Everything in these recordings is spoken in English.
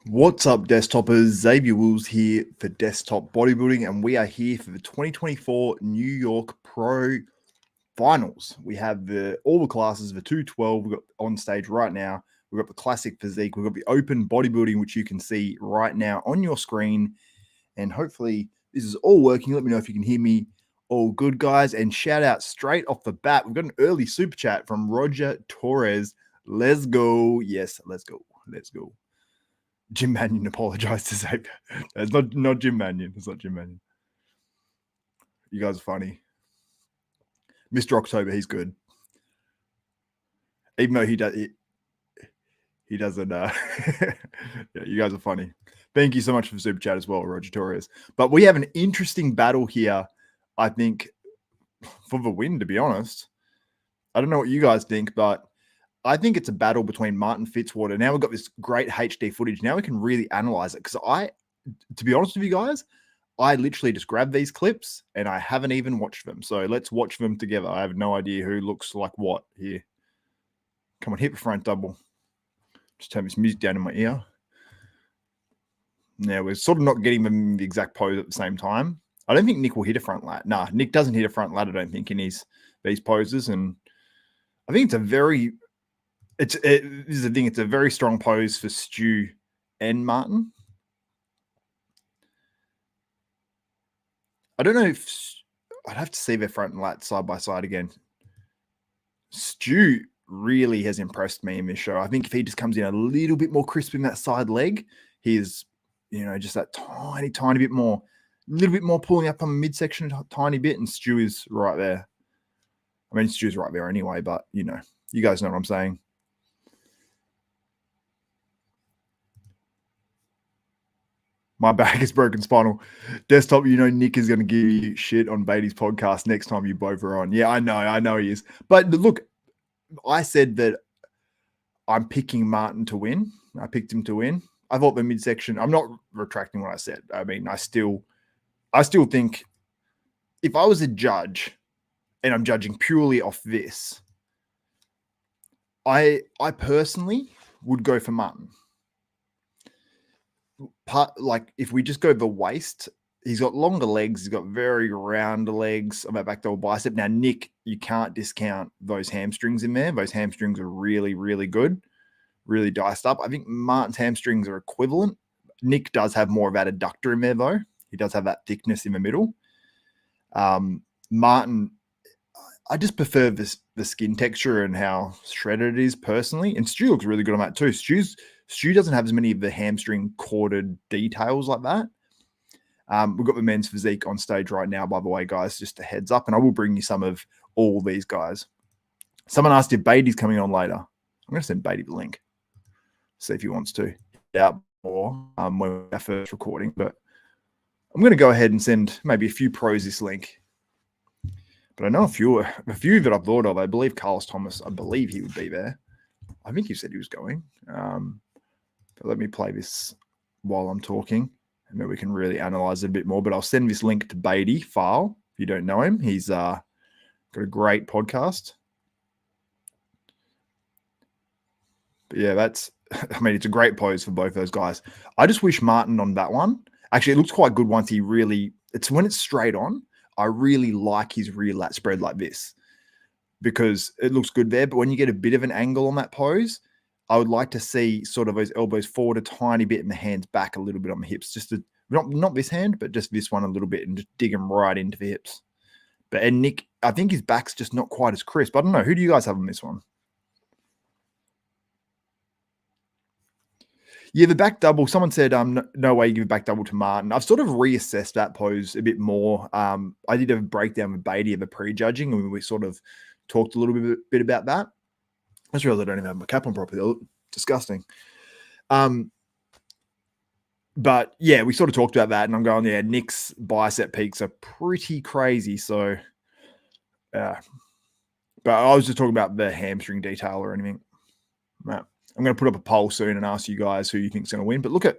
What's up, desktopers? Xavier Wills here for Desktop Bodybuilding, and we are here for the 2024 New York Pro Finals. We have all the classes, the 212 we've got on stage right now. We've got the Classic Physique, we've got the Open Bodybuilding, which you can see right now on your screen. And hopefully this is all working. Let me know if you can hear me all good, guys. And shout out straight off the bat, we've got an early super chat from Roger Torres. Let's go. Yes, let's go. Let's go. Jim Mannion apologized to Xavier. It's not Jim Mannion. It's not Jim Mannion. You guys are funny. Mr. October, he's good. Even though he doesn't. Yeah, you guys are funny. Thank you so much for the super chat as well, Roger Torres. But we have an interesting battle here, I think, for the win, to be honest. I don't know what you guys think, but I think it's a battle between Martin Fitzwater. Now we've got this great HD footage. Now we can really analyze it. Because to be honest with you guys, I literally just grabbed these clips and I haven't even watched them. So let's watch them together. I have no idea who looks like what here. Come on, hit the front double. Just turn this music down in my ear. Now we're sort of not getting them in the exact pose at the same time. I don't think Nick will hit a front lat. Nah, Nick doesn't hit a front lat, I don't think, in these poses. And I think it's a very... This is the thing. It's a very strong pose for Stu and Martin. I don't know if I'd have to see their front and lat side by side again. Stu really has impressed me in this show. I think if he just comes in a little bit more crisp in that side leg, he is, just that tiny bit more, a little bit more pulling up on the midsection a tiny bit, and Stu is right there. I mean, Stu's right there anyway, but you guys know what I'm saying. My back is broken spinal. Desktop, Nick is going to give you shit on Beatty's podcast next time you both are on. Yeah, I know he is. But look, I said that I'm picking Martin to win. I picked him to win. I thought the midsection, I'm not retracting what I said. I mean, I still think if I was a judge and I'm judging purely off this, I personally would go for Martin. Like if we just go the waist, he's got longer legs, he's got very round legs on that back double bicep. Now, Nick, you can't discount those hamstrings in there. Those hamstrings are really, really good, really diced up. I think Martin's hamstrings are equivalent. Nick does have more of that adductor in there, though. He does have that thickness in the middle. Martin, I just prefer the skin texture and how shredded it is personally. And Stu looks really good on that too. Stu doesn't have as many of the hamstring corded details like that. We've got the men's physique on stage right now, by the way, guys, just a heads up. And I will bring you some of all these guys. Someone asked if Beatty's coming on later. I'm going to send Beatty the link. See if he wants to get out more when we're our first recording. But I'm going to go ahead and send maybe a few pros this link. But I know a few that I've thought of. I believe Carlos Thomas, I believe he would be there. I think he said he was going. But let me play this while I'm talking, and then we can really analyze it a bit more. But I'll send this link to Beatty File. If you don't know him, he's got a great podcast. But yeah, it's a great pose for both those guys. I just wish Martin on that one. Actually, it looks quite good once it's when it's straight on. I really like his rear lat spread like this because it looks good there. But when you get a bit of an angle on that pose, I would like to see sort of those elbows forward a tiny bit and the hands back a little bit on the hips. Just not this hand, but just this one a little bit, and just dig them right into the hips. And Nick, I think his back's just not quite as crisp. I don't know. Who do you guys have on this one? Yeah, the back double. Someone said, no way you give a back double to Martin. I've sort of reassessed that pose a bit more. I did a breakdown with Beatty of the pre-judging, and we sort of talked a little bit about that. I just realized I don't even have my cap on properly. They look disgusting. But yeah, we sort of talked about that, and I'm going, yeah, Nick's bicep peaks are pretty crazy. So, but I was just talking about the hamstring detail or anything. Right. I'm going to put up a poll soon and ask you guys who you think is going to win. But look at,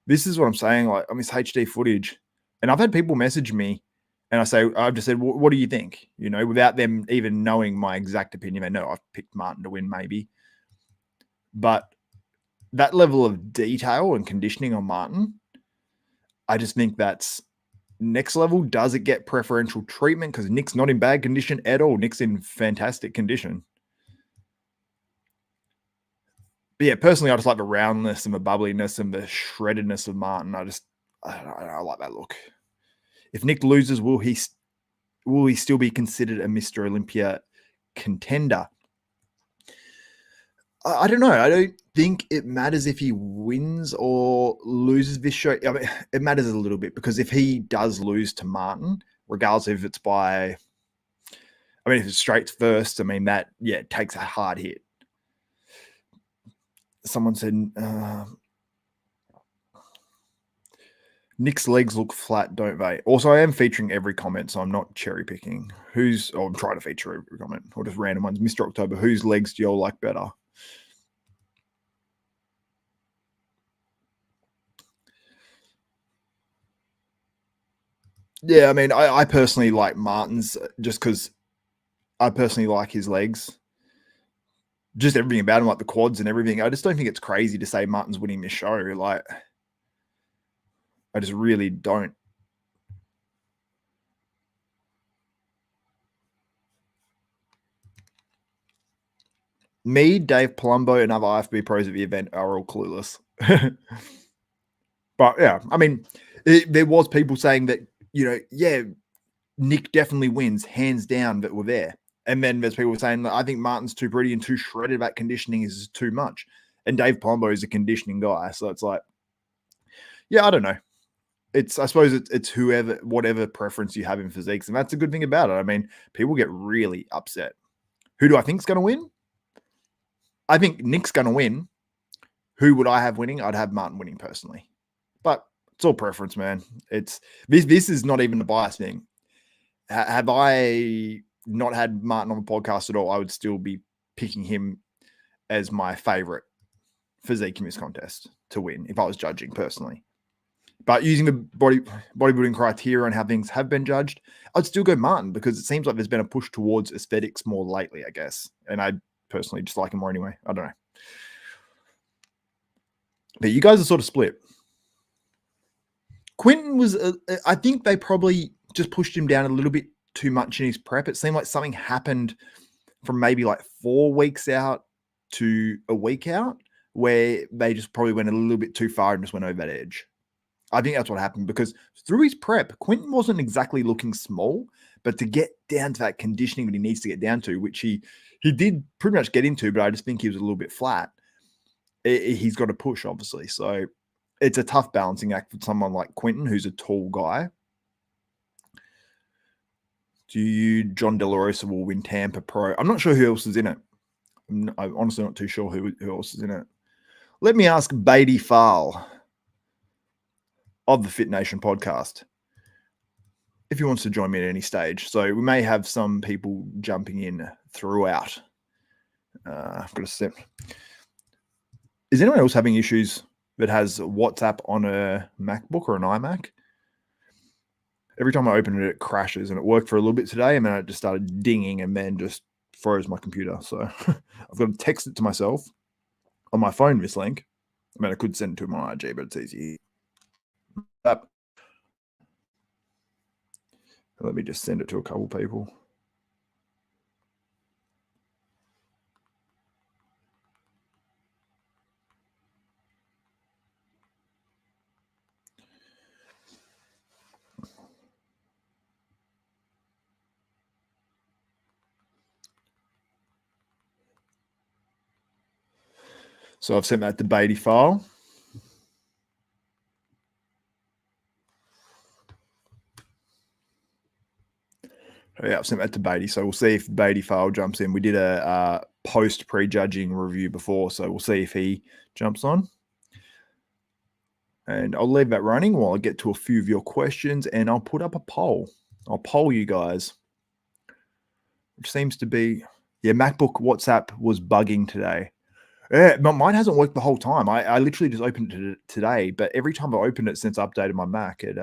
this is what I'm saying. This HD footage, and I've had people message me, and I've just said, what do you think? Without them even knowing my exact opinion. They know I've picked Martin to win, maybe. But that level of detail and conditioning on Martin, I just think that's next level. Does it get preferential treatment? Because Nick's not in bad condition at all. Nick's in fantastic condition. But yeah, personally, I just like the roundness and the bubbliness and the shreddedness of Martin. I like that look. If Nick loses, will he still be considered a Mr. Olympia contender? I don't know. I don't think it matters if he wins or loses this show. I mean, it matters a little bit because if he does lose to Martin, regardless if it's by, I mean, if it's straight first, I mean, that, yeah, it takes a hard hit. Someone said, Nick's legs look flat, don't they? Also, I am featuring every comment, so I'm not cherry picking. I'm trying to feature every comment or just random ones. Mr. October, whose legs do you all like better? Yeah, I mean, I personally like Martin's just because I personally like his legs. Just everything about him, like the quads and everything. I just don't think it's crazy to say Martin's winning this show. Like, I just really don't. Me, Dave Palumbo, and other IFB pros at the event are all clueless. But yeah, I mean, there was people saying that, yeah, Nick definitely wins, hands down, that were there. And then there's people saying that I think Martin's too pretty and too shredded about conditioning is too much. And Dave Palumbo is a conditioning guy. So it's like, yeah, I don't know. I suppose it's whatever preference you have in physiques. And that's a good thing about it. I mean, people get really upset. Who do I think is going to win? I think Nick's going to win. Who would I have winning? I'd have Martin winning personally. But it's all preference, man. This is not even a bias thing. Have I not had Martin on the podcast at all, I would still be picking him as my favorite physique in this contest to win if I was judging personally. But using the bodybuilding criteria and how things have been judged, I'd still go Martin because it seems like there's been a push towards aesthetics more lately, I guess. And I personally just like him more anyway. I don't know. But you guys are sort of split. Quentin was, I think they probably just pushed him down a little bit too much in his prep. It seemed like something happened from maybe like 4 weeks out to a week out where they just probably went a little bit too far and just went over that edge. I think that's what happened because through his prep, Quentin wasn't exactly looking small, but to get down to that conditioning that he needs to get down to, which he did pretty much get into, but I just think he was a little bit flat. He's got to push, obviously. So it's a tough balancing act for someone like Quentin, who's a tall guy. John De La Rosa will win Tampa Pro? I'm not sure who else is in it. I'm honestly not too sure who else is in it. Let me ask Beatty Fowle of the Fit Nation podcast if he wants to join me at any stage. So we may have some people jumping in throughout. I've got to step. Is anyone else having issues that has WhatsApp on a MacBook or an iMac? Every time I open it, it crashes, and it worked for a little bit today, and then it just started dinging and then just froze my computer. So I've got to text it to myself on my phone, this link. I mean, I could send it to him on IG, but it's easy. Let me just send it to a couple people. So I've sent that to Beatty File. Yeah, I've sent that to Beatty. So we'll see if Beatty File jumps in. We did a post prejudging review before, so we'll see if he jumps on. And I'll leave that running while I get to a few of your questions, and I'll put up a poll. I'll poll you guys. Which seems to be, yeah, MacBook WhatsApp was bugging today. Yeah, but mine hasn't worked the whole time. I literally just opened it today, but every time I open it since I updated my Mac, it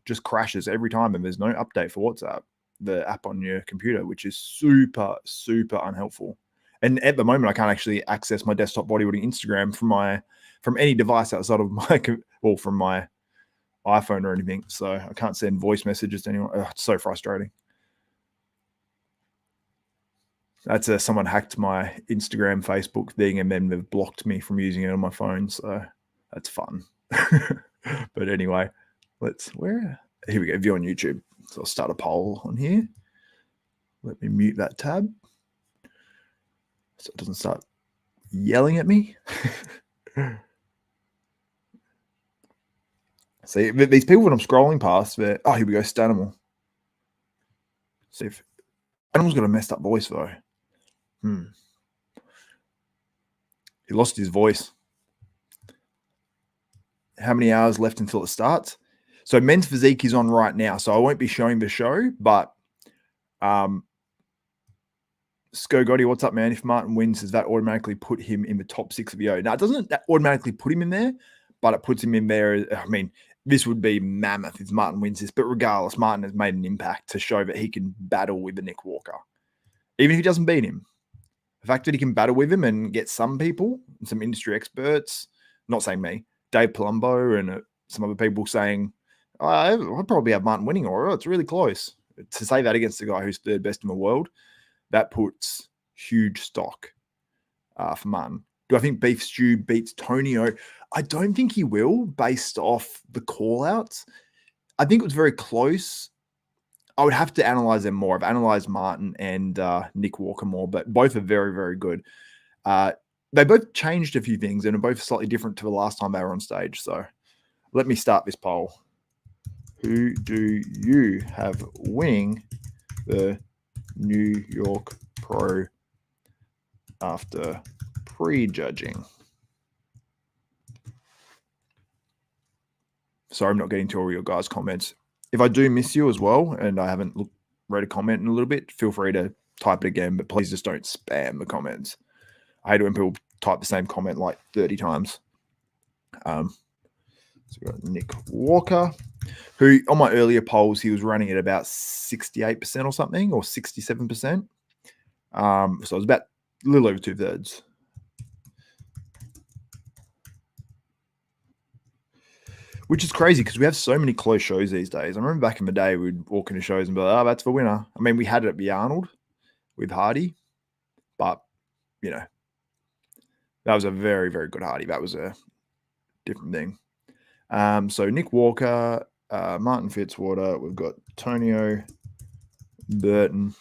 just crashes every time, and there's no update for WhatsApp, the app on your computer, which is super, super unhelpful. And at the moment, I can't actually access my desktop bodybuilding Instagram from any device outside of from my iPhone or anything. So I can't send voice messages to anyone. It's so frustrating. That's someone hacked my Instagram, Facebook thing, and then they've blocked me from using it on my phone. So that's fun. But anyway, here we go. View on YouTube. So I'll start a poll on here. Let me mute that tab so it doesn't start yelling at me. See, these people that I'm scrolling past, here we go, Stanimal. See if Animal's got a messed up voice though. He lost his voice. How many hours left until it starts? So Men's Physique is on right now, so I won't be showing the show, but Sko Gotti, what's up, man? If Martin wins, does that automatically put him in the top 6 of the O? Now, it doesn't automatically put him in there, but it puts him in there. I mean, this would be mammoth if Martin wins this, but regardless, Martin has made an impact to show that he can battle with the Nick Walker. Even if he doesn't beat him, the fact that he can battle with him and get some people, some industry experts, not saying me, Dave Palumbo and some other people saying, I'd probably have Martin winning, or it's really close. To say that against the guy who's third best in the world, that puts huge stock for Martin. Do I think Beef Stew beats Tonio? I don't think he will, based off the call-outs. I think it was very close. I would have to analyze them more. I've analyzed Martin and Nick Walker more, but both are very, very good. They both changed a few things and are both slightly different to the last time they were on stage. So let me start this poll. Who do you have winning the New York Pro after prejudging? Sorry, I'm not getting to all your guys' comments. If I do miss you as well, and I haven't read a comment in a little bit, feel free to type it again, but please just don't spam the comments. I hate it when people type the same comment like 30 times. So we've got Nick Walker, who on my earlier polls, he was running at about 68% or something, or 67%. So it was about a little over 2/3. Which is crazy because we have so many close shows these days. I remember back in the day, we'd walk into shows and be like, oh, that's the winner. I mean, we had it at the Arnold with Hardy, but, you know, that was a very, very good Hardy. That was a different thing. So Nick Walker, Martin Fitzwater, we've got Tonio Burton.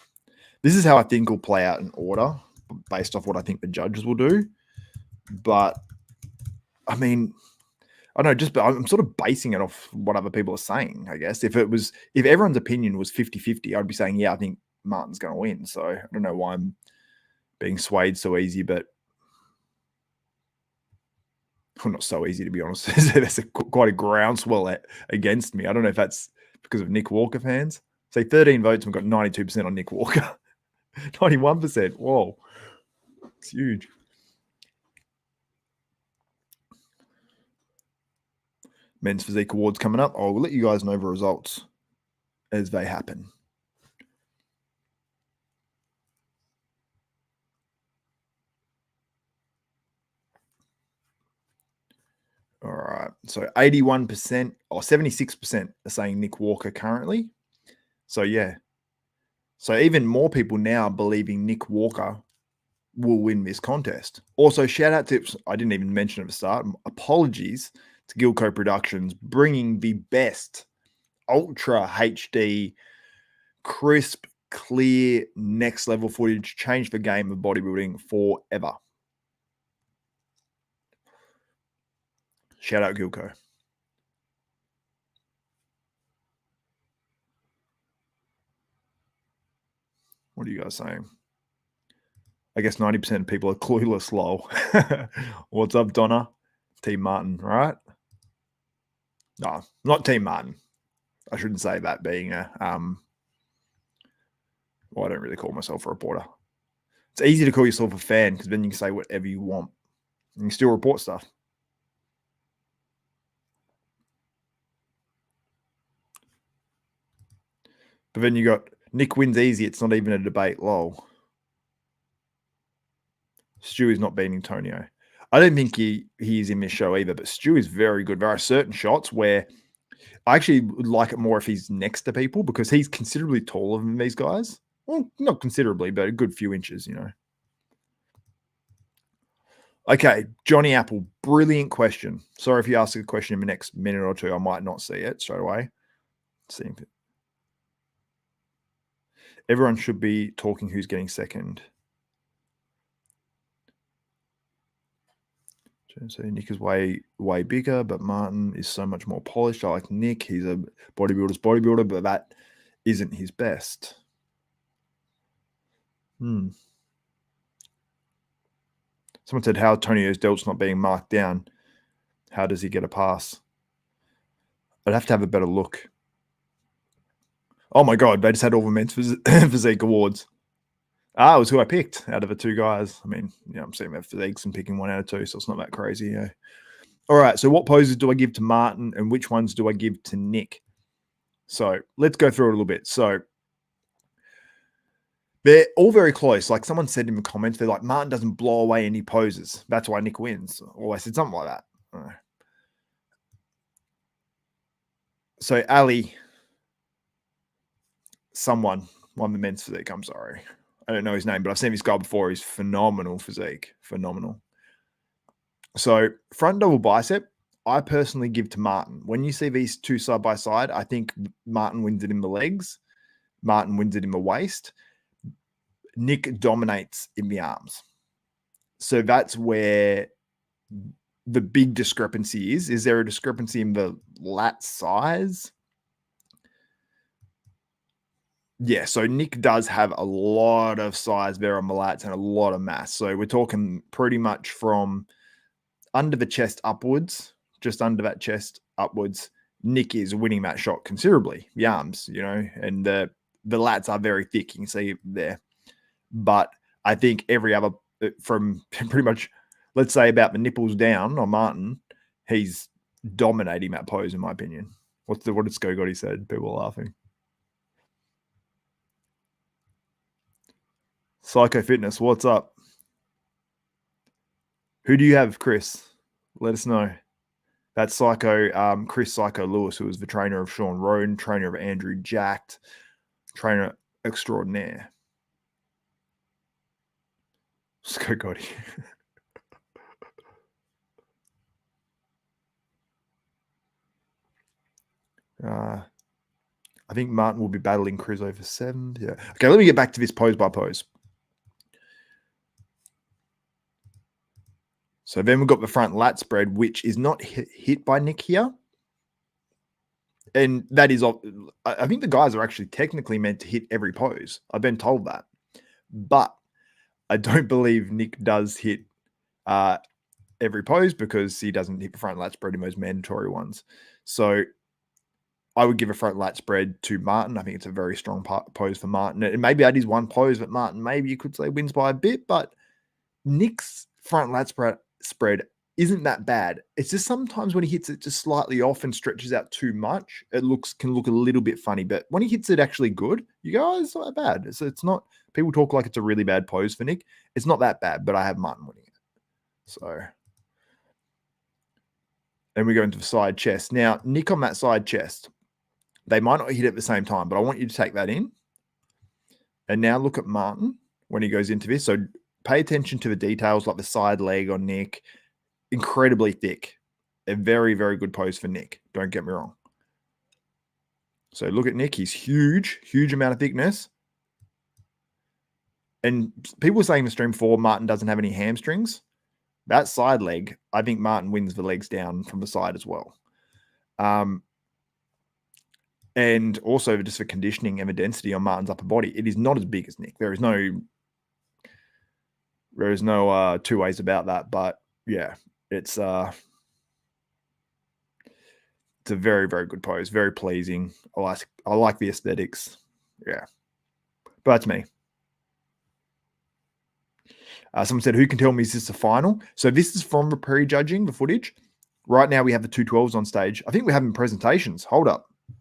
This is how I think will play out in order based off what I think the judges will do. But, I mean, I don't know, I'm sort of basing it off what other people are saying, I guess. If everyone's opinion was 50-50, I'd be saying, yeah, I think Martin's going to win. So I don't know why I'm being swayed so easy, but well, not so easy, to be honest. There's quite a groundswell against me. I don't know if that's because of Nick Walker fans. Say 13 votes and we've got 92% on Nick Walker. 91%. Whoa. It's huge. Men's Physique Awards coming up. I'll let you guys know the results as they happen. All right. So 81% or 76% are saying Nick Walker currently. So, yeah. So even more people now believing Nick Walker will win this contest. Also, shout out to, I didn't even mention at the start, apologies to Gilco Productions, bringing the best ultra HD, crisp, clear, next level footage, change the game of bodybuilding forever. Shout out Gilco. What are you guys saying? I guess 90% of people are clueless, lol. What's up, Donna? Team Martin, right? No, not Team Martin. I shouldn't say that being a, well, I don't really call myself a reporter. It's easy to call yourself a fan because then you can say whatever you want. You can still report stuff. But then you got Nick wins easy. It's not even a debate. Lol. Stu is not beating Tonio. I don't think he is in this show either, but Stu is very good. There are certain shots where I actually would like it more if he's next to people because he's considerably taller than these guys. Well, not considerably, but a good few inches, you know. Okay, Johnny Apple, brilliant question. Sorry if you ask a question in the next minute or two. I might not see it straight away. See if everyone should be talking who's getting second. So Nick is way bigger, but Martin is so much more polished. I like Nick. He's a bodybuilder's bodybuilder, but that isn't his best. Someone said, how Tonio's delt's not being marked down. How does he get a pass? I'd have to have a better look. Oh my God, they just had all the men's physique awards. It was who I picked out of the two guys. I mean, I'm seeing their physiques and picking one out of two, so it's not that crazy. Yeah. All right, so what poses do I give to Martin and which ones do I give to Nick? So let's go through it a little bit. So they're all very close. Like someone said in the comments, they're like, Martin doesn't blow away any poses. That's why Nick wins. Or I said something like that. So Ali, someone won the men's physique. I'm sorry. I don't know his name, but I've seen this guy before. He's phenomenal physique. Phenomenal. So front double bicep, I personally give to Martin. When you see these two side by side, I think Martin wins it in the legs. Martin wins it in the waist. Nick dominates in the arms. So that's where the big discrepancy is. Is there a discrepancy in the lat size? Yeah, so Nick does have a lot of size there on the lats and a lot of mass. So we're talking pretty much from under the chest upwards, just under that chest upwards. Nick is winning that shot considerably. The arms, and the lats are very thick. You can see there. But I think every other, from pretty much, let's say about the nipples down on Martin, he's dominating that pose, in my opinion. What did Sko Gotti said? People are laughing. Psycho Fitness, what's up? Who do you have, Chris? Let us know. That's Psycho, Chris Psycho Lewis, who was the trainer of Sean Roden, trainer of Andrew Jacked, trainer extraordinaire. Sko Gotti. I think Martin will be battling Chris over 7. Yeah. Okay, let me get back to this pose by pose. So then we've got the front lat spread, which is not hit by Nick here. And that is, I think the guys are actually technically meant to hit every pose. I've been told that. But I don't believe Nick does hit every pose because he doesn't hit the front lat spread in those mandatory ones. So I would give a front lat spread to Martin. I think it's a very strong pose for Martin. And maybe that is one pose that Martin, maybe you could say, wins by a bit. But Nick's front lat spread isn't that bad. It's just sometimes when he hits it just slightly off and stretches out too much, it can look a little bit funny. But when he hits it actually good, you go, it's not that bad. It's not, people talk like it's a really bad pose for Nick. It's not that bad, but I have Martin winning it. So, and we go into the side chest. Now, Nick on that side chest, they might not hit at the same time, but I want you to take that in. And now look at Martin when he goes into this. So pay attention to the details, like the side leg on Nick. Incredibly thick. A very, very good pose for Nick. Don't get me wrong. So look at Nick. He's huge amount of thickness. And people were saying in the stream before, Martin doesn't have any hamstrings. That side leg, I think Martin wins the legs down from the side as well. And also just for conditioning and the density on Martin's upper body, it is not as big as Nick. There is no two ways about that. But yeah, it's a very, very good pose. Very pleasing. I like the aesthetics. Yeah. But that's me. Someone said, who can tell me is this a final? So this is from the pre-judging, the footage. Right now we have the 212s on stage. I think we're having presentations. Hold up. I'm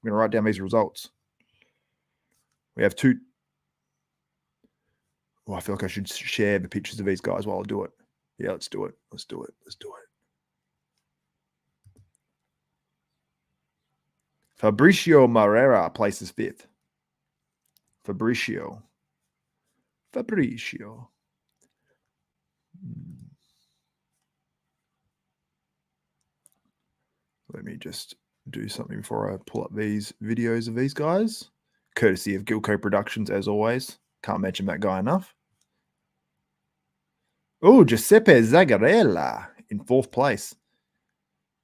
going to write down these results. We have two. Oh, I feel like I should share the pictures of these guys while I do it. Yeah, let's do it. Let's do it. Let's do it. Fabricio Marrera places 5th. Fabricio. Let me just do something before I pull up these videos of these guys. Courtesy of Gilco Productions, as always. Can't mention that guy enough. Oh, Giuseppe Zagarella in 4th place.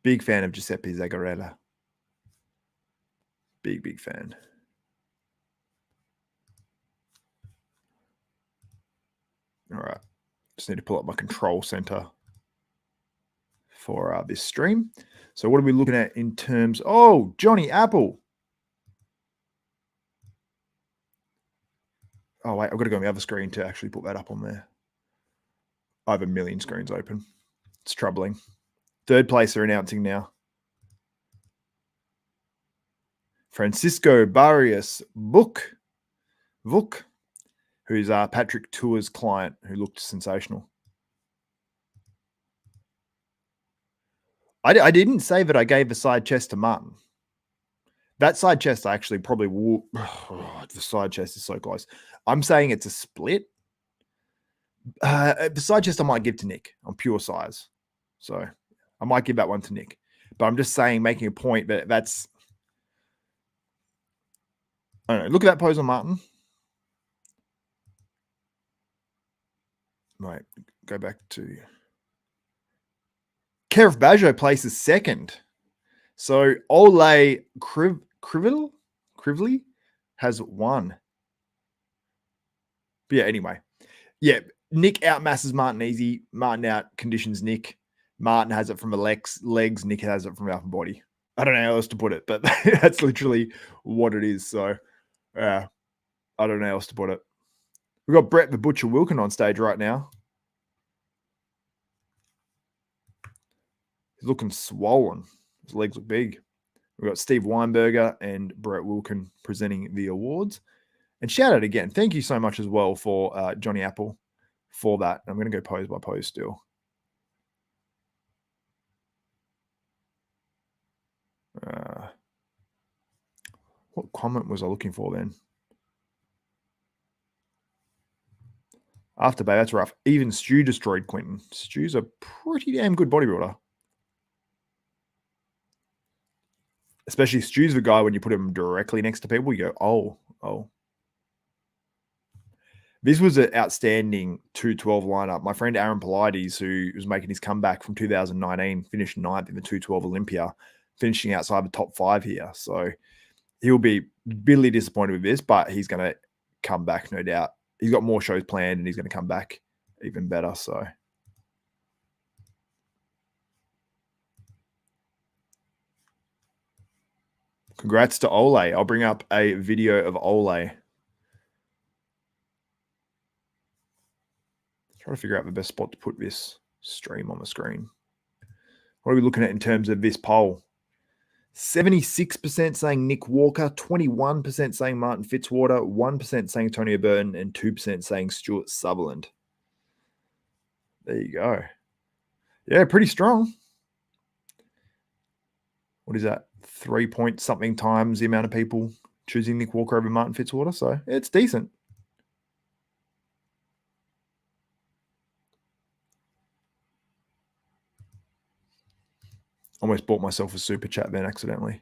Big fan of Giuseppe Zagarella. Big fan. All right. Just need to pull up my control center for this stream. So what are we looking at in terms? Oh, Johnny Apple. Oh, wait. I've got to go on the other screen to actually put that up on there. I have a million screens open. It's troubling. 3rd place are announcing now. Francisco Barrios Vuk, who's Patrick Tour's client, who looked sensational. I didn't say that I gave the side chest to Martin. That side chest I actually probably will. Oh, the side chest is so close. I'm saying it's a split. The side chest I might give to Nick on pure size. So I might give that one to Nick. But I'm just saying, making a point that that's... I don't know. Look at that pose on Martin. Right. Go back to... Kev Bajo places 2nd. So Oleksii Kryvyi has 1. But yeah, anyway. Yeah, Nick outmasses Martin easy. Martin out conditions Nick. Martin has it from the legs. Nick has it from the upper body. I don't know how else to put it, but that's literally what it is. So, I don't know how else to put it. We've got Brett the Butcher Wilkin on stage right now. He's looking swollen. His legs look big. We've got Steve Weinberger and Brett Wilkin presenting the awards. And shout out again. Thank you so much as well for Johnny Apple for that. I'm going to go pose by pose still. What comment was I looking for then? After Bay, that's rough. Even Stu destroyed Quentin. Stu's a pretty damn good bodybuilder. Especially Stu's the guy when you put him directly next to people, you go, oh. This was an outstanding 212 lineup. My friend Aaron Polides, who was making his comeback from 2019, finished 9th in the 212 Olympia, finishing outside the top 5 here. So he'll be bitterly disappointed with this, but he's going to come back, no doubt. He's got more shows planned, and he's going to come back even better. So congrats to Ole. I'll bring up a video of Ole. Trying to figure out the best spot to put this stream on the screen. What are we looking at in terms of this poll? 76% saying Nick Walker, 21% saying Martin Fitzwater, 1% saying Tonio Burton, and 2% saying Stuart Sutherland. There you go. Yeah, pretty strong. What is that? 3 point something times the amount of people choosing Nick Walker over Martin Fitzwater. So it's decent. Almost bought myself a super chat then accidentally.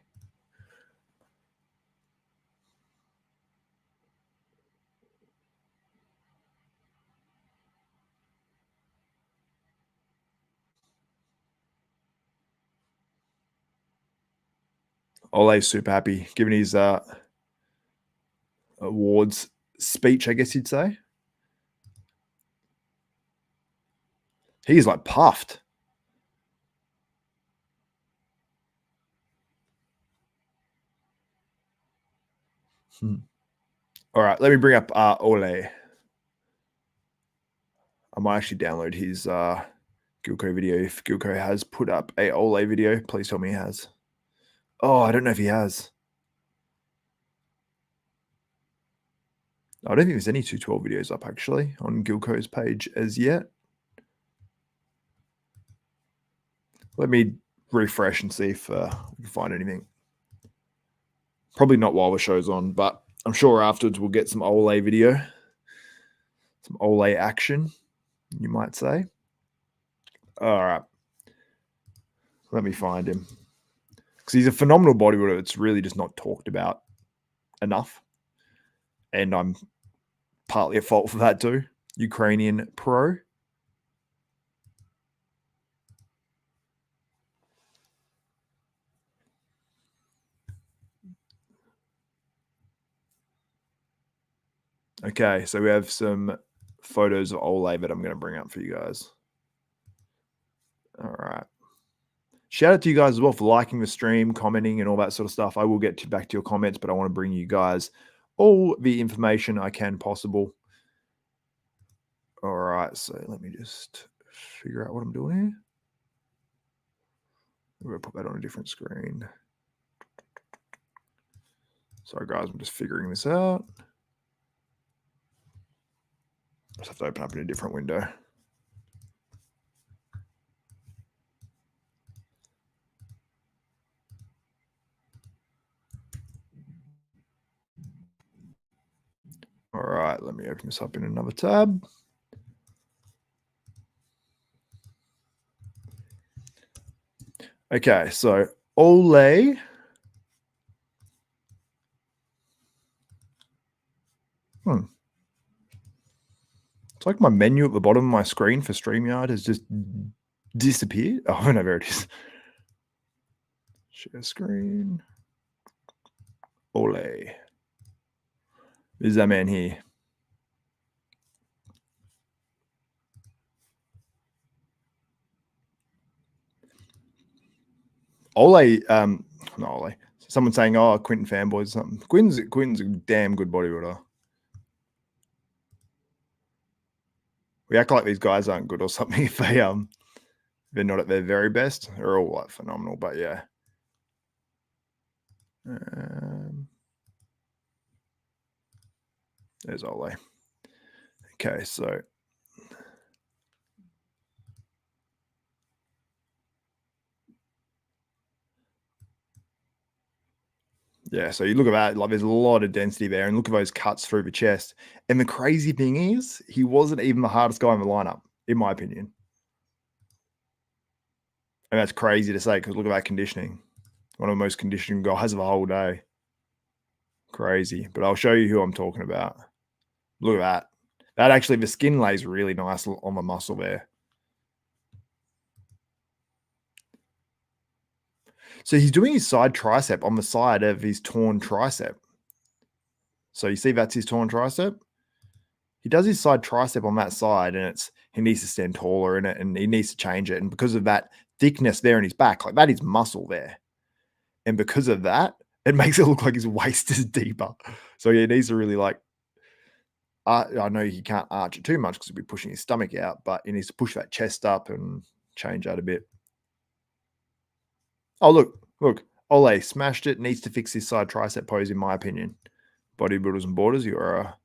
Ole's super happy, giving his awards speech, I guess you'd say. He's like puffed. All right, let me bring up Ole. I might actually download his Gilco video. If Gilco has put up a Ole video, please tell me he has. Oh, I don't know if he has. I don't think there's any 212 videos up actually on Gilco's page as yet. Let me refresh and see if we can find anything. Probably not while the show's on, but I'm sure afterwards we'll get some Ole video. Some Ole action, you might say. All right. Let me find him. Because he's a phenomenal bodybuilder. It's really just not talked about enough. And I'm partly at fault for that too. Ukrainian pro. Okay, so we have some photos of Ole that I'm going to bring up for you guys. All right. Shout out to you guys as well for liking the stream, commenting, and all that sort of stuff. I will get back to your comments, but I want to bring you guys all the information I can possible. All right, so let me just figure out what I'm doing here. We're going to put that on a different screen. Sorry, guys, I'm just figuring this out. Just have to open up in a different window. All right, let me open this up in another tab. Okay, so Ole. It's like my menu at the bottom of my screen for StreamYard has just disappeared. Oh, no, there it is. Share screen. Ole. This is that man here. Ole, not Ole. Someone saying, oh, Quinton fanboys or something. Quinton's a damn good bodybuilder. We act like these guys aren't good or something if they're not at their very best. They're all like phenomenal, but yeah. There's Ole. Okay, so yeah, so you look at that, like there's a lot of density there, and look at those cuts through the chest. And the crazy thing is, he wasn't even the hardest guy in the lineup, in my opinion. And that's crazy to say because look at that conditioning. One of the most conditioning guys of the whole day. Crazy. But I'll show you who I'm talking about. Look at that. That actually, the skin lays really nice on the muscle there. So he's doing his side tricep on the side of his torn tricep. So you see that's his torn tricep? He does his side tricep on that side, and he needs to stand taller in it, and he needs to change it. And because of that thickness there in his back, like that is muscle there. And because of that, it makes it look like his waist is deeper. So he needs to really like, I know he can't arch it too much because he'll be pushing his stomach out, but he needs to push that chest up and change that a bit. Oh, look, Ole smashed it, needs to fix his side tricep pose, in my opinion. Bodybuilders and Borders, you are a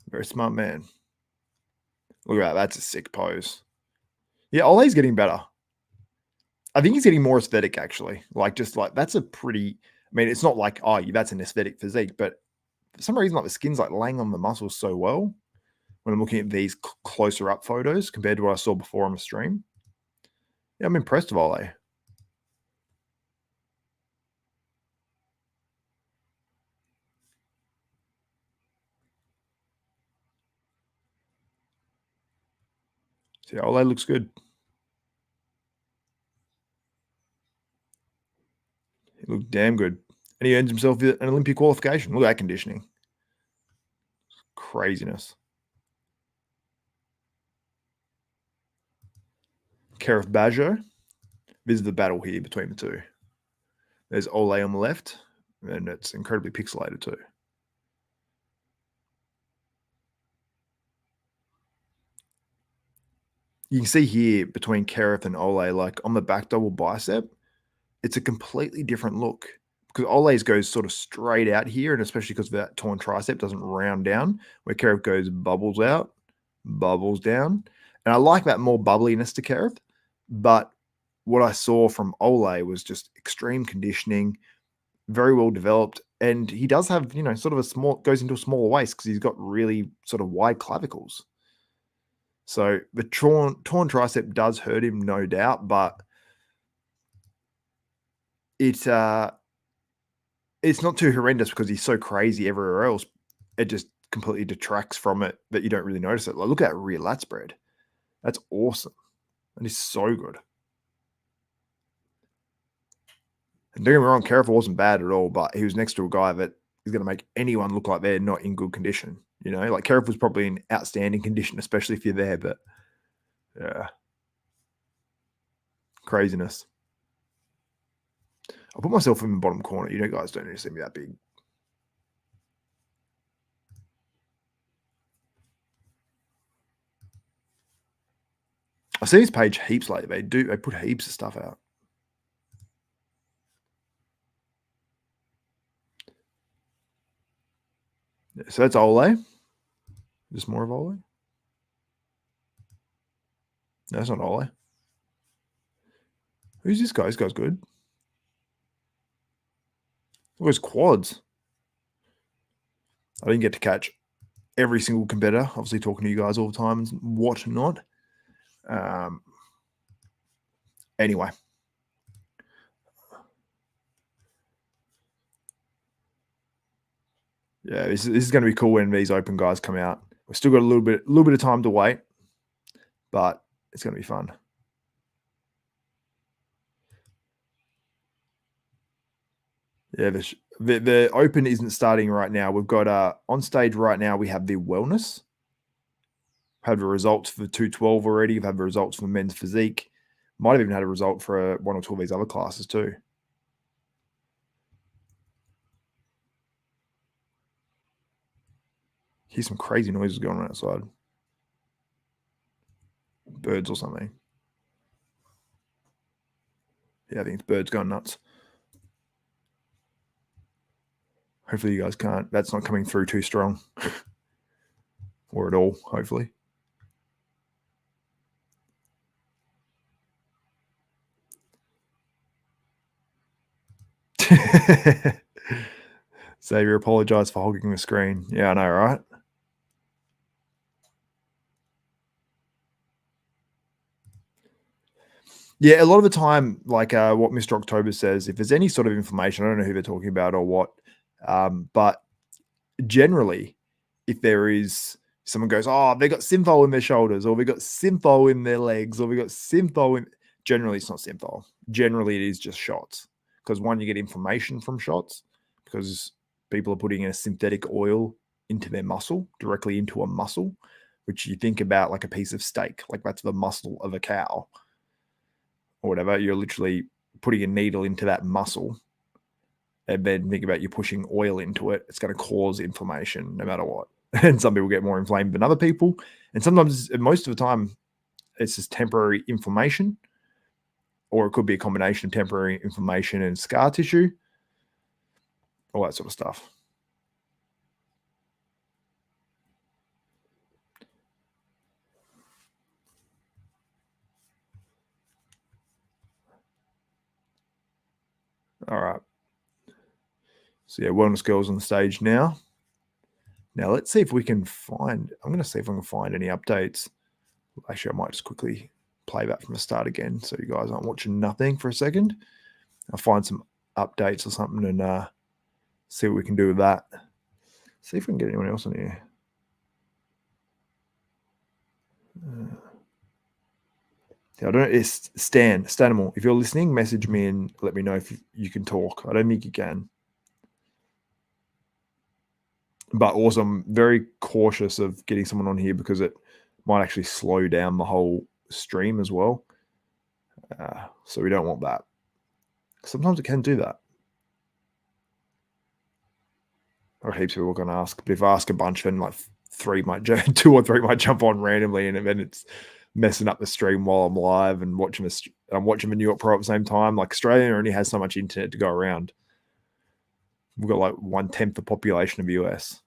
very smart man. Look at that. That's a sick pose. Yeah, Ole's getting better. I think he's getting more aesthetic, actually. Like, just like, that's a pretty, I mean, it's not like, oh, that's an aesthetic physique, but for some reason, like the skin's like laying on the muscles so well when I'm looking at these closer up photos compared to what I saw before on the stream. Yeah, I'm impressed with Ole. See, Ole looks good. He looked damn good. And he earns himself an Olympic qualification. Look at that conditioning. Craziness. Karif Bajo. This is the battle here between the two. There's Ole on the left, and it's incredibly pixelated too. You can see here between Karif and Ole, like on the back double bicep, it's a completely different look because Ole's goes sort of straight out here, and especially because of that torn tricep doesn't round down, where Kerev goes bubbles out, bubbles down. And I like that more bubbliness to Kerev. But what I saw from Ole was just extreme conditioning, very well developed. And he does have, sort of a small, goes into a smaller waist because he's got really sort of wide clavicles. So the torn tricep does hurt him, no doubt, but it's not too horrendous because he's so crazy everywhere else. It just completely detracts from it that you don't really notice it. Like, look at that rear lat spread. That's awesome. That is so good. And don't get me wrong, Kerev wasn't bad at all, but he was next to a guy that is going to make anyone look like they're not in good condition. Like Kerev was probably in outstanding condition, especially if you're there, but yeah. Craziness. I'll put myself in the bottom corner. Guys don't need to see me that big. I see his page heaps lately. They put heaps of stuff out. Yeah, so that's Ole. Just more of Ole? No, that's not Ole. Who's this guy? This guy's good. Look at his quads. I didn't get to catch every single competitor. Obviously talking to you guys all the time and whatnot. Anyway. Yeah, this is going to be cool when these open guys come out. We've still got a little bit of time to wait, but it's going to be fun. Yeah, the open isn't starting right now. We've got on stage right now. We have the wellness. Had the results for 212 already. We've had the results for men's physique. Might have even had a result for one or two of these other classes too. Here's some crazy noises going on outside. Birds or something. Yeah, I think it's birds going nuts. Hopefully you guys can't. That's not coming through too strong. Or at all, hopefully. Xavier, apologize for hogging the screen. Yeah, I know, right? Yeah, a lot of the time, like what Mr. October says, if there's any sort of information, I don't know who they're talking about or what, but generally, if there is someone goes, oh, they got Syntho in their shoulders, or we got Syntho in their legs, or we got Syntho in, generally it's not Syntho. Generally, it is just shots. Because one, you get information from shots, because people are putting a synthetic oil into their muscle, directly into a muscle, which you think about like a piece of steak, like that's the muscle of a cow or whatever. You're literally putting a needle into that muscle, and then think about you pushing oil into it. It's going to cause inflammation no matter what. And some people get more inflamed than other people. And sometimes, most of the time, it's just temporary inflammation, or it could be a combination of temporary inflammation and scar tissue, all that sort of stuff. All right. So yeah, wellness girls on the stage now. Now let's see if we can find, I'm going to see if I can find any updates. Actually, I might just quickly play that from the start again so you guys aren't watching nothing for a second. I'll find some updates or something and see what we can do with that. See if we can get anyone else on here. I don't know. It's Stanimal. If you're listening, message me and let me know if you can talk. I don't think you can. But also, I'm very cautious of getting someone on here because it might actually slow down the whole stream as well. So we don't want that. Sometimes it can do that. Or heaps of people are going to ask. But if I ask a bunch, then like 2 or 3 might jump on randomly, and then it's messing up the stream while I'm live and watching I'm watching the New York Pro at the same time. Like Australia only has so much internet to go around. We've got like 1/10 the population of US.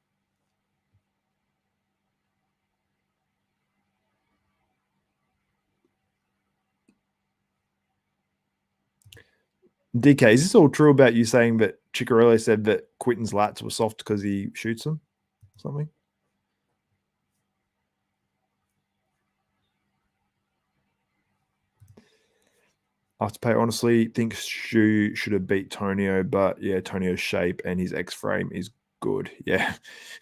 DK, is this all true about you saying that Ciccarelli said that Quinton's lats were soft because he shoots them? Something? Afterpay, honestly, think Stu should have beat Tonio, but yeah, Tonio's shape and his X frame is good. Yeah,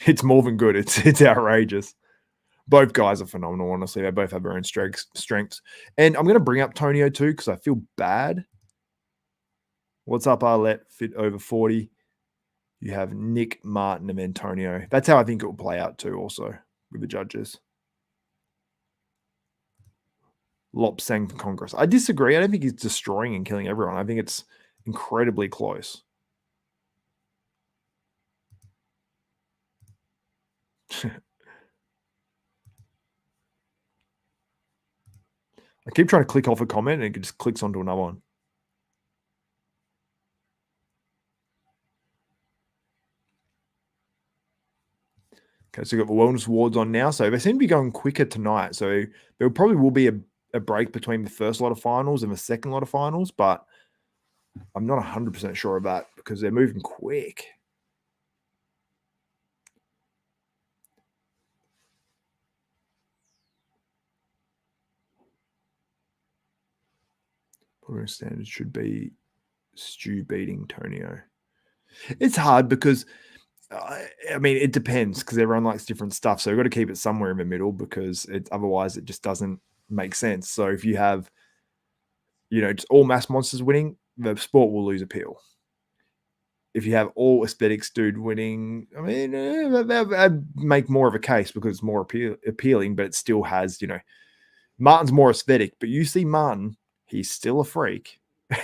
it's more than good. It's outrageous. Both guys are phenomenal, honestly. They both have their own strengths. And I'm going to bring up Tonio too because I feel bad. What's up, Arlette? Fit over 40. You have Nick, Martin, and Antonio. That's how I think it will play out too, also, with the judges. Lopsang for Congress. I disagree. I don't think he's destroying and killing everyone. I think it's incredibly close. I keep trying to click off a comment and it just clicks onto another one. Okay, so we've got the Wellness Awards on now. So they seem to be going quicker tonight. So there probably will be a break between the first lot of finals and the second lot of finals, but I'm not 100% sure of that because they're moving quick. Probably standard should be Stu beating Tonio. It's hard because, I mean, it depends because everyone likes different stuff. So we've got to keep it somewhere in the middle because otherwise it just doesn't make sense. So if you have, just all mass monsters winning, the sport will lose appeal. If you have all aesthetics dude winning, I mean, that'd make more of a case because it's more appealing, but it still has, Martin's more aesthetic, but you see Martin, he's still a freak.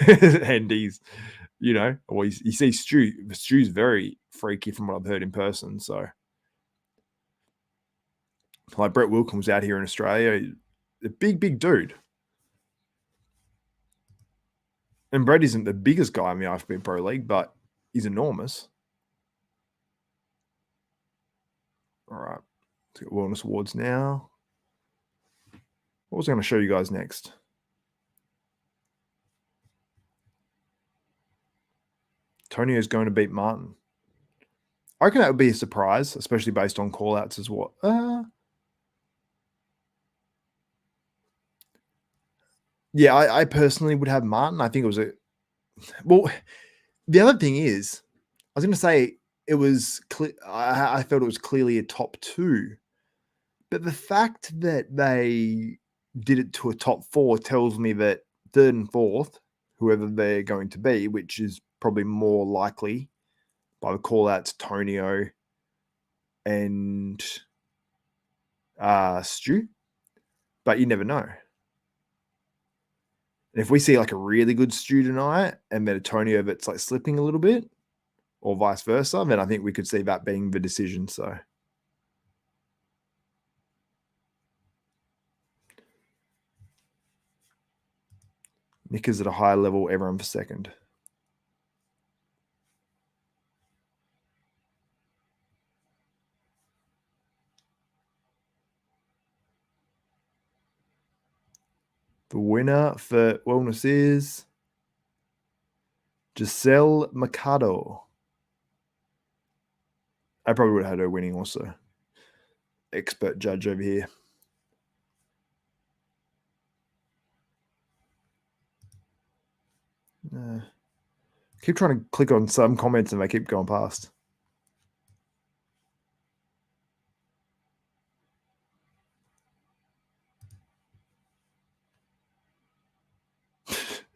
And he's, well, you see Stu. Stu's very freaky from what I've heard in person. So, like Brett Wilkins out here in Australia, a big dude. And Brett isn't the biggest guy in the IFBB Pro League, but he's enormous. All right. Let's get Wellness Awards now. What was I going to show you guys next? Tonio is going to beat Martin. I reckon that would be a surprise, especially based on callouts as well. Yeah, I personally would have Martin. I think it was the other thing is, I was going to say it was I felt it was clearly a top 2, but the fact that they did it to a top 4 tells me that 3rd and 4th, whoever they're going to be, which is probably more likely by the callouts, Tonio and Stu, but you never know. And if we see like a really good Stu tonight and then a Tonio that's like slipping a little bit or vice versa, then I think we could see that being the decision. So Nick is at a higher level, everyone for second. The winner for Wellness is Giselle Mercado. I probably would have had her winning also. Expert judge over here. Keep trying to click on some comments and they keep going past.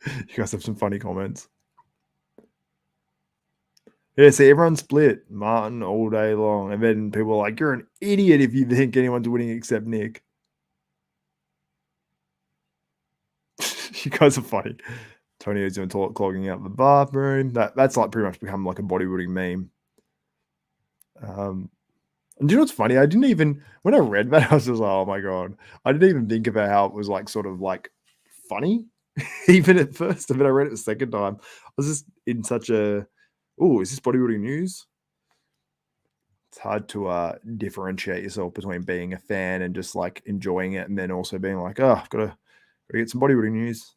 You guys have some funny comments. Yeah, see, everyone's split. Martin all day long. And then people are like, you're an idiot if you think anyone's winning except Nick. You guys are funny. Tonio's doing toilet clogging out the bathroom. That's like pretty much become like a bodybuilding meme. And do you know what's funny? I didn't even, when I read that, I was just like, oh my God. I didn't even think about how it was like sort of like funny, even at first. And then I read it the second time. I was just in such a Oh, is this bodybuilding news? It's hard to differentiate yourself between being a fan and just like enjoying it, and then also being like, oh, I've got to get some bodybuilding news.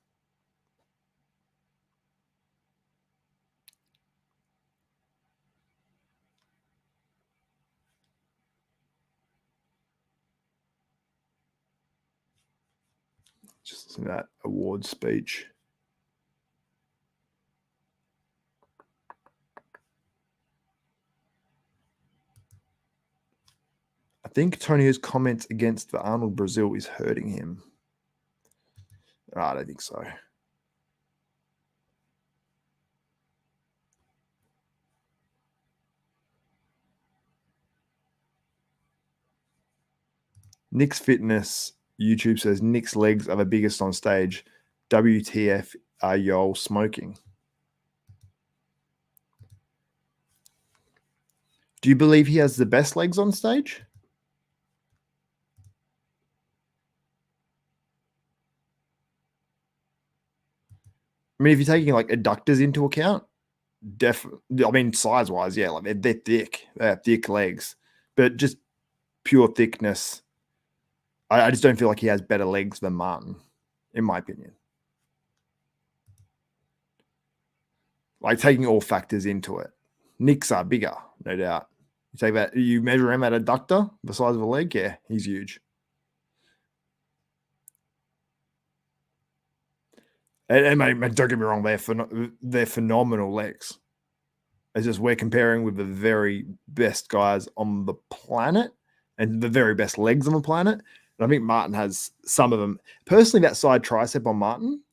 Just listen to that award speech. I think Tonio's comments against the Arnold Brazil is hurting him. Oh, I don't think so. Nick's Fitness YouTube says Nick's legs are the biggest on stage. WTF are y'all smoking? Do you believe he has the best legs on stage? I mean, if you're taking like adductors into account, definitely. I mean, size wise, yeah, like they're thick. They have thick legs, but just pure thickness. I just don't feel like he has better legs than Martin, in my opinion. Like taking all factors into it, Nick's are bigger, no doubt. You take that, you measure him at adductor, the size of a leg, yeah, he's huge. And don't get me wrong, they're phenomenal legs. It's just we're comparing with the very best guys on the planet and the very best legs on the planet. And I think Martin has some of them. Personally, that side tricep on Martin,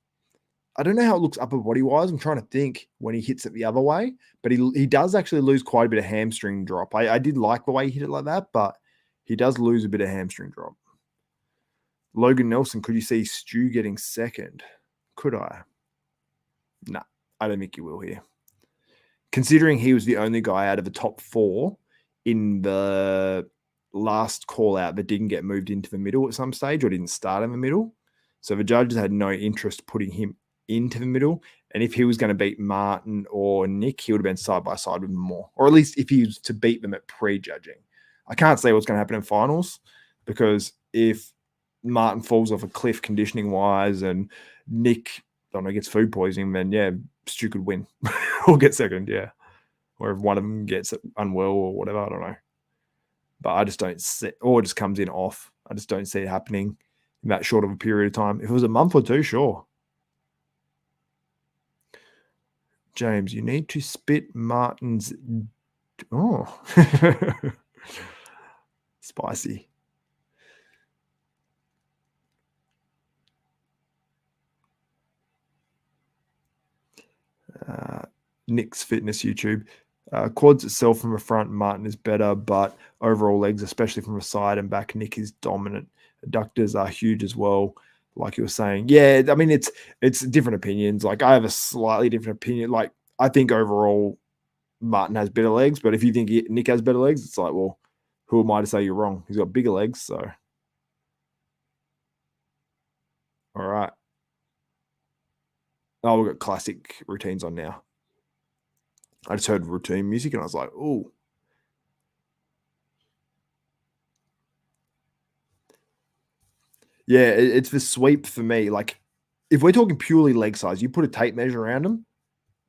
I don't know how it looks upper body wise. I'm trying to think when he hits it the other way, but he does actually lose quite a bit of hamstring drop. I did like the way he hit it like that, but he does lose a bit of hamstring drop. Logan Nelson, could you see Stu getting second? Could I? No, I don't think he will here. Considering he was the only guy out of the top 4 in the last call out that didn't get moved into the middle at some stage or didn't start in the middle. So the judges had no interest putting him into the middle. And if he was going to beat Martin or Nick, he would have been side by side with them more. Or at least if he was to beat them at pre-judging. I can't say what's going to happen in finals because if Martin falls off a cliff conditioning wise and Nick, I don't know, gets food poisoning, then yeah, Stu could win or get second, yeah. Or if one of them gets unwell or whatever, I don't know. But I just don't see, or it just comes in off. I just don't see it happening in that short of a period of time. If it was a month or two, sure. James, you need to spit Martin's. Oh, spicy. Nick's Fitness YouTube. Quads itself from the front, Martin is better, but overall legs, especially from the side and back, Nick is dominant. Adductors are huge as well, like you were saying. Yeah, I mean it's different opinions. Like I have a slightly different opinion. Like I think overall Martin has better legs, but if you think Nick has better legs, it's like, well, who am I to say you're wrong? He's got bigger legs, so all right. Oh, we've got classic routines on now. I just heard routine music and I was like, oh. Yeah, it's the sweep for me. Like, if we're talking purely leg size, you put a tape measure around them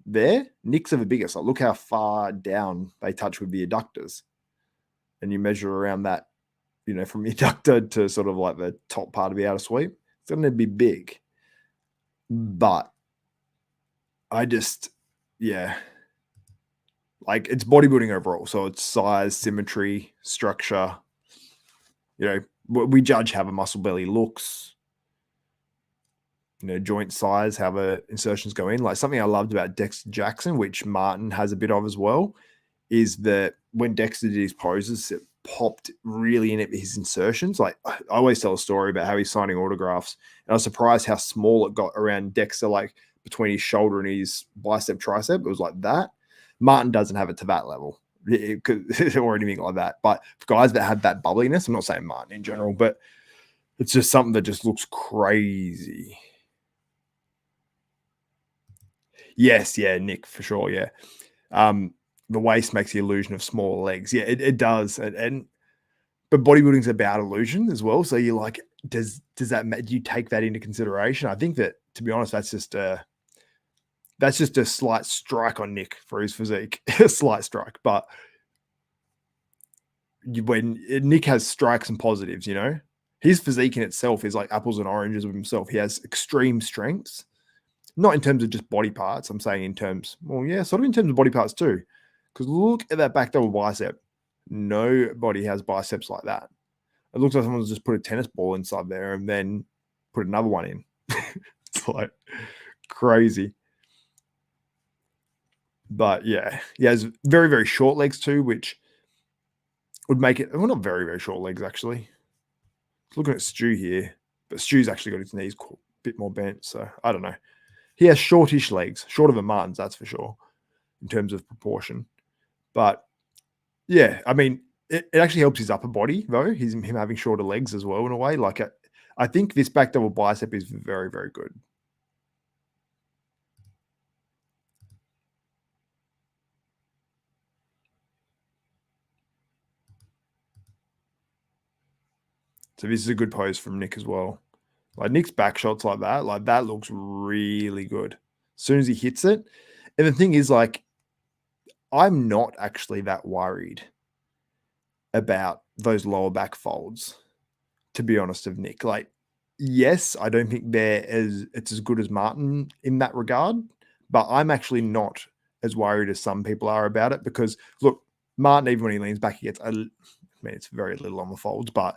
there, Nick's are the biggest. Like, look how far down they touch with the adductors. And you measure around that, from the adductor to sort of like the top part of the outer sweep. It's going to be big. But I just, yeah. Like, it's bodybuilding overall. So it's size, symmetry, structure. We judge how a muscle belly looks, joint size, how the insertions go in. Like something I loved about Dexter Jackson, which Martin has a bit of as well, is that when Dexter did his poses, it popped really in at his insertions. Like I always tell a story about how he's signing autographs, and I was surprised how small it got around Dexter, like between his shoulder and his bicep tricep. It was like that. Martin doesn't have it to that level. Or anything like that. But for guys that have that bubbliness, I'm not saying Martin in general, but it's just something that just looks crazy. Yes, yeah, Nick, for sure, yeah. The waist makes the illusion of smaller legs. Yeah, it does. But bodybuilding's about illusion as well. So you're like, do you take that into consideration? I think that, to be honest, that's just a slight strike on Nick for his physique, a slight strike. But when Nick has strikes and positives, his physique in itself is like apples and oranges with himself. He has extreme strengths, not in terms of just body parts. I'm saying in terms, sort of in terms of body parts too. Because look at that back double bicep. Nobody has biceps like that. It looks like someone's just put a tennis ball inside there and then put another one in. It's like crazy. But yeah, he has very, very short legs too, which would make it, well, not very, very short legs actually. Looking at Stu here, but Stu's actually got his knees a bit more bent. So I don't know. He has shortish legs, shorter than Martin's, that's for sure, in terms of proportion. But yeah, I mean, it actually helps his upper body, though, him having shorter legs as well, in a way. Like, I think this back double bicep is very, very good. So this is a good pose from Nick as well. Like, Nick's back shots like that looks really good as soon as he hits it. And the thing is, like, I'm not actually that worried about those lower back folds, to be honest, of Nick. Like, yes, I don't think it's as good as Martin in that regard, but I'm actually not as worried as some people are about it because, look, Martin, even when he leans back, he gets, it's very little on the folds, but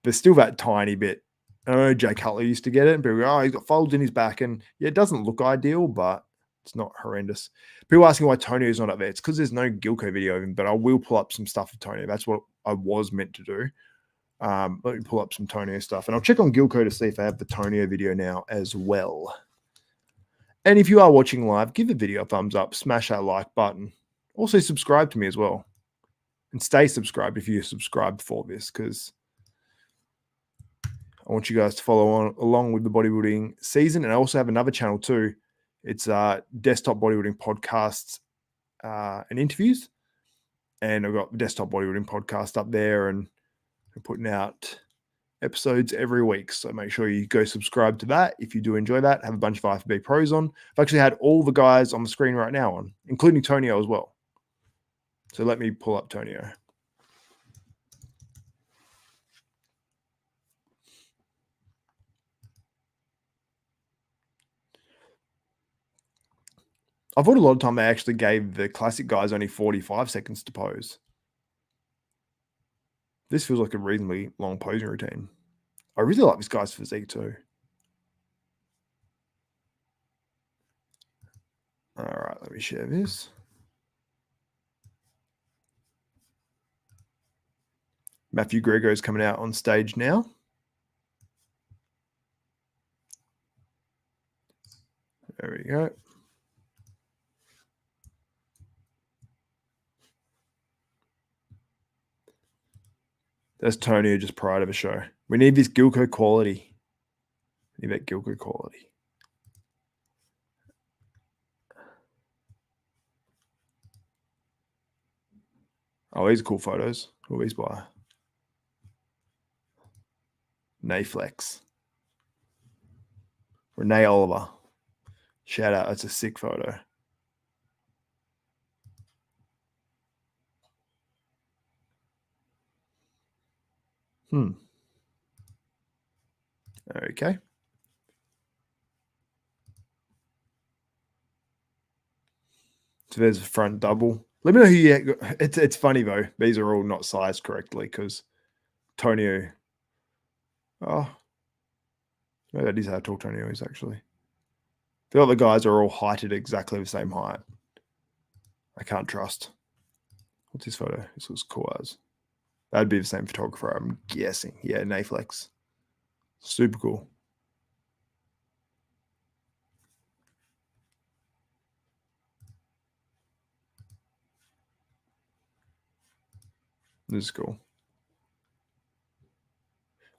there's still that tiny bit. I know Jay Cutler used to get it, and people go, he's got folds in his back, and yeah, it doesn't look ideal, but it's not horrendous. People asking why Tonio's not up there. It's because there's no Gilco video of him, but I will pull up some stuff of Tonio. That's what I was meant to do. Let me pull up some Tonio stuff, and I'll check on Gilco to see if I have the Tonio video now as well. And if you are watching live, give the video a thumbs up, smash that like button. Also subscribe to me as well. And stay subscribed if you're subscribed for this, because I want you guys to follow along with the bodybuilding season. And I also have another channel too. It's Desktop Bodybuilding Podcasts and Interviews. And I've got the Desktop Bodybuilding Podcast up there, and I'm putting out episodes every week. So make sure you go subscribe to that if you do enjoy that. I have a bunch of IFBB pros on. I've actually had all the guys on the screen right now on, including Tonio as well. So let me pull up Tonio. I thought a lot of time they actually gave the classic guys only 45 seconds to pose. This feels like a reasonably long posing routine. I really like this guy's physique too. All right, let me share this. Matthew Grego's coming out on stage now. There we go. That's Tonio just prior to the show. We need this Gilco quality. We need that Gilco quality. Oh, these are cool photos. Who are these by? Nayflex. Renee Oliver. Shout out. That's a sick photo. Okay. So there's a front double. Let me know who you. It's funny though. These are all not sized correctly because Tonio. Oh, no, that is how tall Tonio is actually. The other guys are all heighted exactly the same height. I can't trust. What's his photo? This looks cool as. That'd be the same photographer, I'm guessing. Yeah, Nayflex. Super cool. This is cool.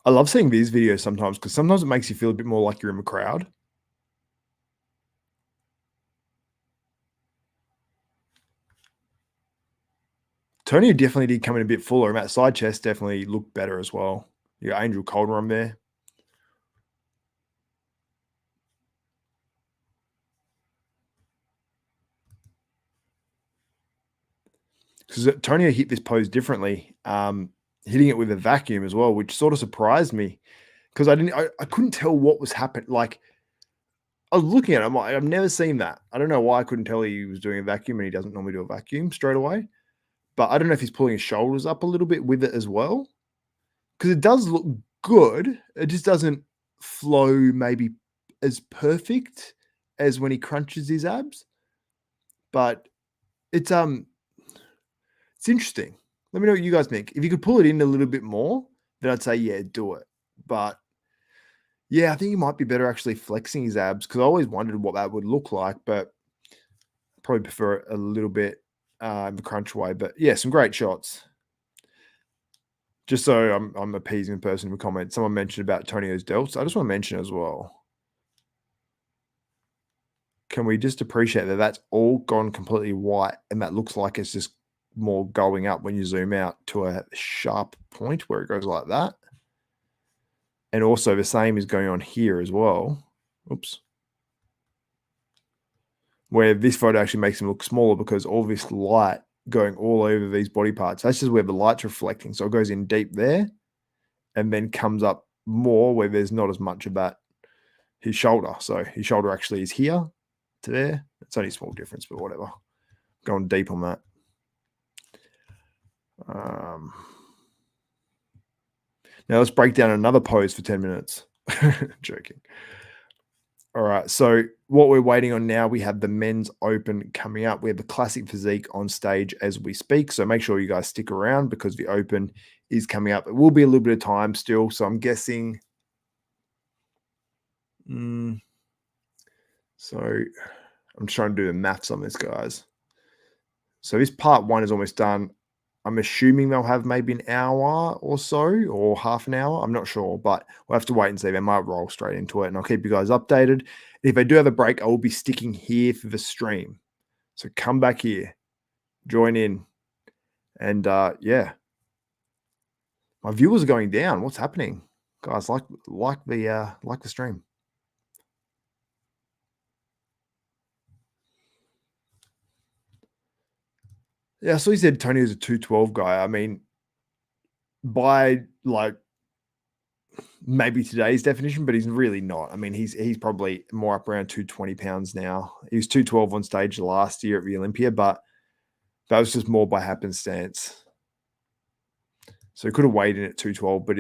I love seeing these videos sometimes because sometimes it makes you feel a bit more like you're in the crowd. Tonio definitely did come in a bit fuller, and that side chest definitely looked better as well. You got Angel Calder on there. Because Tonio hit this pose differently, hitting it with a vacuum as well, which sort of surprised me because I couldn't tell what was happening. Like I was looking at it, I'm like, I've never seen that. I don't know why I couldn't tell he was doing a vacuum and he doesn't normally do a vacuum straight away. But I don't know if he's pulling his shoulders up a little bit with it as well. Because it does look good. It just doesn't flow maybe as perfect as when he crunches his abs. But it's interesting. Let me know what you guys think. If you could pull it in a little bit more, then I'd say, yeah, do it. But yeah, I think he might be better actually flexing his abs because I always wondered what that would look like, but probably prefer it a little bit in the crunch way. But yeah, some great shots. Just so I'm appeasing the person who commented, someone mentioned about Tonio's delts. I just want to mention as well. Can we just appreciate that that's all gone completely white and that looks like it's just more going up when you zoom out to a sharp point where it goes like that. And also the same is going on here as well. Oops. Where this photo actually makes him look smaller because all this light going all over these body parts. That's just where the light's reflecting. So it goes in deep there and then comes up more where there's not as much about his shoulder. So his shoulder actually is here to there. It's only a small difference, but whatever. Going deep on that. Now let's break down another pose for 10 minutes. Joking. All right. So what we're waiting on now, we have the men's open coming up. We have the classic physique on stage as we speak. So make sure you guys stick around because the open is coming up. It will be a little bit of time still. So I'm guessing. So I'm trying to do the maths on this, guys. So this part one is almost done. I'm assuming they'll have maybe an hour or so or half an hour. I'm not sure, but we'll have to wait and see. They might roll straight into it and I'll keep you guys updated. If they do have a break, I will be sticking here for the stream. So come back here, join in. And yeah, my viewers are going down. What's happening? Guys, like the stream. Yeah, so he said Tony is a 212 guy. I mean, by like maybe today's definition, but he's really not. I mean, he's probably more up around 220 pounds now. He was 212 on stage last year at the Olympia, but that was just more by happenstance. So he could have weighed in at 212, but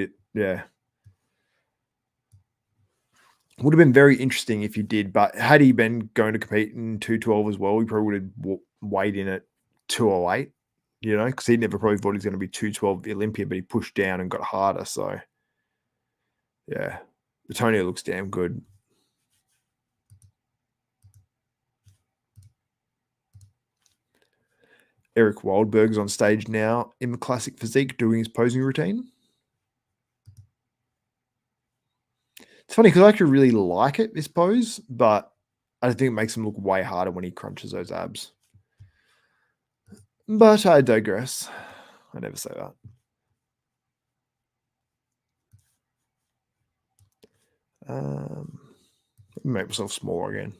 would have been very interesting if he did. But had he been going to compete in 212 as well, he probably would have weighed in at 208, you know, because he never probably thought he was going to be 212 at the Olympia, but he pushed down and got harder. So yeah, Tonio looks damn good. Eric Wildberg's on stage now in the classic physique doing his posing routine. It's funny because I actually really like it, this pose, but I think it makes him look way harder when he crunches those abs. But I digress. I never say that. Let me make myself smaller again.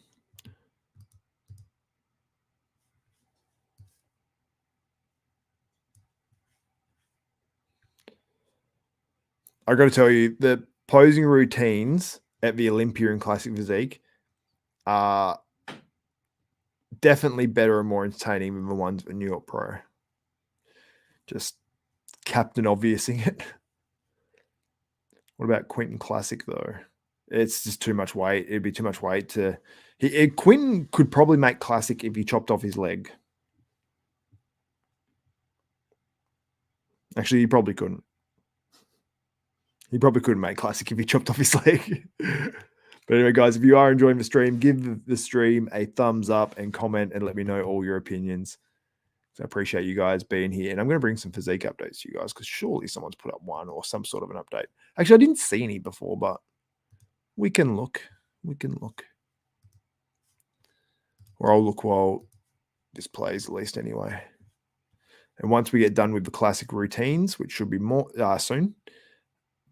I got to tell you, the posing routines at the Olympia and Classic Physique are definitely better and more entertaining than the ones at New York Pro. Just Captain Obviousing it. What about Quentin Classic, though? It's just too much weight. It'd be too much weight to... Quentin could probably make Classic if he chopped off his leg. Actually, he probably couldn't. He probably couldn't make Classic if he chopped off his leg. But anyway, guys, if you are enjoying the stream, give the stream a thumbs up and comment and let me know all your opinions. So I appreciate you guys being here. And I'm going to bring some physique updates to you guys because surely someone's put up one or some sort of an update. Actually, I didn't see any before, but we can look. We can look. Or I'll look while this plays at least anyway. And once we get done with the classic routines, which should be more soon,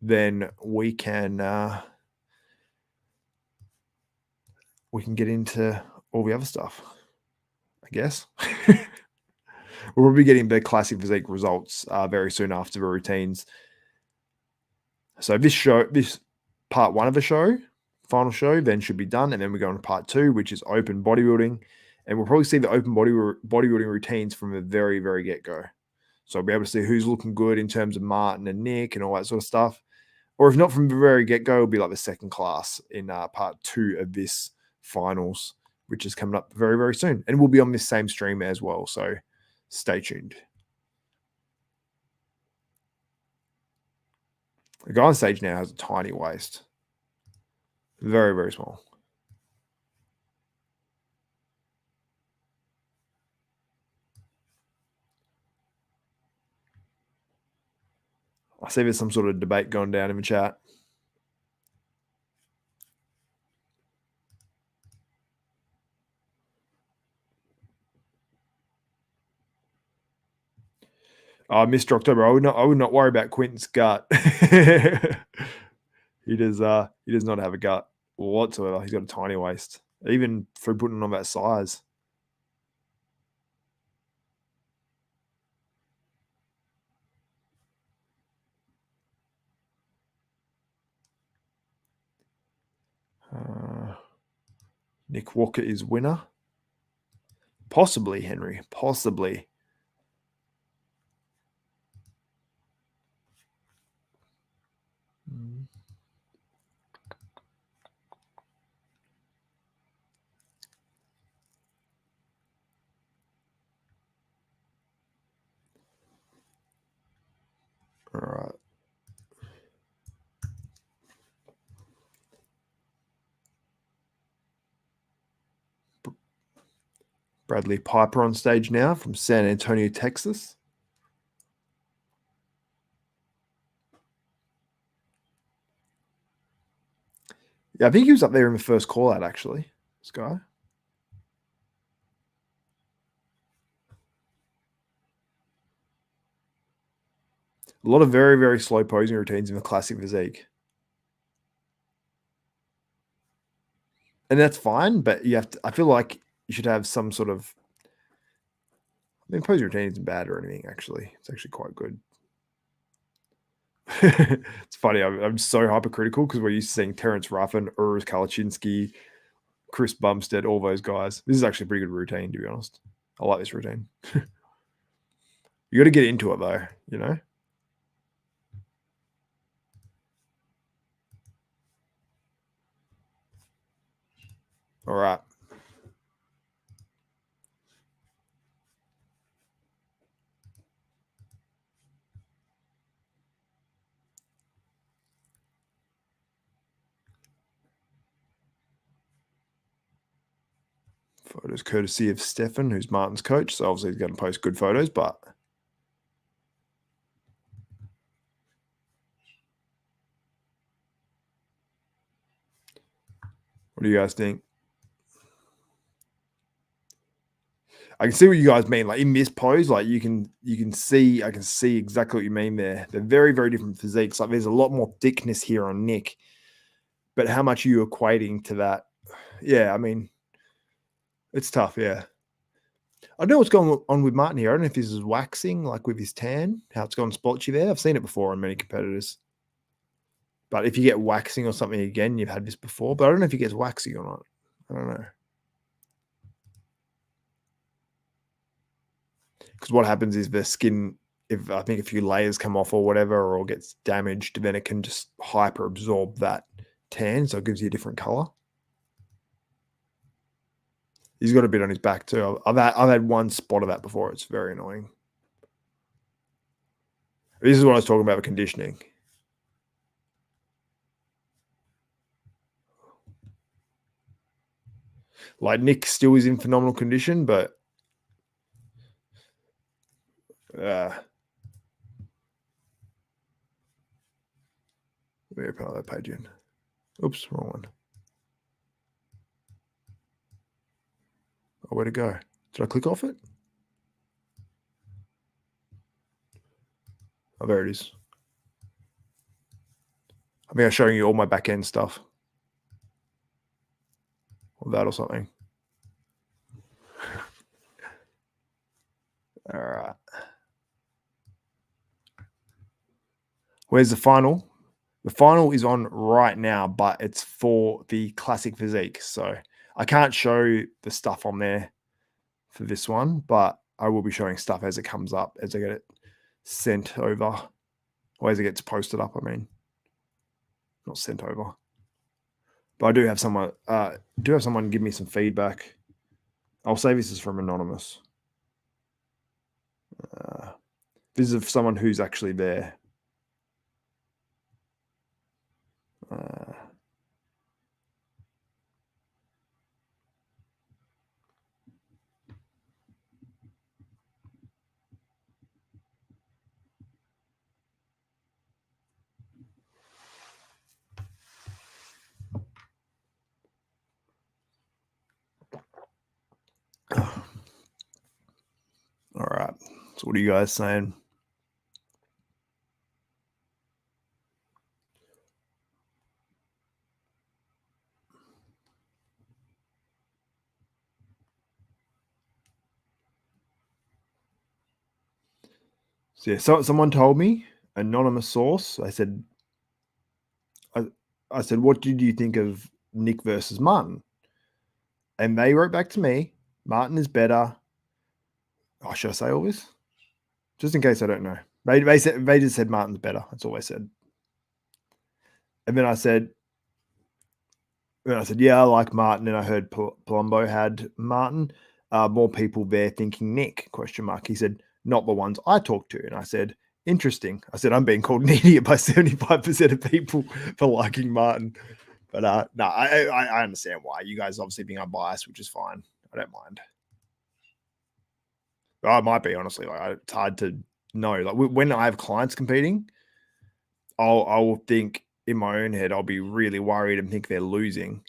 then we can get into all the other stuff, I guess. We'll be getting the classic physique results very soon after the routines. So this part 1 of the show, final show, then should be done, and then we go on to part 2, which is open bodybuilding, and we'll probably see the open bodybuilding routines from the very, very get-go. So I'll be able to see who's looking good in terms of Martin and Nick and all that sort of stuff. Or if not from the very get-go, it'll be like the second class in part 2 of this finals, which is coming up very, very soon. And we'll be on this same stream as well, so stay tuned. The guy on stage now has a tiny waist. Very, very small. I see there's some sort of debate going down in the chat. Mr. October, I would not worry about Quinton's gut. He does not have a gut whatsoever. He's got a tiny waist, even through putting on that size. Nick Walker is winner. Possibly, Henry. Possibly. All right. Bradley Piper on stage now from San Antonio, Texas. Yeah, I think he was up there in the first call out, actually, this guy. A lot of very, very slow posing routines in the classic physique. And that's fine, but you have to, I feel like you should have some sort of, I mean, posing routine isn't bad or anything, actually. It's actually quite good. It's funny. I'm so hypercritical because we're used to seeing Terrence Ruffin, Urs Kalaczynski, Chris Bumstead, all those guys. This is actually a pretty good routine, to be honest. I like this routine. You got to get into it, though, you know? All right. Photos courtesy of Stefan, who's Martin's coach. So obviously he's going to post good photos, but what do you guys think? I can see what you guys mean. Like in this pose, like I can see exactly what you mean there. They're very, very different physiques. Like there's a lot more thickness here on Nick, but how much are you equating to that? Yeah, I mean, it's tough. Yeah. I don't know what's going on with Martin here. I don't know if this is waxing, like with his tan, how it's gone splotchy there. I've seen it before on many competitors. But if you get waxing or something again, you've had this before. But I don't know if he gets waxing or not. I don't know. Because what happens is the skin, if I think a few layers come off or whatever, or gets damaged, then it can just hyper absorb that tan. So it gives you a different color. He's got a bit on his back too. I've had one spot of that before. It's very annoying. This is what I was talking about with conditioning. Like Nick still is in phenomenal condition, but let me open that page in. Oops, wrong one. Oh, where'd it go? Did I click off it? Oh, there it is. I think I'm showing you all my back end stuff. Or that or something. All right. Where's the final? The final is on right now, but it's for the classic physique. So I can't show the stuff on there for this one, but I will be showing stuff as it comes up, as I get it sent over, or as it gets posted up, I mean. Not sent over. But I do have someone give me some feedback. I'll say this is from Anonymous. This is someone who's actually there. All right. So what are you guys saying? So yeah, someone told me, anonymous source. I said, what did you think of Nick versus Martin? And they wrote back to me, Martin is better. Oh, should I say all this? Just in case I don't know. They just said Martin's better. That's all they said. And then I said, yeah, I like Martin. And I heard Palumbo had Martin. More people there thinking Nick, ? He said, not the ones I talked to. And I said, interesting. I said, I'm being called an idiot by 75% of people for liking Martin. But no, I understand why. You guys obviously being unbiased, which is fine. I don't mind. I might be, honestly. Like, it's hard to know. Like when I have clients competing, I'll think in my own head, I'll be really worried and think they're losing.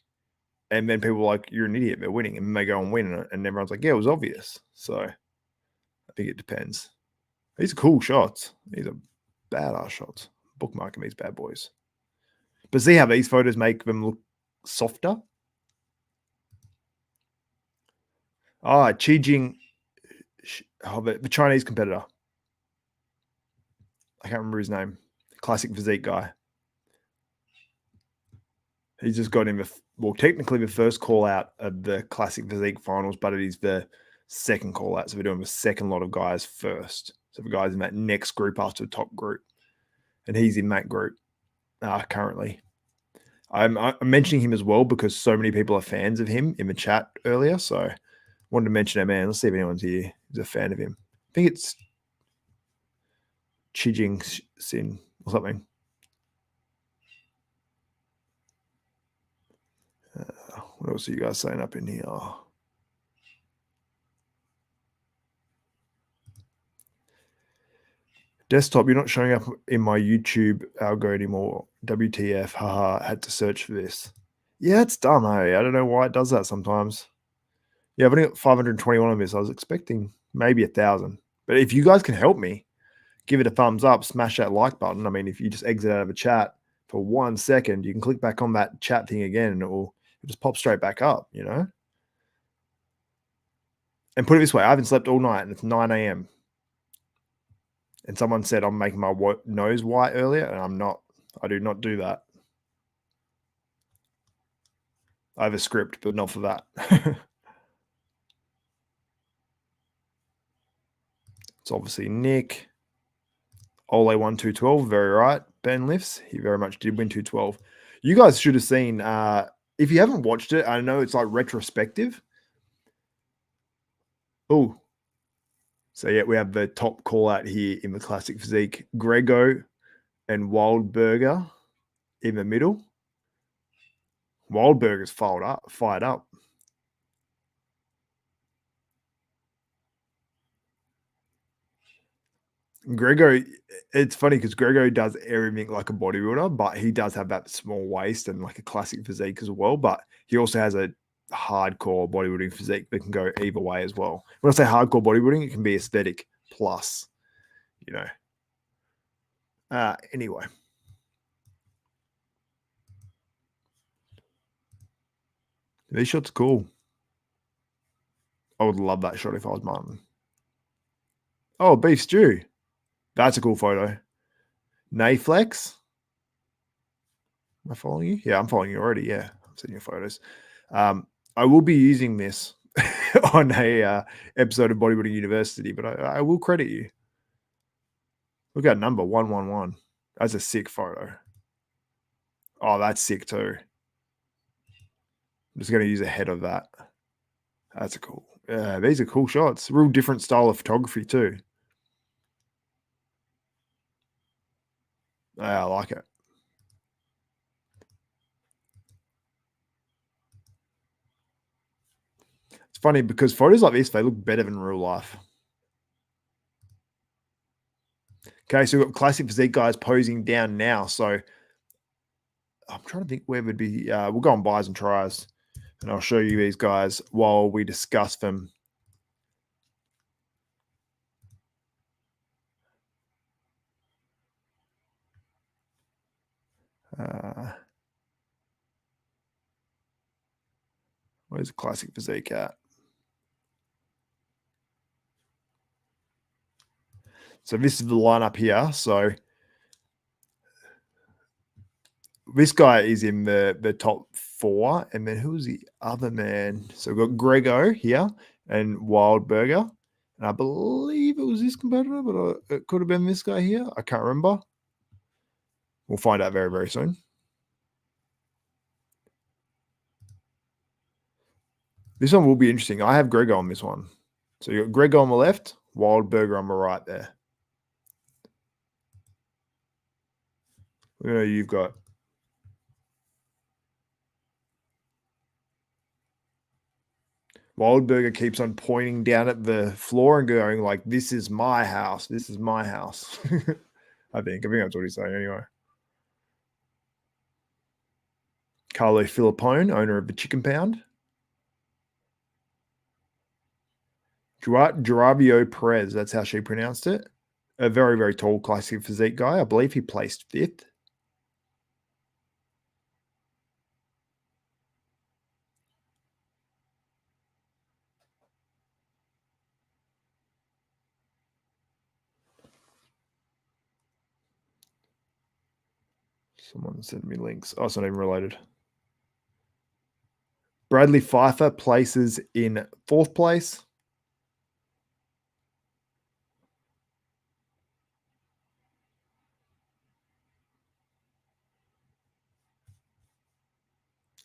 And then people are like, you're an idiot, they're winning. And they go and win. And everyone's like, yeah, it was obvious. So I think it depends. These are cool shots. These are badass shots. Bookmarking these bad boys. But see how these photos make them look softer? Qi Jing, the Chinese competitor. I can't remember his name. Classic physique guy. He's just got him, technically the first call out of the classic physique finals, but it is the second call out. So we're doing the second lot of guys first. So the guys in that next group after the top group. And he's in that group currently. I'm mentioning him as well because so many people are fans of him in the chat earlier. So I wanted to mention him, man. Let's see if anyone's here who's a fan of him. I think it's Qi Jing Sin or something. What else are you guys saying up in here? Desktop, you're not showing up in my YouTube algo anymore. WTF, haha, had to search for this. Yeah, it's dumb, hey. I don't know why it does that sometimes. Yeah, I've only got 521 on this. I was expecting maybe 1,000. But if you guys can help me, give it a thumbs up, smash that like button. I mean, if you just exit out of a chat for 1 second, you can click back on that chat thing again and it'll just pop straight back up, you know? And put it this way, I haven't slept all night and it's 9 a.m. And someone said I'm making my nose white earlier, and I'm not. I do not do that. I have a script, but not for that. It's obviously Nick. Ole won 212, very right. Ben lifts. He very much did win 212. You guys should have seen, if you haven't watched it, I know it's like retrospective. Oh, so yeah, we have the top call out here in the classic physique. Grego and Wildberger in the middle. Wildberger's fired up. Grego, it's funny because Grego does everything like a bodybuilder, but he does have that small waist and like a classic physique as well. But he also has a hardcore bodybuilding physique that can go either way as well. When I say hardcore bodybuilding, it can be aesthetic plus, you know. Anyway. These shots are cool. I would love that shot if I was Martin. Oh, beef stew. That's a cool photo. Nayflex. Am I following you? Yeah, I'm following you already. Yeah, I've seen your photos. I will be using this on a episode of Bodybuilding University, but I will credit you. Look at number 111. That's a sick photo. Oh, that's sick too. I'm just going to use a head of that. That's a cool. These are cool shots. Real different style of photography too. I like it. It's funny because photos like this, they look better than real life. Okay, so we've got classic physique guys posing down now. So I'm trying to think where would be. We'll go on buys and tries, and I'll show you these guys while we discuss them. Where's the classic physique at? So this is the lineup here. So this guy is in the top 4. And then who's the other man? So we've got Grego here and Wildburger. And I believe it was this competitor, but it could have been this guy here. I can't remember. We'll find out very, very soon. This one will be interesting. I have Grego on this one. So you got Grego on the left, Wildburger on the right there. You've got Wildburger keeps on pointing down at the floor and going like, "This is my house. This is my house." I think that's what he's saying anyway. Carlo Filippone, owner of the Chicken Pound. Jaravio Perez, that's how she pronounced it. A very, very tall classic physique guy. I believe he placed 5th. Someone sent me links. Oh, it's not even related. Bradley Pfeiffer places in 4th place.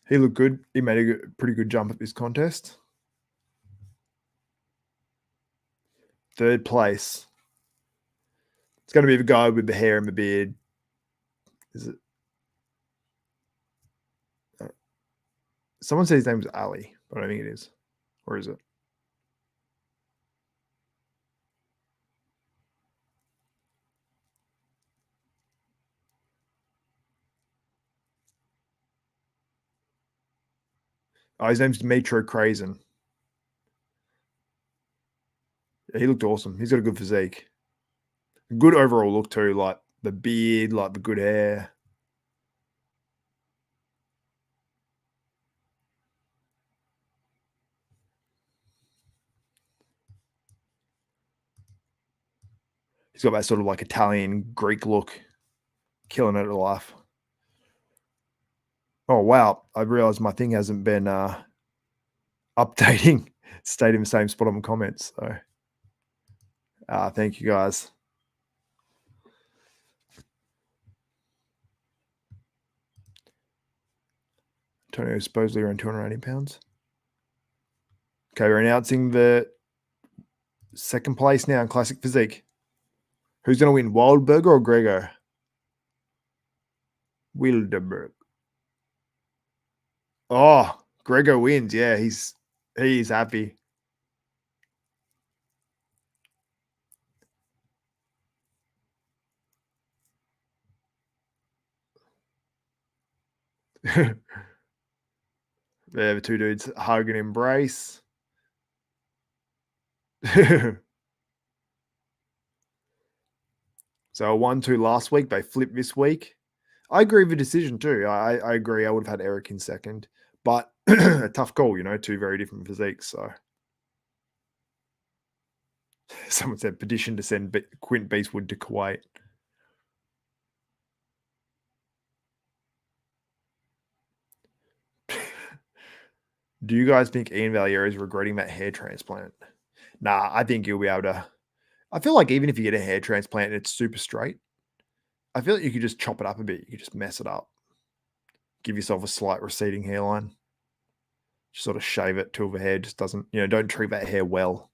He looked good. He made a pretty good jump at this contest. 3rd place. It's going to be the guy with the hair and the beard. Is it? Someone said his name was Ali, but I don't think it is. Or is it? Oh, his name's Dmitro Krasen. Yeah, he looked awesome. He's got a good physique. Good overall look too, like the beard, like the good hair. He's got that sort of like Italian Greek look, killing it at life. Oh wow! I realized my thing hasn't been updating. Stayed in the same spot on the comments. So, thank you guys. Tonio supposedly around 280 pounds. Okay, we're announcing the 2nd place now in classic physique. Who's going to win, Wildburger or Grego? Wilderberg. Oh, Grego wins. Yeah, he's happy. Yeah, the 2 dudes hug and embrace. So So a 1-2 last week. They flipped this week. I agree with the decision too. I agree. I would have had Eric in second, but a tough call, you know, two very different physiques. So someone said petition to send Quint Beastwood to Kuwait. Do you guys think Ian Valier is regretting that hair transplant? Nah, I think he'll be able to. I feel like even if you get a hair transplant and it's super straight, I feel like you could just chop it up a bit. You could just mess it up. Give yourself a slight receding hairline. Just sort of shave it till the hair just doesn't, you know, don't treat that hair well.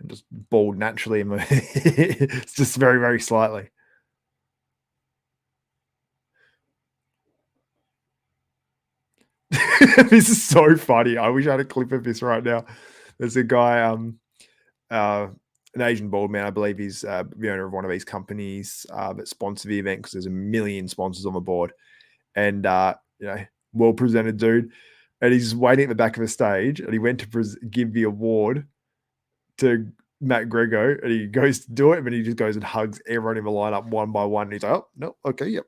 And just bald naturally. It's just very, very slightly. This is so funny. I wish I had a clip of this right now. There's a guy, an Asian bald man, I believe he's the owner of one of these companies that sponsor the event because there's a million sponsors on the board. And, you know, well-presented dude. And he's waiting at the back of the stage and he went to give the award to Matt Grego and he goes to do it, but he just goes and hugs everyone in the lineup one by one. And he's like, oh, no, okay, yep.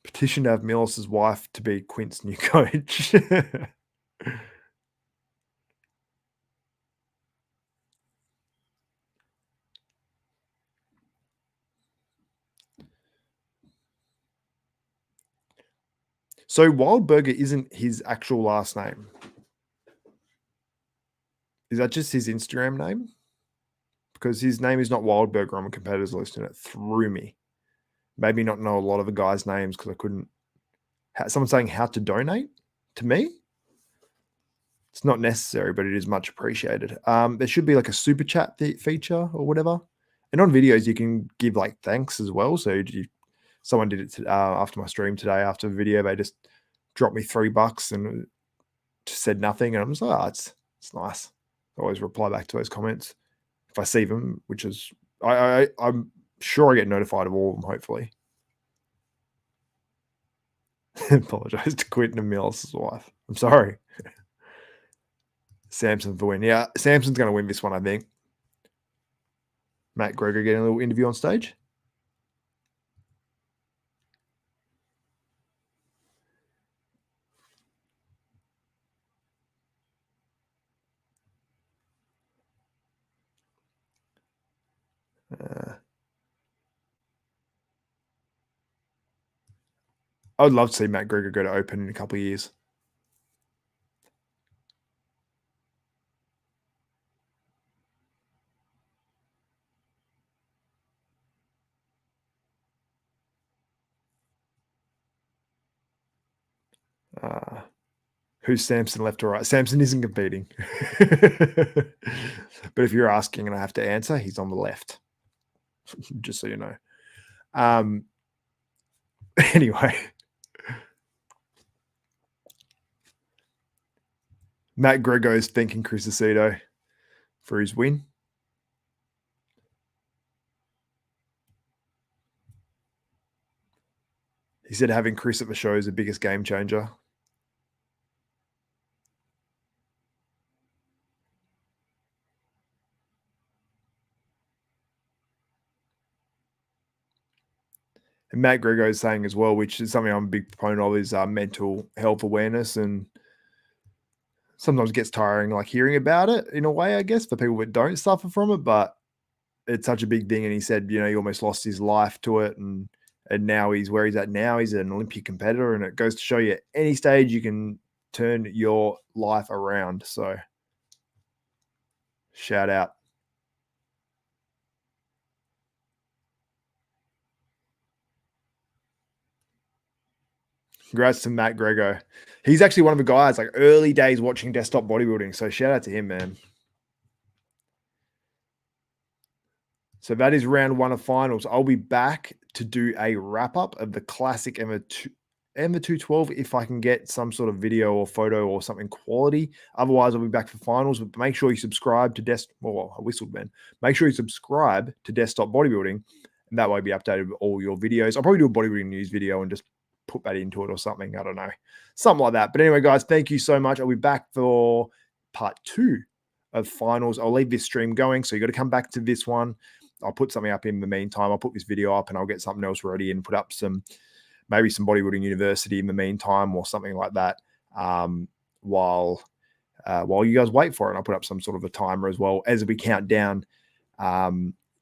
Petition to have Millis's wife to be Quint's new coach. So Wildburger isn't his actual last name. Is that just his Instagram name? Because his name is not Wildburger on the competitors list, and it threw me. Maybe not know a lot of the guys' names because I couldn't. Someone saying how to donate to me? It's not necessary, but it is much appreciated. There should be like a super chat feature or whatever. And on videos, you can give like thanks as well. So someone did it after my stream today, after the video, they just dropped me $3 and just said nothing. And I'm just like, oh, it's nice. I always reply back to those comments if I see them, which is, I'm sure I get notified of all of them, hopefully. Apologize to Quentin and Mills' wife. I'm sorry. Samson for win. Yeah, Samson's going to win this one, I think. Matt Greger getting a little interview on stage. I would love to see Matt Greger go to Open in a couple of years. Who's Samson left or right? Samson isn't competing. But if you're asking and I have to answer, he's on the left. Just so you know. Anyway. Matt Grego is thanking Chris Aceto for his win. He said having Chris at the show is the biggest game changer. And Matt Grego is saying as well, which is something I'm a big proponent of, is mental health awareness, and sometimes it gets tiring, like hearing about it in a way, I guess, for people that don't suffer from it, but it's such a big thing. And he said, you know, he almost lost his life to it, and now he's where he's at now. He's an Olympic competitor, and it goes to show you at any stage you can turn your life around. So shout out. Congrats to Matt Grego. He's actually one of the guys, like early days watching desktop bodybuilding. So shout out to him, man. So that is round 1 of finals. I'll be back to do a wrap up of the classic Emma 212 if I can get some sort of video or photo or something quality. Otherwise, I'll be back for finals. But make sure you subscribe to I whistled, man. Make sure you subscribe to Desktop Bodybuilding, and that way you'll be updated with all your videos. I'll probably do a bodybuilding news video and just put that into it or something. I don't know. Something like that. But anyway, guys, thank you so much. I'll be back for part 2 of finals. I'll leave this stream going, so you got to come back to this one. I'll put something up in the meantime. I'll put this video up and I'll get something else ready and put up maybe some Bodybuilding University in the meantime or something like that while you guys wait for it. And I'll put up some sort of a timer as well as we count down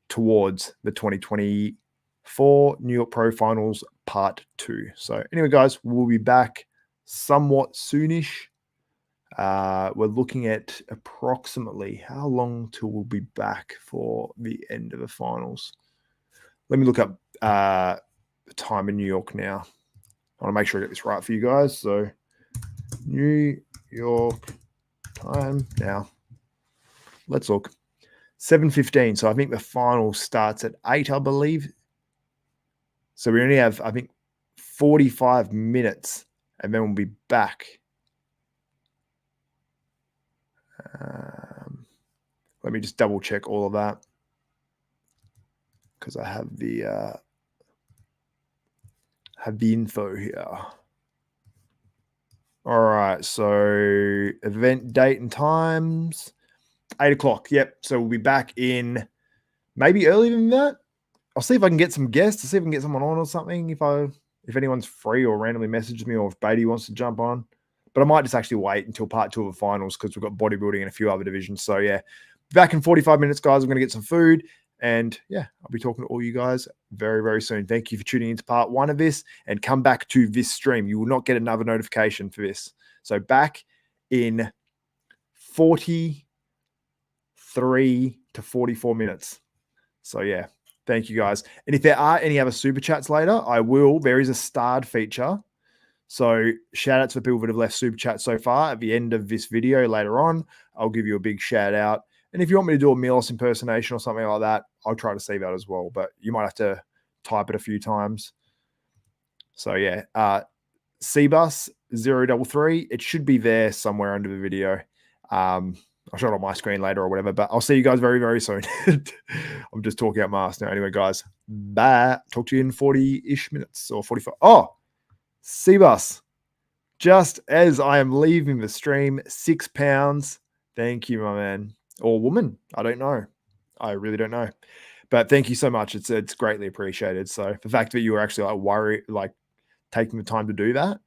towards the 2024 New York Pro Finals Part 2. So anyway, guys, we'll be back somewhat soonish. We're looking at approximately how long till we'll be back for the end of the finals. Let me look up the time in New York now. I want to make sure I get this right for you guys. So New York time now. Let's look. 7:15. So I think the final starts at 8, I believe. So we only have, I think, 45 minutes, and then we'll be back. Let me just double check all of that because I have the info here. All right, so event date and times, 8 o'clock. Yep. So we'll be back in maybe earlier than that. I'll see if I can get some guests. I'll see if I can get someone on or something. If anyone's free or randomly messages me, or if Beatty wants to jump on. But I might just actually wait until part 2 of the finals because we've got bodybuilding and a few other divisions. So yeah, back in 45 minutes, guys. I'm going to get some food. And yeah, I'll be talking to all you guys very, very soon. Thank you for tuning into part 1 of this, and come back to this stream. You will not get another notification for this. So back in 43 to 44 minutes. So yeah, thank you guys. And if there are any other super chats later, there is a starred feature. So shout out to the people that have left super chats so far. At the end of this video later on, I'll give you a big shout out. And if you want me to do a Milos impersonation or something like that, I'll try to see that as well. But you might have to type it a few times. So yeah, CBus 033. It should be there somewhere under the video. I'll show it on my screen later or whatever. But I'll see you guys very, very soon. I'm just talking out my ass now. Anyway, guys, bye. Talk to you in 40-ish minutes or 45. Oh, CBus. Just as I am leaving the stream, £6. Thank you, my man. Or woman. I don't know. I really don't know. But thank you so much. It's greatly appreciated. So the fact that you were actually taking the time to do that,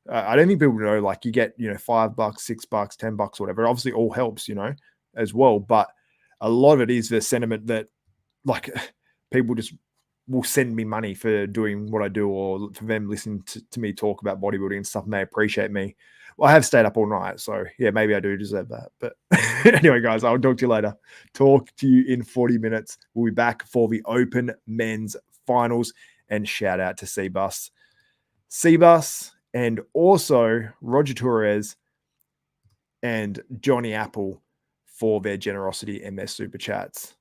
I don't think people know, like, you get, $5, $6, $10, whatever. It obviously all helps, as well. But a lot of it is the sentiment that, like, people just will send me money for doing what I do, or for them listening to me talk about bodybuilding and stuff, and they appreciate me. Well, I have stayed up all night, so yeah, maybe I do deserve that. But anyway, guys, I'll talk to you later. Talk to you in 40 minutes. We'll be back for the Open Men's Finals, and shout out to CBus, and also Roger Torres and Johnny Apple for their generosity and their super chats.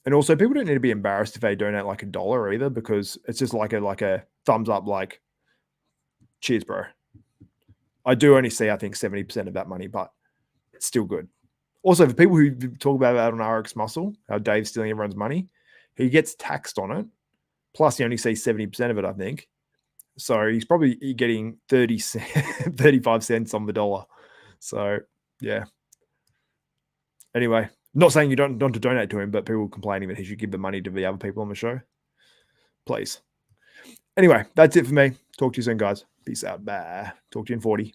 And also, people don't need to be embarrassed if they donate like $1 either, because it's just like a thumbs up, like, cheers, bro. I do only see, I think, 70% of that money, but it's still good. Also, for people who talk about that on RX Muscle, how Dave's stealing everyone's money, he gets taxed on it. Plus, he only sees 70% of it, I think. So he's probably getting 35 cents on the dollar. So, yeah. Anyway, not saying you don't want to donate to him, but people complaining that he should give the money to the other people on the show. Please. Anyway, that's it for me. Talk to you soon, guys. Peace out. Bye. Talk to you in 40.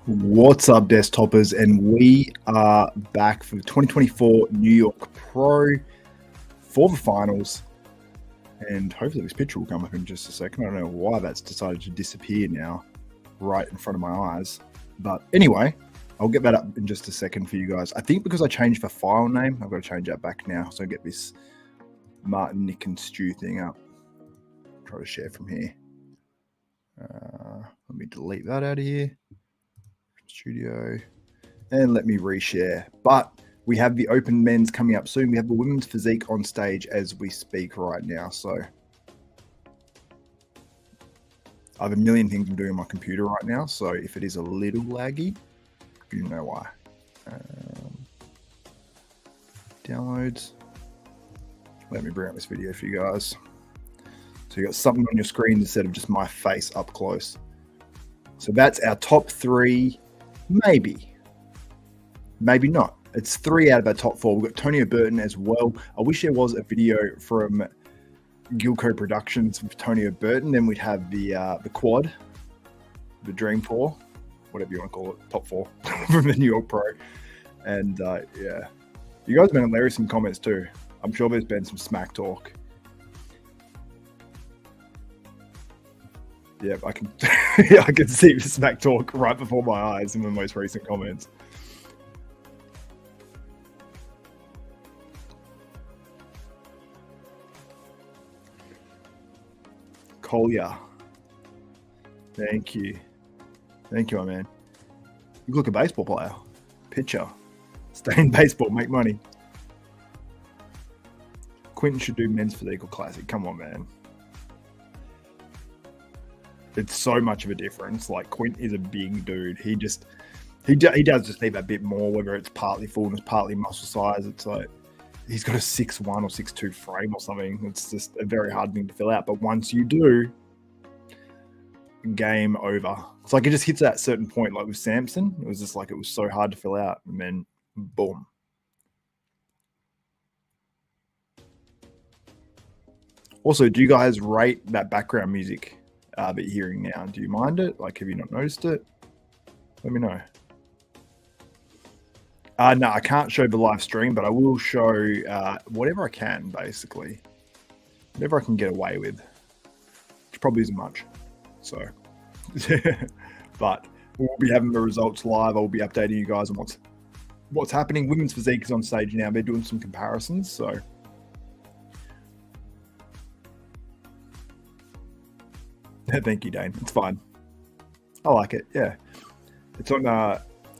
What's up, desktoppers? And we are back for the 2024 New York Pro for the finals. And hopefully this picture will come up in just a second. I don't know why that's decided to disappear now right in front of my eyes. But anyway, I'll get that up in just a second for you guys. I think because I changed the file name, I've got to change that back now. So I get this Martin, Nick and Stu thing up. Try to share from here. Let me delete that out of here. Studio, and let me reshare. But we have the open men's coming up soon. We have the women's physique on stage as we speak right now. So I have a million things I'm doing on my computer right now. So if it is a little laggy, you know why. Downloads. Let me bring up this video for you guys. So you got something on your screen instead of just my face up close. So that's our top three. Maybe not. It's 3 out of our top 4. We've got Tonio Burton as well. I wish there was a video from Gilco Productions with Tonio Burton. Then we'd have the quad, the Dream 4, whatever you want to call it, top 4 from the New York Pro. And yeah, you guys have been hilarious in comments too. I'm sure there's been some smack talk. Yeah, I can I can see the smack talk right before my eyes in the most recent comments. Collier. Thank you. Thank you, my man. You look a baseball player. Pitcher. Stay in baseball, make money. Quentin should do men's physique or classic. Come on, man. It's so much of a difference. Like, Quint is a big dude. He does just need a bit more, whether it's partly fullness, partly muscle size. It's like he's got a 6'1" or 6'2" frame or something. It's just a very hard thing to fill out. But once you do, game over. It's like it just hits that certain point. Like with Samson, it was just like it was so hard to fill out, and then boom. Also, do you guys rate that background music that you're hearing now? Do you mind it? Like, have you not noticed it? Let me know. No, I can't show the live stream, but I will show whatever I can, basically. Whatever I can get away with, which probably isn't much. So, but we'll be having the results live. I'll be updating you guys on what's happening. Women's physique is on stage now. They're doing some comparisons, so. Thank you, Dane. It's fine. I like it. Yeah, it's on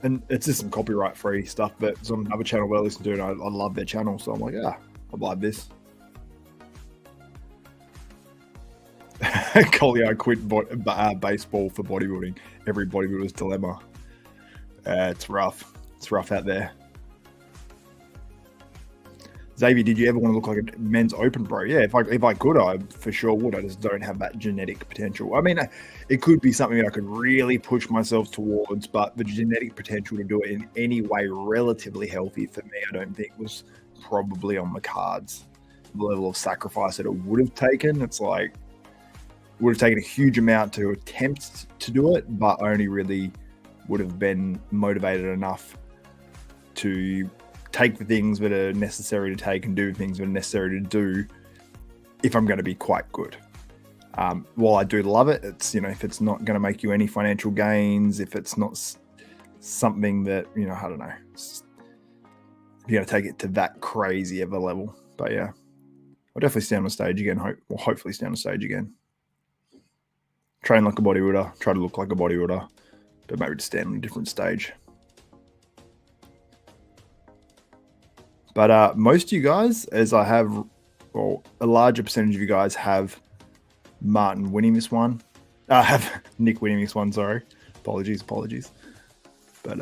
and it's just some copyright free stuff, but it's on another channel where I listen to, and I love their channel, so I'm like, I like this. Collier quit baseball for bodybuilding. Every bodybuilder's dilemma. It's rough. It's rough out there. Xavier, did you ever want to look like a men's open pro? Yeah, if I could, I for sure would. I just don't have that genetic potential. I mean, it could be something that I could really push myself towards, but the genetic potential to do it in any way relatively healthy for me, I don't think was probably on the cards. The level of sacrifice that it would have taken, it's like, it would have taken a huge amount to attempt to do it, but I only really would have been motivated enough to take the things that are necessary to take and do things that are necessary to do if I'm going to be quite good. While I do love it, it's, if it's not going to make you any financial gains, if it's not something that, I don't know, you're going to take it to that crazy of a level. But yeah, I'll definitely stand on stage again. Hopefully stand on stage again. Train like a bodybuilder, try to look like a bodybuilder, but maybe just stand on a different stage. But most of you guys, as I have, or a larger percentage of you guys have Martin winning this one. I have Nick winning this one, sorry. Apologies. But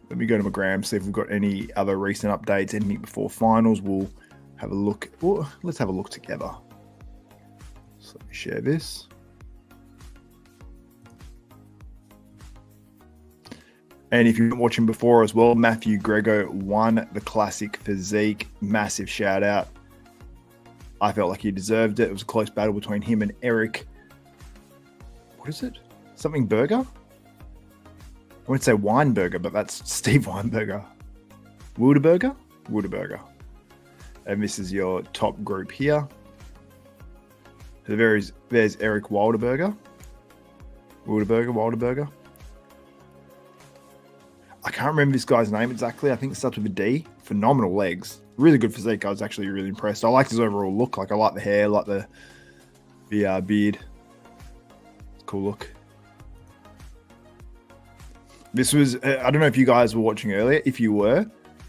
let me go to my gram, see if we've got any other recent updates, anything before finals. We'll have a look. Well, let's have a look together. So let me share this. And if you've been watching before as well, Matthew Grego won the Classic Physique. Massive shout out. I felt like he deserved it. It was a close battle between him and Eric. what is it? Something burger? I wouldn't say Weinberger, but that's Steve Weinberger. Wilderberger? Wilderberger. And this is your top group here. So there's Eric Wilderberger. Wilderberger. I can't remember this guy's name exactly. I think it starts with a D. Phenomenal legs. Really good physique. I was actually really impressed. I liked his overall look. Like, I like the hair, like the beard. Cool look. This was, I don't know if you guys were watching earlier. If you were,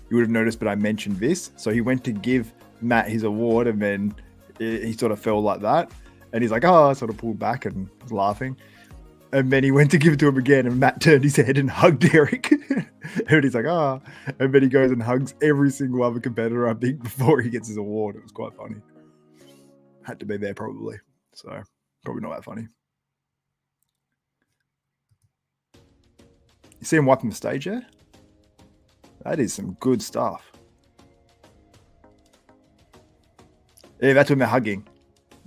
you would have noticed, but I mentioned this. So he went to give Matt his award, and then he sort of fell like that. And he's like, oh, I sort of pulled back and was laughing. And then he went to give it to him again, and Matt turned his head and hugged Eric. And he's like, ah. Oh. And then he goes and hugs every single other competitor, I think, before he gets his award. It was quite funny. Had to be there probably. So probably not that funny. You see him wiping the stage there? That is some good stuff. Yeah, that's when they're hugging.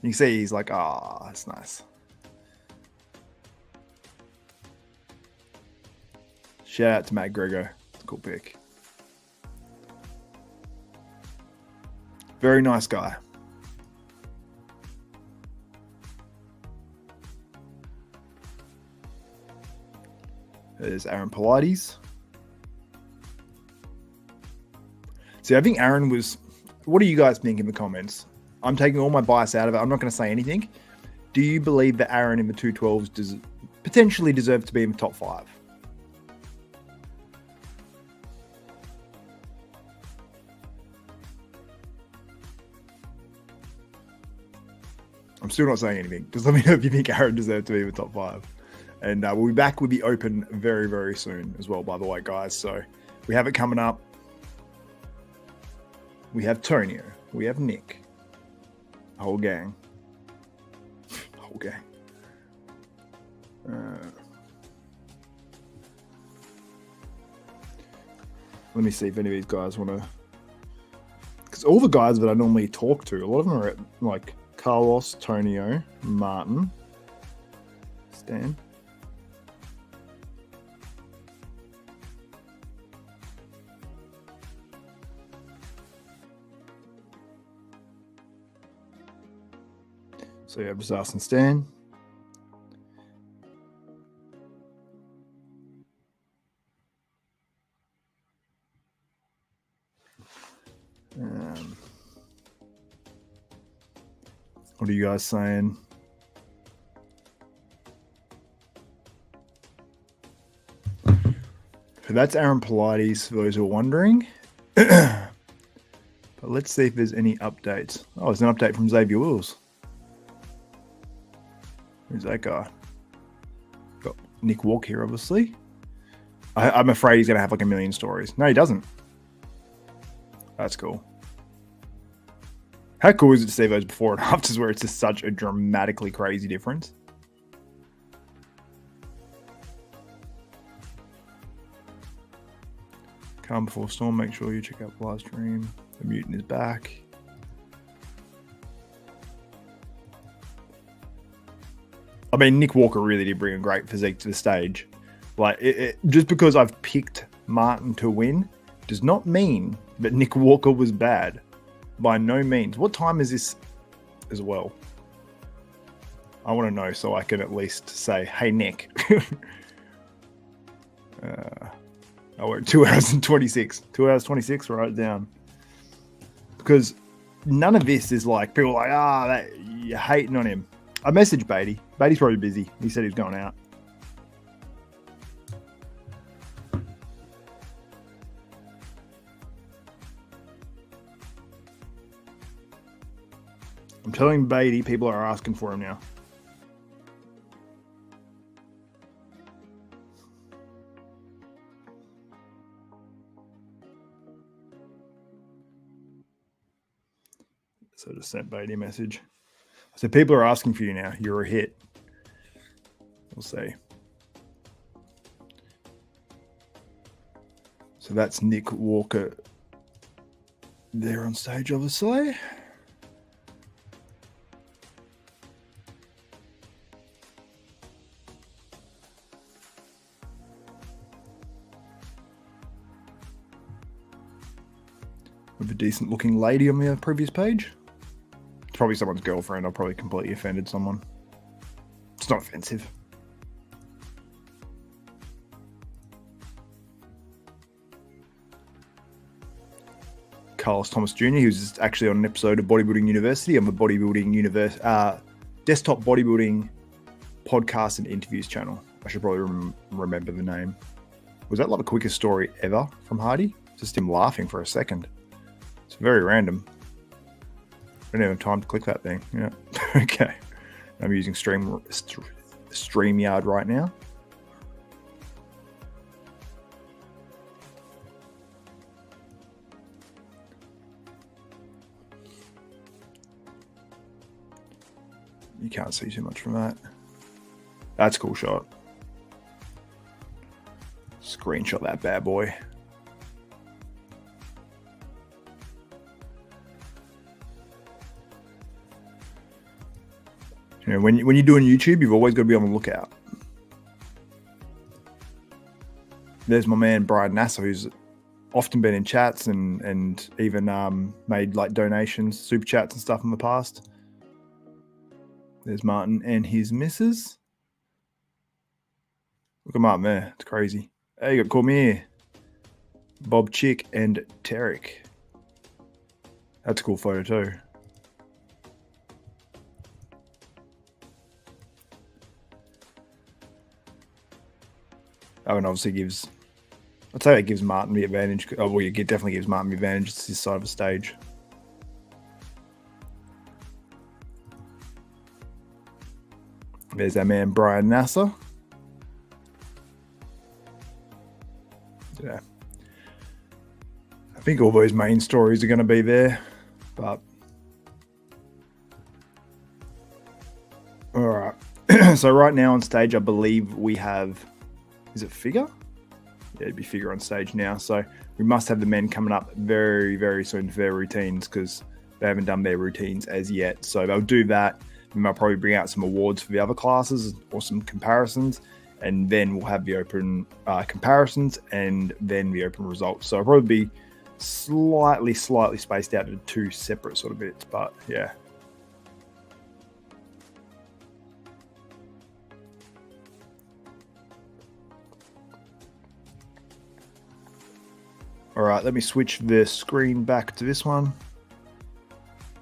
You can see he's like, ah, oh, that's nice. Shout out to Matt Grego. It's a cool pick. Very nice guy. There's Aaron Pilates. See, I think Aaron was... What do you guys think in the comments? I'm taking all my bias out of it. I'm not going to say anything. Do you believe that Aaron in the 212s potentially deserves to be in the top 5? I'm still not saying anything. Just let me know if you think Aaron deserves to be in the top 5. And we'll be back with the Open very, very soon as well, by the way, guys. So we have it coming up. We have Tonio. We have Nick. Whole gang. Whole gang. Let me see if any of these guys want to... Because all the guys that I normally talk to, a lot of them are at, like, Carlos, Tonio, Martin, Stan. So yeah, just asking Stan. What are you guys saying? So that's Aaron Pilates, for those who are wondering. But let's see if there's any updates. Oh, there's an update from Xavier Wills. Who's that guy? Got Nick Walker here, obviously. I'm afraid he's going to have like a million stories. No, he doesn't. That's cool. How cool is it to see those before and afters where it's just such a dramatically crazy difference? Calm before storm. Make sure you check out the live stream. The mutant is back. I mean, Nick Walker really did bring a great physique to the stage. Like, just because I've picked Martin to win does not mean that Nick Walker was bad. By no means. What time is this as well? I want to know so I can at least say, hey, Nick. We're at 2 hours and 26. 2 hours 26, write it down. Because none of this is like, people are like, you're hating on him. I messaged Beatty. Beatty's probably busy. He said he's going out. I'm telling Beatty, people are asking for him now. So I just sent Beatty a message. I said, people are asking for you now. You're a hit. We'll see. So that's Nick Walker there on stage, obviously. decent looking lady on the previous page. It's probably someone's girlfriend. I probably completely offended someone. It's not offensive. Carlos Thomas Jr., he was actually on an episode of Bodybuilding University. I'm a desktop bodybuilding podcast and interviews channel. I should probably remember the name. Was that like the quickest story ever from Hardy? Just him laughing for a second. It's very random. I didn't have time to click that thing. Yeah. Okay. I'm using StreamYard right now. You can't see too much from that. That's a cool shot. Screenshot that bad boy. You know, when you're doing YouTube, you've always got to be on the lookout. There's my man Brian Nasser, who's often been in chats and even made like donations, super chats and stuff in the past. There's Martin and his missus. Look at Martin there. It's crazy. Hey, you got Cormier, Bob Chick, and Tarek. That's a cool photo too. Oh, and obviously I'd say it gives Martin the advantage. Oh, well, it definitely gives Martin the advantage. It's his side of the stage. There's our man Brian Nasser. Yeah. I think all those main stories are going to be there, but all right. So right now on stage, I believe we have, is it figure? Yeah, it'd be figure on stage now. So we must have the men coming up very, very soon for their routines because they haven't done their routines as yet. So they'll do that. We might probably bring out some awards for the other classes or some comparisons, and then we'll have the open comparisons and then the open results. So it'll probably be slightly spaced out into two separate sort of bits, but yeah. All right, let me switch the screen back to this one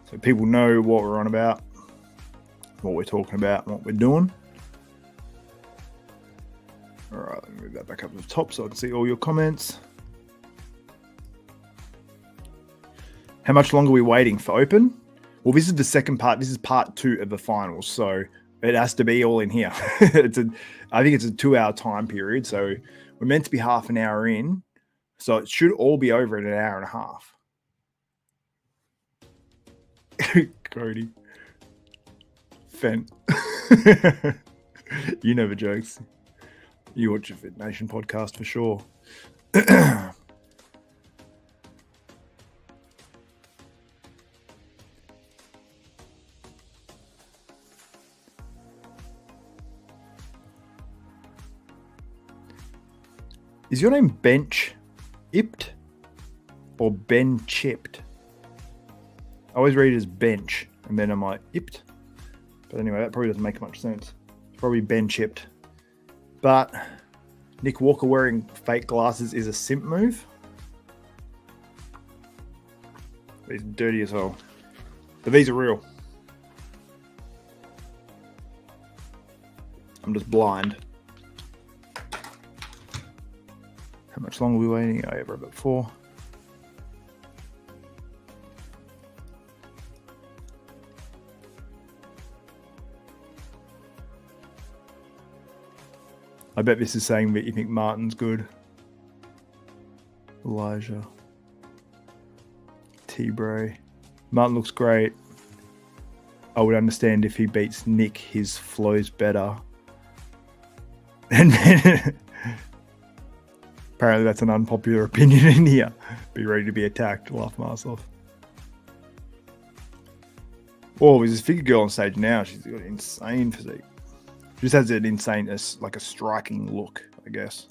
so people know what we're on about, what we're talking about, what we're doing. All right, let me move that back up to the top so I can see all your comments. How much longer are we waiting for open? Well, this is the second part. This is part 2 of the finals, so it has to be all in here. I think it's a 2-hour time period, so we're meant to be half an hour in, so it should all be over in an hour and a half. Cody. Fent. You know the jokes. You watch a Fit Nation podcast for sure. Is your name Bench Ipt or Ben Chipped? I always read it as Bench, and then I'm like, Ipt. But anyway, that probably doesn't make much sense. It's probably Ben Chipped. But Nick Walker wearing fake glasses is a simp move. He's dirty as hell. But these are real. I'm just blind. How much longer are we waiting? Oh, yeah, we're about 4. I bet this is saying that you think Martin's good. Elijah. T-Bray. Martin looks great. I would understand if he beats Nick, his flow's better. And then apparently that's an unpopular opinion in here. Be ready to be attacked. Laugh myself. Oh, there's this figure girl on stage now. She's got an insane physique. She just has an insane, like a striking look, I guess.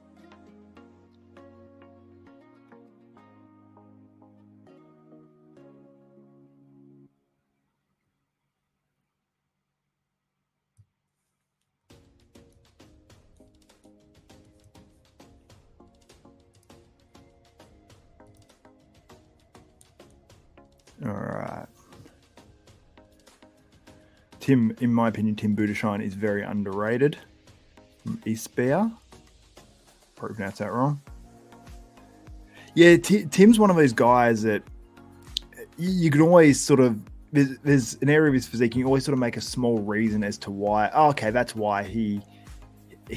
All right. Tim, in my opinion, Tim Budashine is very underrated from Eastbear. Probably pronounced that wrong. Yeah, Tim's one of those guys that you can always sort of, there's an area of his physique, you can always sort of make a small reason as to why, oh, okay, that's why he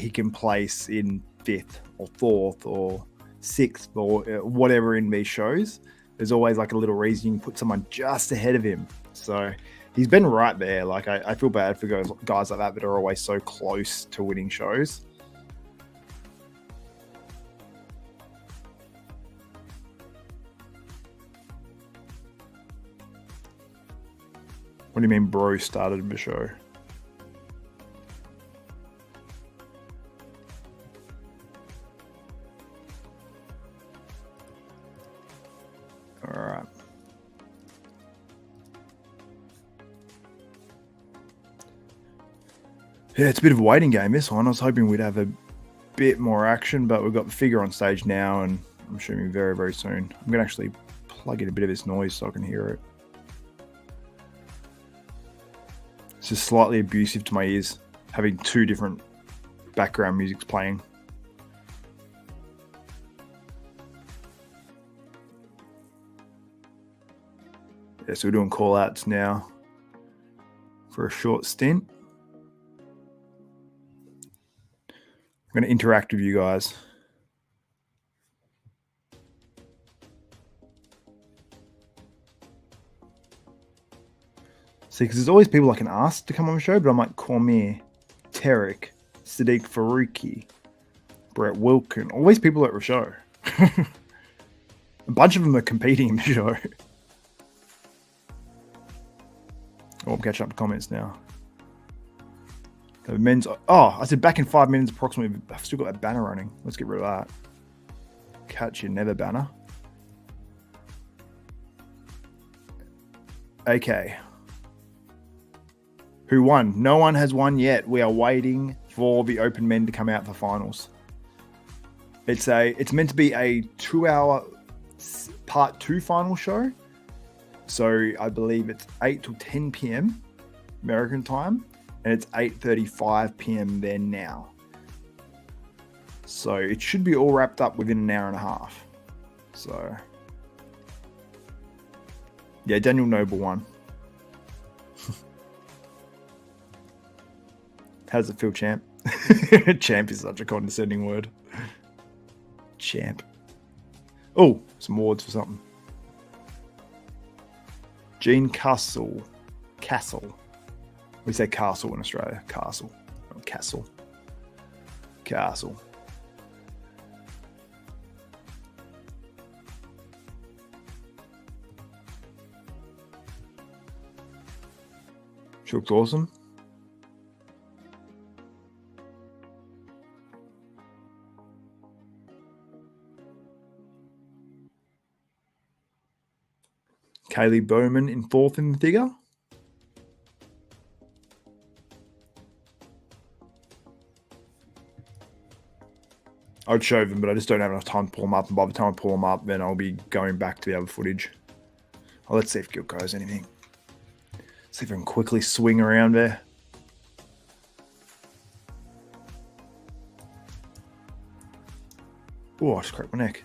can place in 5th or 4th or 6th or whatever in these shows. There's always like a little reason you can put someone just ahead of him. So he's been right there. Like I feel bad for guys like that are always so close to winning shows. What do you mean bro started the show? All right. Yeah, it's a bit of a waiting game, this one. I was hoping we'd have a bit more action, but we've got the figure on stage now, and I'm assuming very, very soon. I'm going to actually plug in a bit of this noise so I can hear it. It's just slightly abusive to my ears, having 2 different background musics playing. Yeah, so we're doing call-outs now for a short stint. I'm going to interact with you guys. See, because there's always people I can ask to come on the show, but I'm like Cormier, Tarek, Sadiq Faruqi, Brett Wilkin, all these people at the show. A bunch of them are competing in the show. Oh, I'm catching up to comments now. The men's. Oh, I said back in 5 minutes approximately. I've still got that banner running. Let's get rid of that. Catch your never banner. Okay. Who won? No one has won yet. We are waiting for the open men to come out for finals. It's meant to be a 2-hour part 2 final show. So I believe it's 8 till 10 p.m. American time, and it's 8:35 p.m. there now. So it should be all wrapped up within an hour and a half. So yeah, Daniel Noble won. How does it feel, champ? Champ is such a condescending word. Champ. Oh, some awards for something. Gene Castle. We say Castle in Australia. Castle. Not Castle. Castle. She looks awesome. Kaylee Bowman in 4th in the figure. I'd show them, but I just don't have enough time to pull them up. And by the time I pull them up, then I'll be going back to the other footage. Oh, let's see if Gilco has anything. See if I can quickly swing around there. Oh, I just cracked my neck.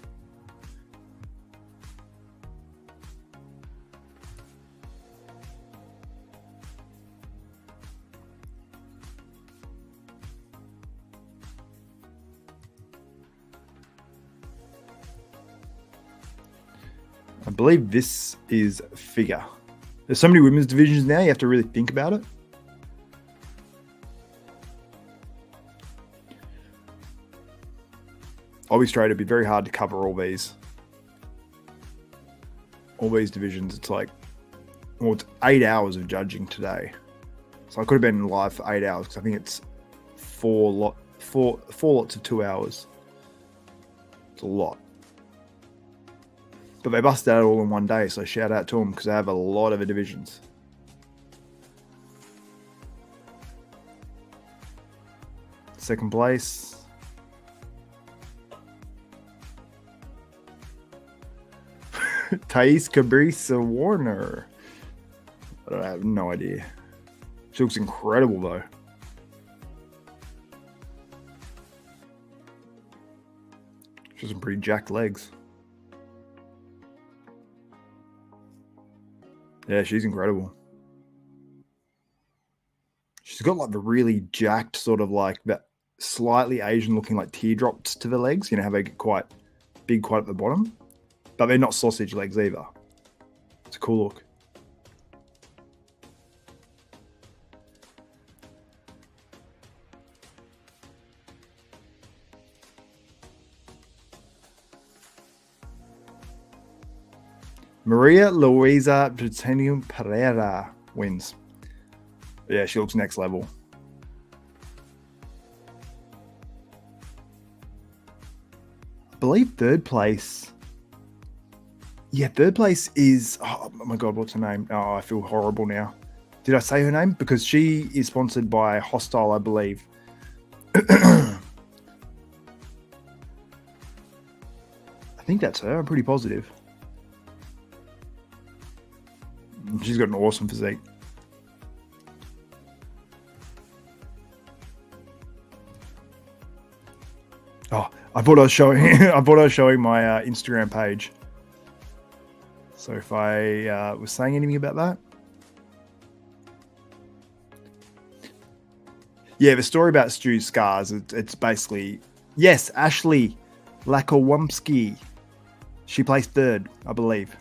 I believe this is figure. There's so many women's divisions now, you have to really think about it. I'll be straight, it'd be very hard to cover all these divisions. It's like, well, it's 8 hours of judging today. So I could have been live for 8 hours because I think it's four lots of 2 hours. It's a lot. But they busted out all in one day, so shout out to them because they have a lot of divisions. Second place. Thais Cabrisa Warner. I have no idea. She looks incredible though. She has some pretty jacked legs. Yeah, she's incredible. She's got like the really jacked sort of like that slightly Asian looking like teardrops to the legs. You know how they get quite big quite at the bottom? But they're not sausage legs either. It's a cool look. Maria Luisa Britannium Pereira wins. Yeah, she looks next level. I believe third place. Yeah, third place is... Oh my God, what's her name? Oh, I feel horrible now. Did I say her name? Because she is sponsored by Hostile, I believe. I think that's her. I'm pretty positive. She's got an awesome physique. Oh, I thought I was showing. My Instagram page. So if I was saying anything about that, yeah, the story about Stu's scars. It's basically yes, Ashley Lakowumski. She placed third, I believe.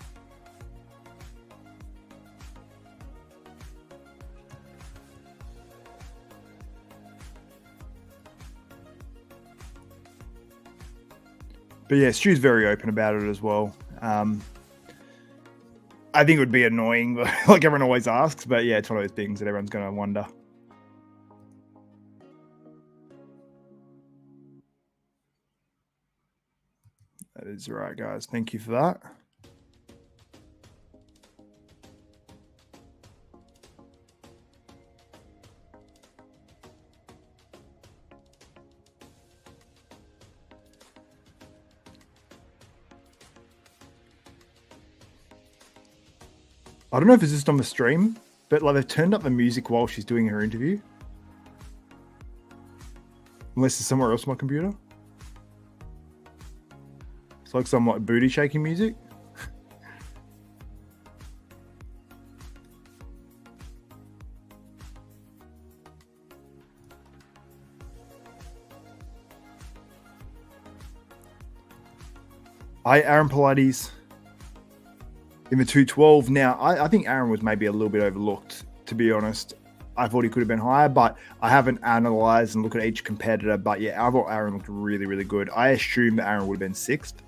But yeah, Stu's very open about it as well. I think it would be annoying, like everyone always asks. But yeah, it's one of those things that everyone's going to wonder. That is right, guys. Thank you for that. I don't know if it's just on the stream, but like they've turned up the music while she's doing her interview. Unless it's somewhere else on my computer. It's like some like booty shaking music. Hi, Aaron Pilates. In the 212. Now, I think Aaron was maybe a little bit overlooked, to be honest. I thought he could have been higher, but I haven't analyzed and looked at each competitor. But yeah, I thought Aaron looked really, really good. I assumed that Aaron would have been sixth,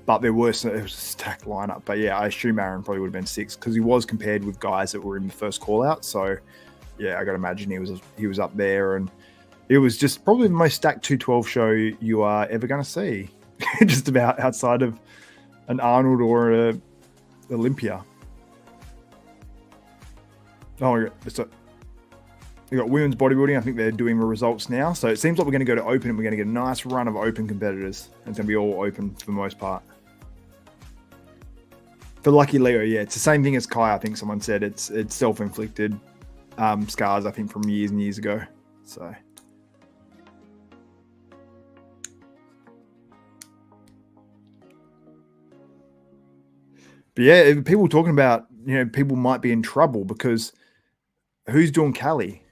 but it was a stacked lineup. But yeah, I assume Aaron probably would have been sixth because he was compared with guys that were in the first call out. So yeah, I got to imagine he was up there, and it was just probably the most stacked 212 show you are ever going to see. Just about outside of an Arnold or a Olympia. Oh my God. So we got women's bodybuilding. I think they're doing the results now. So it seems like we're going to go to open and we're going to get a nice run of open competitors. It's going to be all open for the most part. For Lucky Leo, yeah, it's the same thing as Kai. I think someone said it's self-inflicted scars, I think, from years and years ago. So but yeah, people talking about, people might be in trouble because who's doing Cali?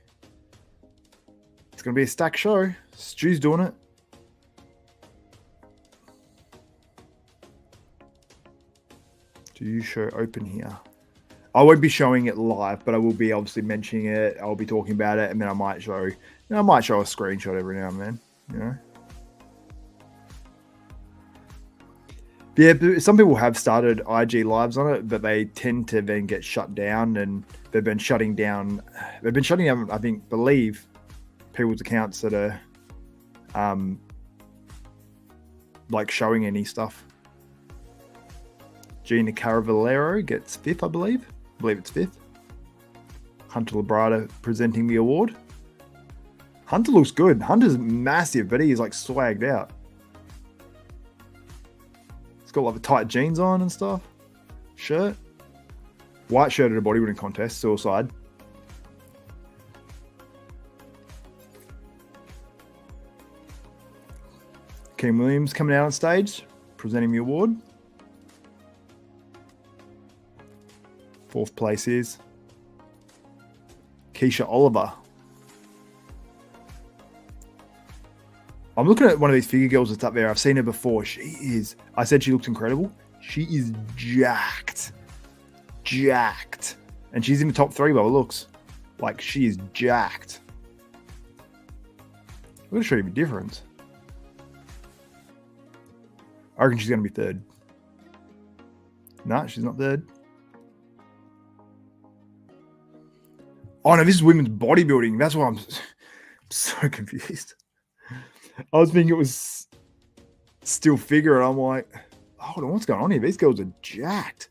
It's going to be a stacked show. Stu's doing it. Do you show open here? I won't be showing it live, but I will be obviously mentioning it. I'll be talking about it, and then I might show, a screenshot every now and then, Yeah, some people have started IG lives on it, but they tend to then get shut down, and they've been shutting down, I believe, people's accounts that are like showing any stuff. Gina Caravalero gets fifth, I believe. I believe it's fifth. Hunter Labrada presenting the award. Hunter looks good. Hunter's massive, but he's like swagged out. Got like the tight jeans on and stuff. shirt. White shirt at a bodybuilding contest, suicide. Kim Williams coming out on stage, presenting the award. 4th place is Keisha Oliver. I'm looking at one of these figure girls that's up there. I've seen her before. I said she looks incredible. She is jacked. Jacked. And she's in the top 3 by the looks. Like, she is jacked. I'm going to show you the difference. I reckon she's going to be 3rd. No, she's not 3rd. Oh, no, this is women's bodybuilding. That's why I'm so confused. I was thinking it was still figure, and I'm like, hold on, what's going on here? These girls are jacked.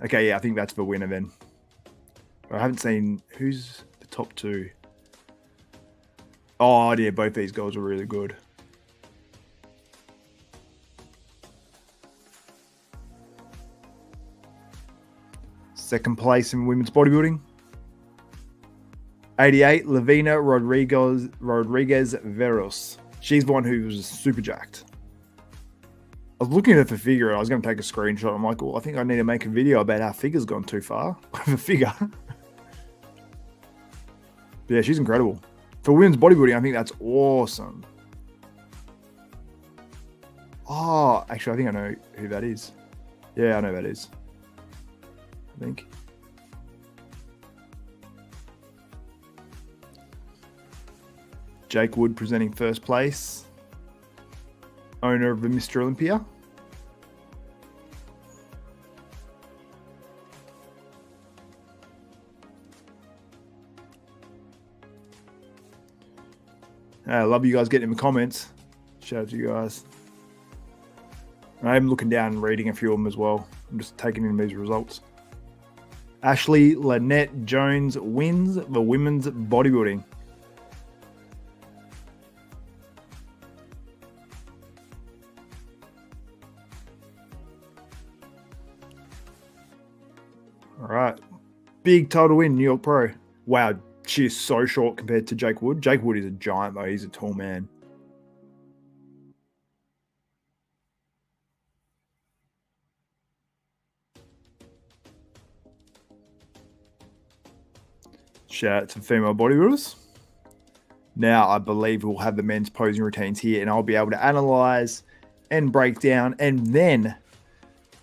Okay, yeah, I think that's the winner then. I haven't seen who's the top 2. Oh, yeah, both these girls are really good. Second place in women's bodybuilding. 88, Lavina Rodriguez Veros. She's the one who was super jacked. I was looking at the figure and I was going to take a screenshot. I'm like, well, I think I need to make a video about how figure's gone too far. The figure. Yeah, she's incredible. For women's bodybuilding, I think that's awesome. Oh, actually, I think I know who that is. Yeah, I know who that is. I think. Jake Wood presenting 1st place. Owner of the Mr. Olympia. I love you guys getting in the comments. Shout out to you guys. I'm looking down and reading a few of them as well. I'm just taking in these results. Ashley Lynette Jones wins the women's bodybuilding. All right. Big title win, New York Pro. Wow, she is so short compared to Jake Wood. Jake Wood is a giant, though. He's a tall man. Shout out to female bodybuilders. Now, I believe we'll have the men's posing routines here, and I'll be able to analyze and break down. And then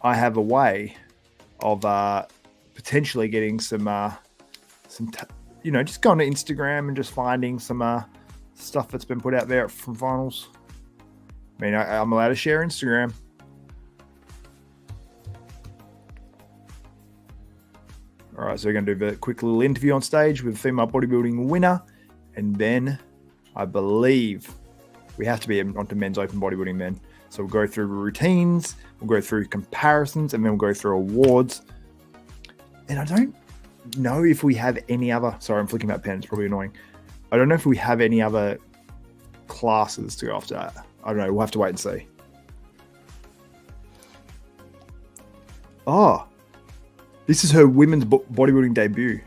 I have a way of potentially getting some just going to Instagram and just finding some stuff that's been put out there from finals. I mean, I'm allowed to share Instagram. All right, so we're going to do a quick little interview on stage with female bodybuilding winner. And then I believe we have to be onto men's open bodybuilding then. So we'll go through routines, we'll go through comparisons, and then we'll go through awards. And I don't know if we have any other... Sorry, I'm flicking that pen. It's probably annoying. I don't know if we have any other classes to go after that. I don't know. We'll have to wait and see. Oh, this is her women's bodybuilding debut.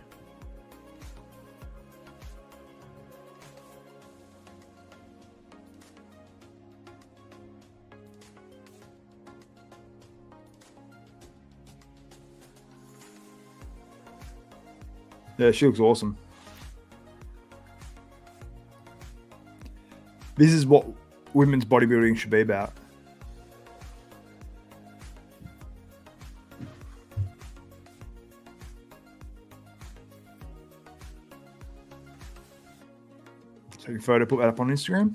Yeah, she looks awesome. This is what women's bodybuilding should be about. Take a photo, put that up on Instagram.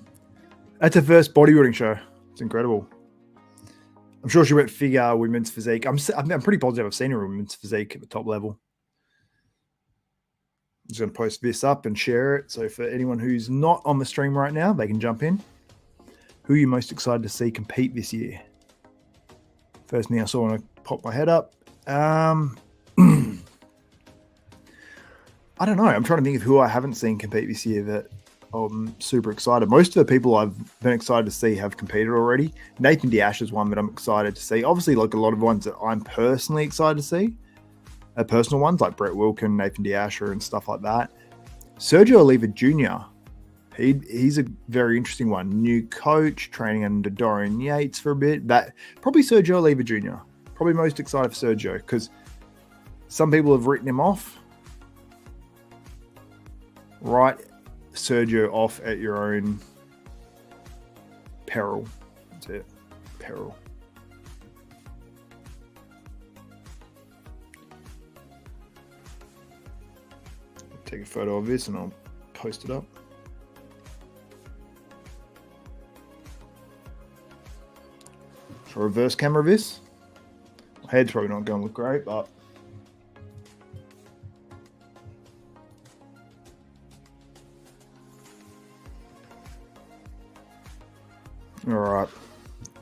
That's her first bodybuilding show. It's incredible. I'm sure she went figure women's physique. I'm pretty positive I've seen her women's physique at the top level. I'm just going to post this up and share it. So for anyone who's not on the stream right now, they can jump in. Who are you most excited to see compete this year? First thing I saw when I popped my head up. I don't know. I'm trying to think of who I haven't seen compete this year that I'm super excited. Most of the people I've been excited to see have competed already. Nathan Diash is one that I'm excited to see. Obviously, like a lot of ones that I'm personally excited to see, personal ones like Brett Wilkin, Nathan Diasher, and stuff like that. Sergio Oliva Jr., he's a very interesting one. New coach, training under Dorian Yates for a bit. That probably Sergio Oliva Jr. Probably most excited for Sergio because some people have written him off. Write Sergio off at your own peril. That's it. Peril. Take a photo of this and I'll post it up. So reverse camera this. My head's probably not going to look great, but all right.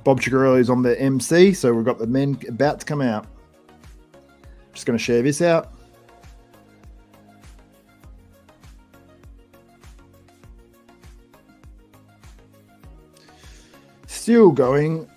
Bob Chigarelli is on the MC, so we've got the men about to come out. Just going to share this out. Still going.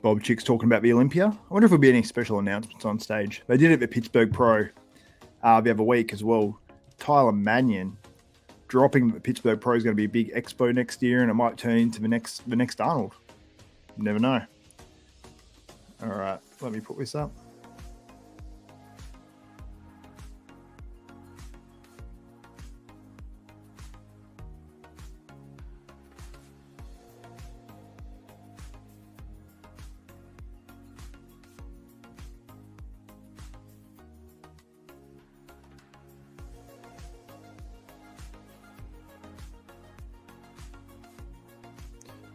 Bob Chick's talking about the Olympia. I wonder if there'll be any special announcements on stage. They did it at the Pittsburgh Pro the other week as well. Tyler Mannion dropping the Pittsburgh Pro is going to be a big expo next year, and it might turn into the next Arnold. You never know. All right, let me put this up.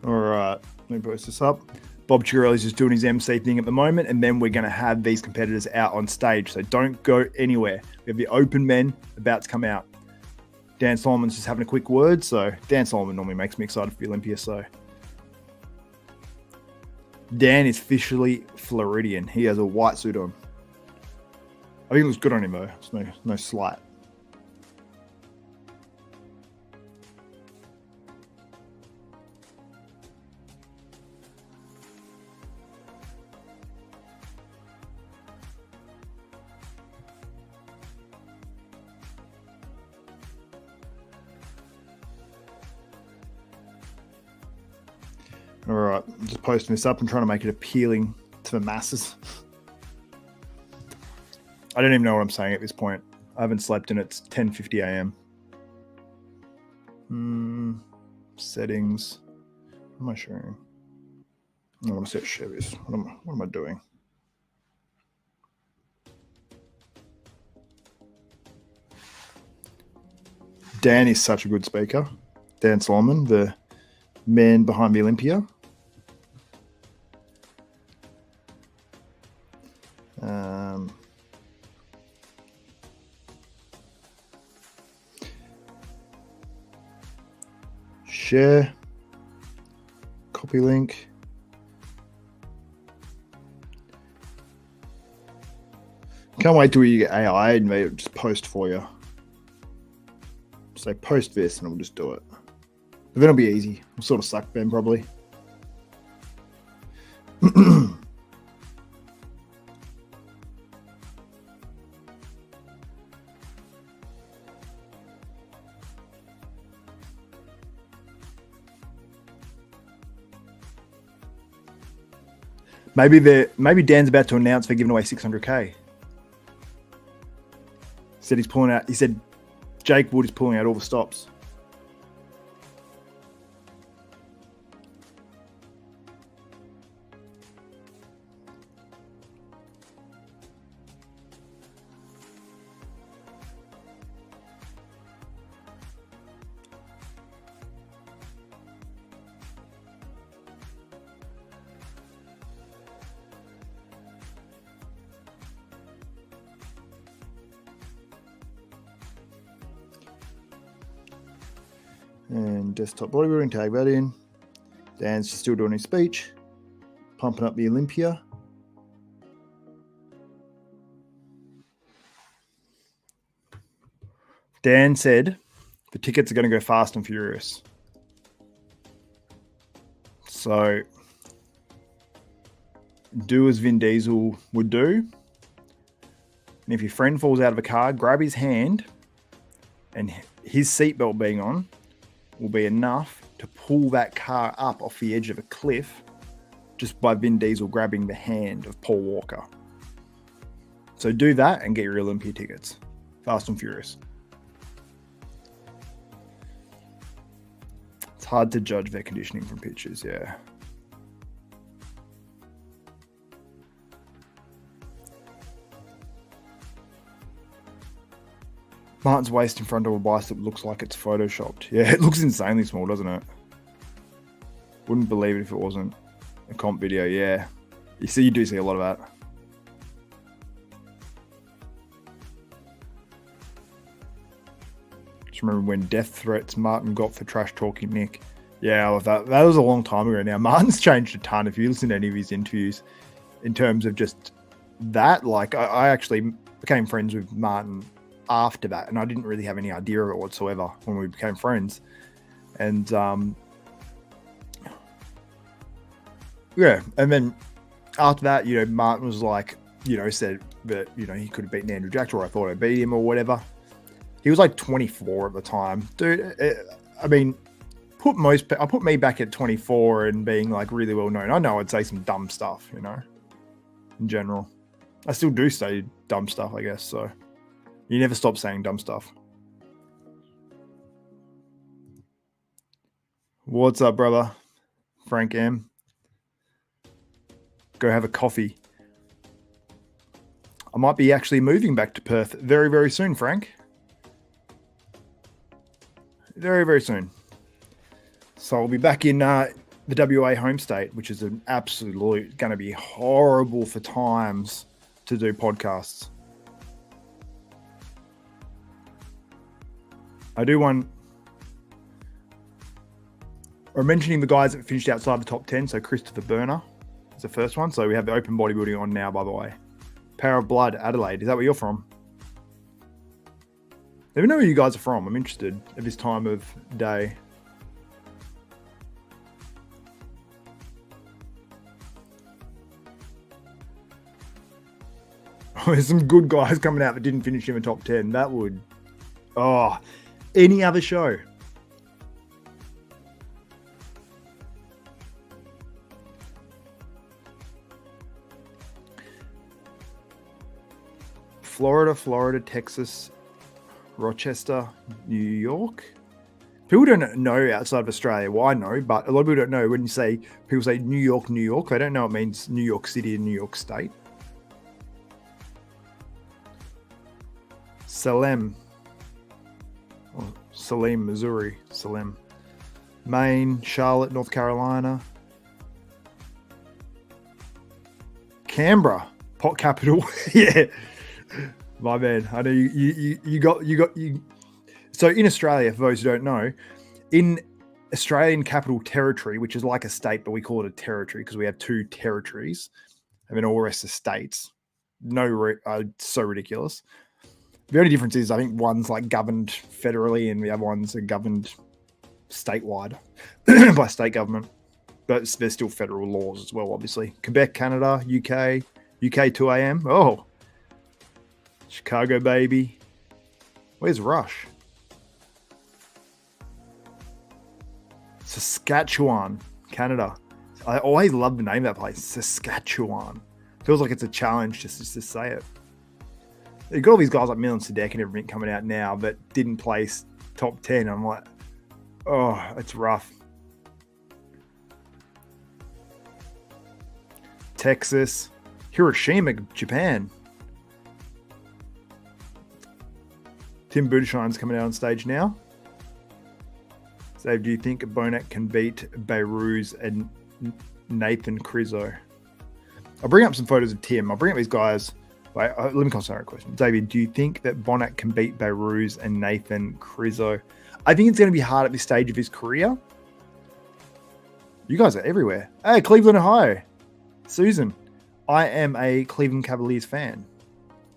All right, let me post this up. Bob Chigarelli's just doing his MC thing at the moment, and then we're going to have these competitors out on stage. So don't go anywhere. We have the open men about to come out. Dan Solomon's just having a quick word. So Dan Solomon normally makes me excited for the Olympia. So Dan is officially Floridian. He has a white suit on. I think it looks good on him though. There's no slight. All right, I'm just posting this up and trying to make it appealing to the masses. I don't even know what I'm saying at this point. I haven't slept and it's 10:50 a.m. Settings. What am I sharing? I want to set share this. What am I doing? Dan is such a good speaker. Dan Solomon, the man behind the Olympia. Share, copy link. Can't wait till you get AI and they just post for you. Say post this and we'll just do it. But then it'll be easy. We'll sort of suck then probably. Maybe Dan's about to announce they're giving away 600K. Said he's pulling out. He said Jake Wood is pulling out all the stops. And desktop bodybuilding, tag that in. Dan's still doing his speech, pumping up the Olympia. Dan said the tickets are going to go fast and furious. So do as Vin Diesel would do. And if your friend falls out of a car, grab his hand, and his seatbelt being on will be enough to pull that car up off the edge of a cliff just by Vin Diesel grabbing the hand of Paul Walker. So do that and get your Olympia tickets. Fast and furious. It's hard to judge their conditioning from pictures, yeah. Martin's waist in front of a bicep looks like it's photoshopped. Yeah, it looks insanely small, doesn't it? Wouldn't believe it if it wasn't a comp video, yeah. You do see a lot of that. Just remember when death threats Martin got for trash talking Nick. Yeah, I love that. That was a long time ago now. Martin's changed a ton. If you listen to any of his interviews in terms of just that, like I actually became friends with Martin after that, and I didn't really have any idea of it whatsoever when we became friends. And yeah, and then after that, you know, Martin was like, you know, said that, you know, he could have beaten Andrew Jackson, or I thought I beat him or whatever. He was like 24 at the time, dude. I mean, I put me back at 24 and being like really well known. I know I'd say some dumb stuff, you know, in general. I still do say dumb stuff, I guess. So you never stop saying dumb stuff. What's up, brother? Frank M. Go have a coffee. I might be actually moving back to Perth very, very soon, Frank. Very, very soon. So I'll be back in the WA home state, which is an absolute going to be horrible for times to do podcasts. I do one. We're mentioning the guys that finished outside the top 10. So Christopher Burner is the first one. So we have the open bodybuilding on now, by the way. Power of Blood, Adelaide. Is that where you're from? Let me know where you guys are from. I'm interested at this time of day. There's some good guys coming out that didn't finish in the top 10. That would... Oh, any other show. Florida, Texas, Rochester, New York. People don't know outside of Australia. Well, I know, but a lot of people don't know when people say New York, they don't know it means New York City and New York State. Salem, Missouri, Salem. Maine, Charlotte, North Carolina. Canberra, pot capital. Yeah. My man, I know you got. So in Australia, for those who don't know, in Australian Capital Territory, which is like a state, but we call it a territory because we have two territories, and then all the rest are states. So ridiculous. The only difference is I think one's like governed federally, and the other ones are governed statewide by state government. But there's still federal laws as well, obviously. Quebec, Canada, UK 2 a.m. Oh. Chicago, baby. Where's Rush? Saskatchewan, Canada. I always love the name of that place. Saskatchewan. Feels like it's a challenge just to say it. You've got all these guys like Milan Sadek and everything coming out now, but didn't place top 10. I'm like, oh, it's rough. Texas. Hiroshima, Japan. Tim Budesheim's coming out on stage now. So do you think Bonac can beat Beirut and Nathan Krizo? I'll bring up some photos of Tim. I'll bring up these guys. Wait, let me concentrate on a question. David, do you think that Bonac can beat Beirut and Nathan Krizo? I think it's going to be hard at this stage of his career. You guys are everywhere. Hey, Cleveland, Ohio. Susan. I am a Cleveland Cavaliers fan.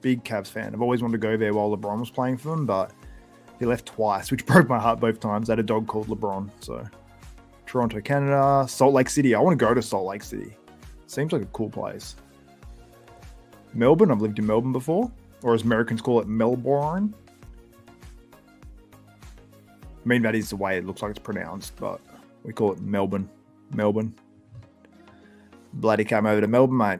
Big Cavs fan. I've always wanted to go there while LeBron was playing for them, but he left twice, which broke my heart both times. I had a dog called LeBron. So, Toronto, Canada. Salt Lake City. I want to go to Salt Lake City. Seems like a cool place. Melbourne. I've lived in Melbourne before. Or as Americans call it, Melbourne. I mean, that is the way it looks like it's pronounced, but we call it Melbourne. Melbourne. Bloody came over to Melbourne, mate.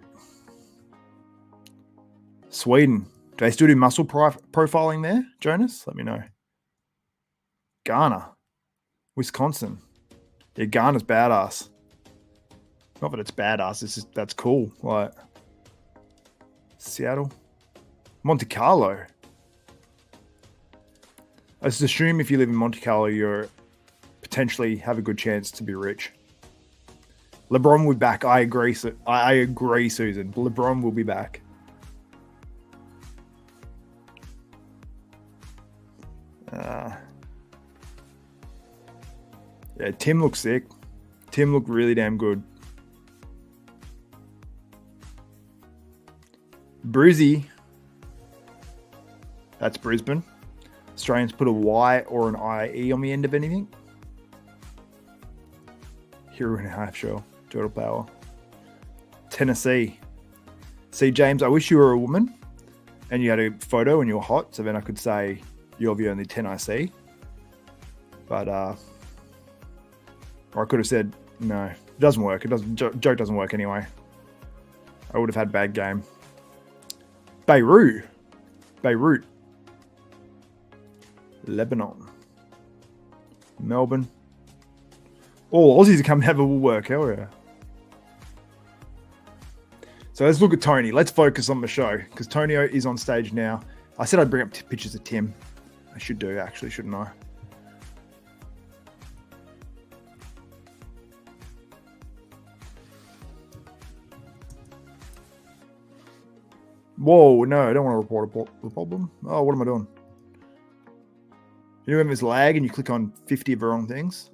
Sweden. Do they still do muscle profiling there, Jonas? Let me know. Ghana. Wisconsin. Yeah, Ghana's badass. Not that it's badass, it's just, that's cool. Like, Seattle. Monte Carlo. I just assume if you live in Monte Carlo, you're potentially have a good chance to be rich. LeBron will be back. I agree. I agree, Susan. LeBron will be back. Yeah, Tim looks sick. Tim looked really damn good. Brizzy. That's Brisbane. Australians put a Y or an IE on the end of anything. Hero and a half shell. Turtle power. Tennessee. See, James, I wish you were a woman and you had a photo and you were hot, so then I could say you're the only 10 I see. But, or I could have said, no, it doesn't work. It doesn't. Joke doesn't work anyway. I would have had bad game. Beirut. Lebanon. Melbourne. All Aussies are coming to have a work. Hell yeah. So let's look at Tony. Let's focus on the show because Tonio is on stage now. I said I'd bring up pictures of Tim. I should do, actually, shouldn't I? Whoa, no, I don't want to report a problem. Oh, what am I doing? You know when there's lag and you click on 50 of the wrong things?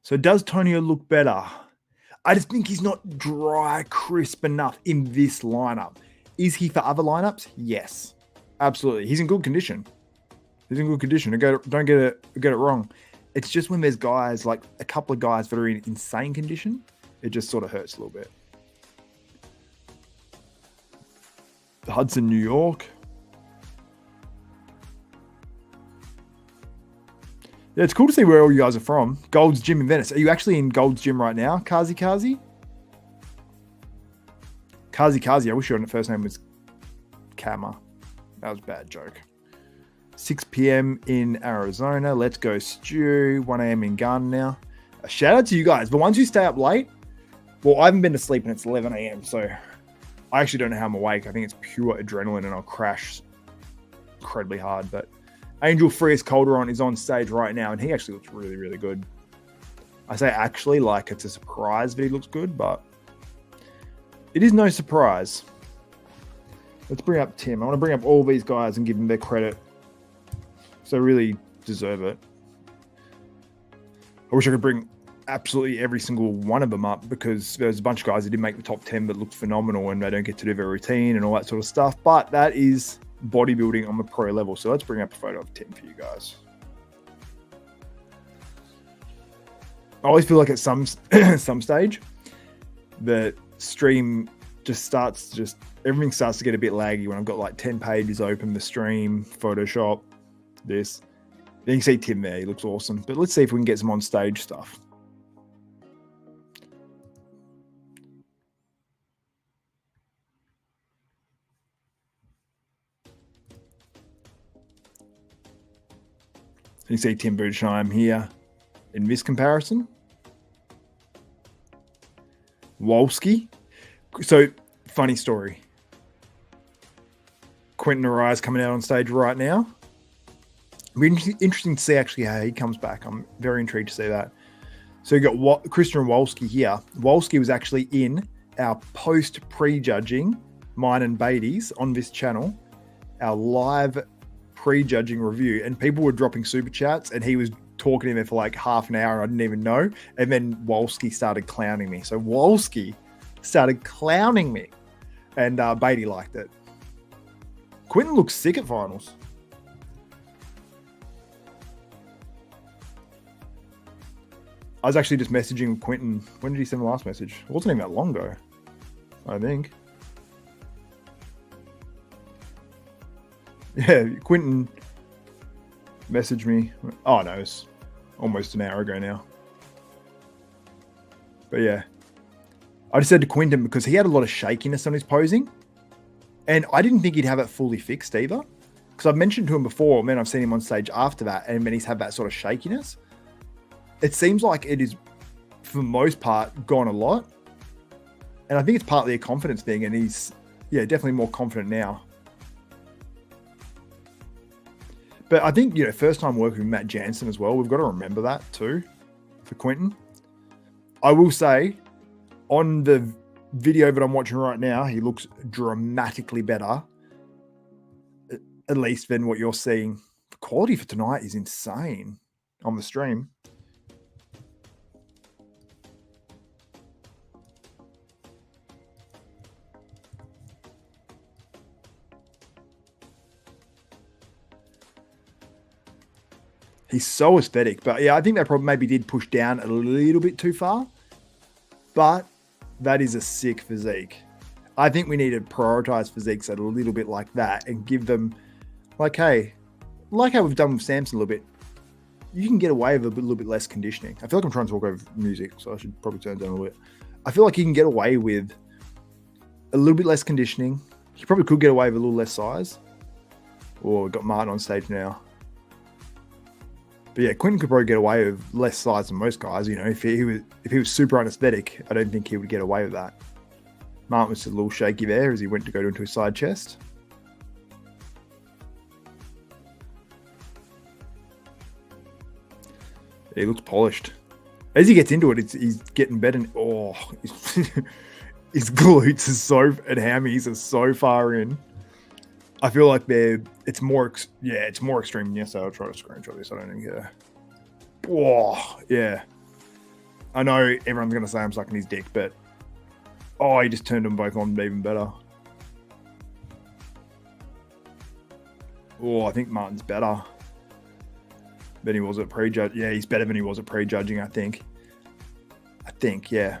So does Tonio look better? I just think he's not dry, crisp enough in this lineup. Is he for other lineups? Yes, absolutely. He's in good condition. Don't get it wrong. It's just when there's guys, like a couple of guys that are in insane condition, it just sort of hurts a little bit. Hudson, New York. Yeah, it's cool to see where all you guys are from. Gold's Gym in Venice. Are you actually in Gold's Gym right now? Kazi? Kazi. I wish your first name was Kama. That was a bad joke. 6 p.m. in Arizona. Let's go, Stu. 1 a.m. in Ghana now. A shout out to you guys. The ones who stay up late. Well, I haven't been to sleep and it's 11 a.m. So I actually don't know how I'm awake. I think it's pure adrenaline and I'll crash incredibly hard. But Angel Frias Calderon is on stage right now and he actually looks really, really good. I say actually like it's a surprise that he looks good, but it is no surprise. Let's bring up Tim. I want to bring up all these guys and give them their credit. So they really deserve it. I wish I could bring absolutely every single one of them up because there's a bunch of guys that didn't make the top 10 that looked phenomenal and they don't get to do their routine and all that sort of stuff. But that is bodybuilding on the pro level. So let's bring up a photo of Tim for you guys. I always feel like at some stage the stream everything starts to get a bit laggy when I've got like 10 pages open, the stream, Photoshop, this. Then you can see Tim there. He looks awesome. But let's see if we can get some on stage stuff. You see Tim Budesheim here in this comparison. Wolski. So, funny story. Quentin Arai's coming out on stage right now. It'll be interesting to see actually how he comes back. I'm very intrigued to see that. So you got Christian Wolski here. Wolski was actually in our post-prejudging, mine and Beatty's on this channel, our live prejudging review, and people were dropping super chats, and he was talking in there for like half an hour, and I didn't even know. And then Wolski started clowning me. So Wolski started clowning me, and Beatty liked it. Quinton looks sick at finals. I was actually just messaging Quinton. When did he send the last message? It wasn't even that long ago, I think. Yeah, Quinton messaged me. Oh, no, it's almost an hour ago now. But yeah, I just said to Quinton, because he had a lot of shakiness on his posing, and I didn't think he'd have it fully fixed either. Because I've mentioned to him before, man, I've seen him on stage after that, and then he's had that sort of shakiness. It seems like it is, for the most part, gone a lot. And I think it's partly a confidence thing, and he's, yeah, definitely more confident now. But I think, you know, first time working with Matt Jansen as well, we've got to remember that too for Quinton. I will say, on the video that I'm watching right now, he looks dramatically better, at least than what you're seeing. The quality for tonight is insane on the stream. He's so aesthetic. But yeah, I think that probably maybe did push down a little bit too far. But that is a sick physique. I think we need to prioritize physiques a little bit like that and give them, like, hey, like how we've done with Samson a little bit, you can get away with a little bit less conditioning. I feel like I'm trying to talk over music, so I should probably turn it down a little bit. I feel like you can get away with a little bit less conditioning. You probably could get away with a little less size. Oh, we've got Martin on stage now. But yeah, Quinton could probably get away with less size than most guys. You know, if he was super unaesthetic, I don't think he would get away with that. Martin was a little shaky there as he went to go into his side chest. He looks polished. As he gets into it, he's getting better. His glutes are and hammies are so far in. I feel like it's more extreme. Yes, I'll try to screenshot this. I don't even care. Oh, yeah. I know everyone's going to say I'm sucking his dick, but he just turned them both on even better. Oh, I think Martin's better than he was at prejudge. Yeah, he's better than he was at prejudging, I think. Yeah.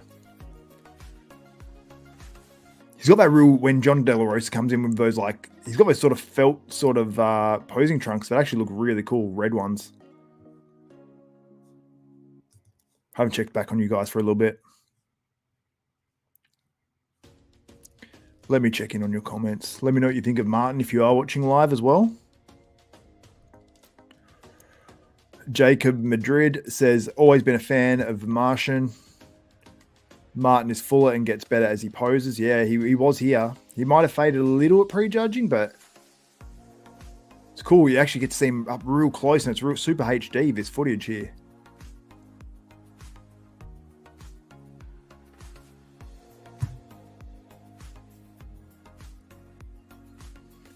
He's got that real, when John De La Rosa comes in with those, like, he's got those sort of felt sort of posing trunks that actually look really cool, red ones. I haven't checked back on you guys for a little bit. Let me check in on your comments. Let me know what you think of Martin if you are watching live as well. Jacob Madrid says, always been a fan of The Martian. Martin is fuller and gets better as he poses. Yeah, he was here. He might have faded a little at prejudging, but it's cool. You actually get to see him up real close, and it's real super HD, this footage here.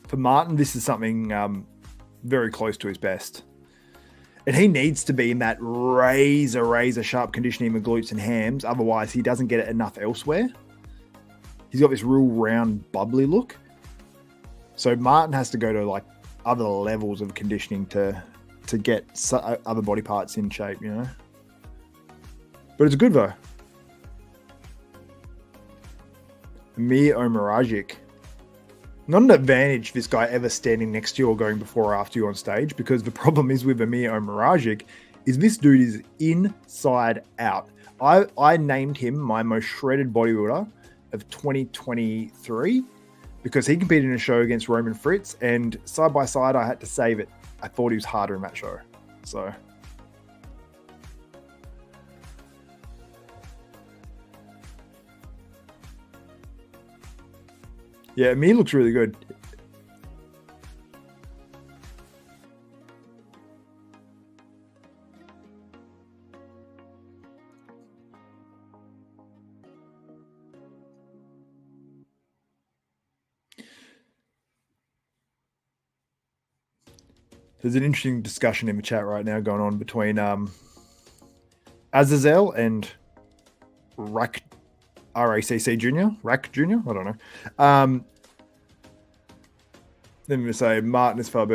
For Martin, this is something very close to his best. And he needs to be in that razor sharp conditioning with glutes and hams. Otherwise, he doesn't get it enough elsewhere. He's got this real round, bubbly look. So Martin has to go to like other levels of conditioning to get other body parts in shape, you know. But it's good though. Amir Omaragic. Not an advantage this guy ever standing next to you or going before or after you on stage, because the problem is with Amir Omaragic is this dude is inside out. I named him my most shredded bodybuilder of 2023 because he competed in a show against Roman Fritz, and side by side I had to say that I thought he was harder in that show. So yeah, Amir looks really good. There's an interesting discussion in the chat right now going on between Azazel and RACC Junior. Rack Junior? I don't know. Let me say Martin is far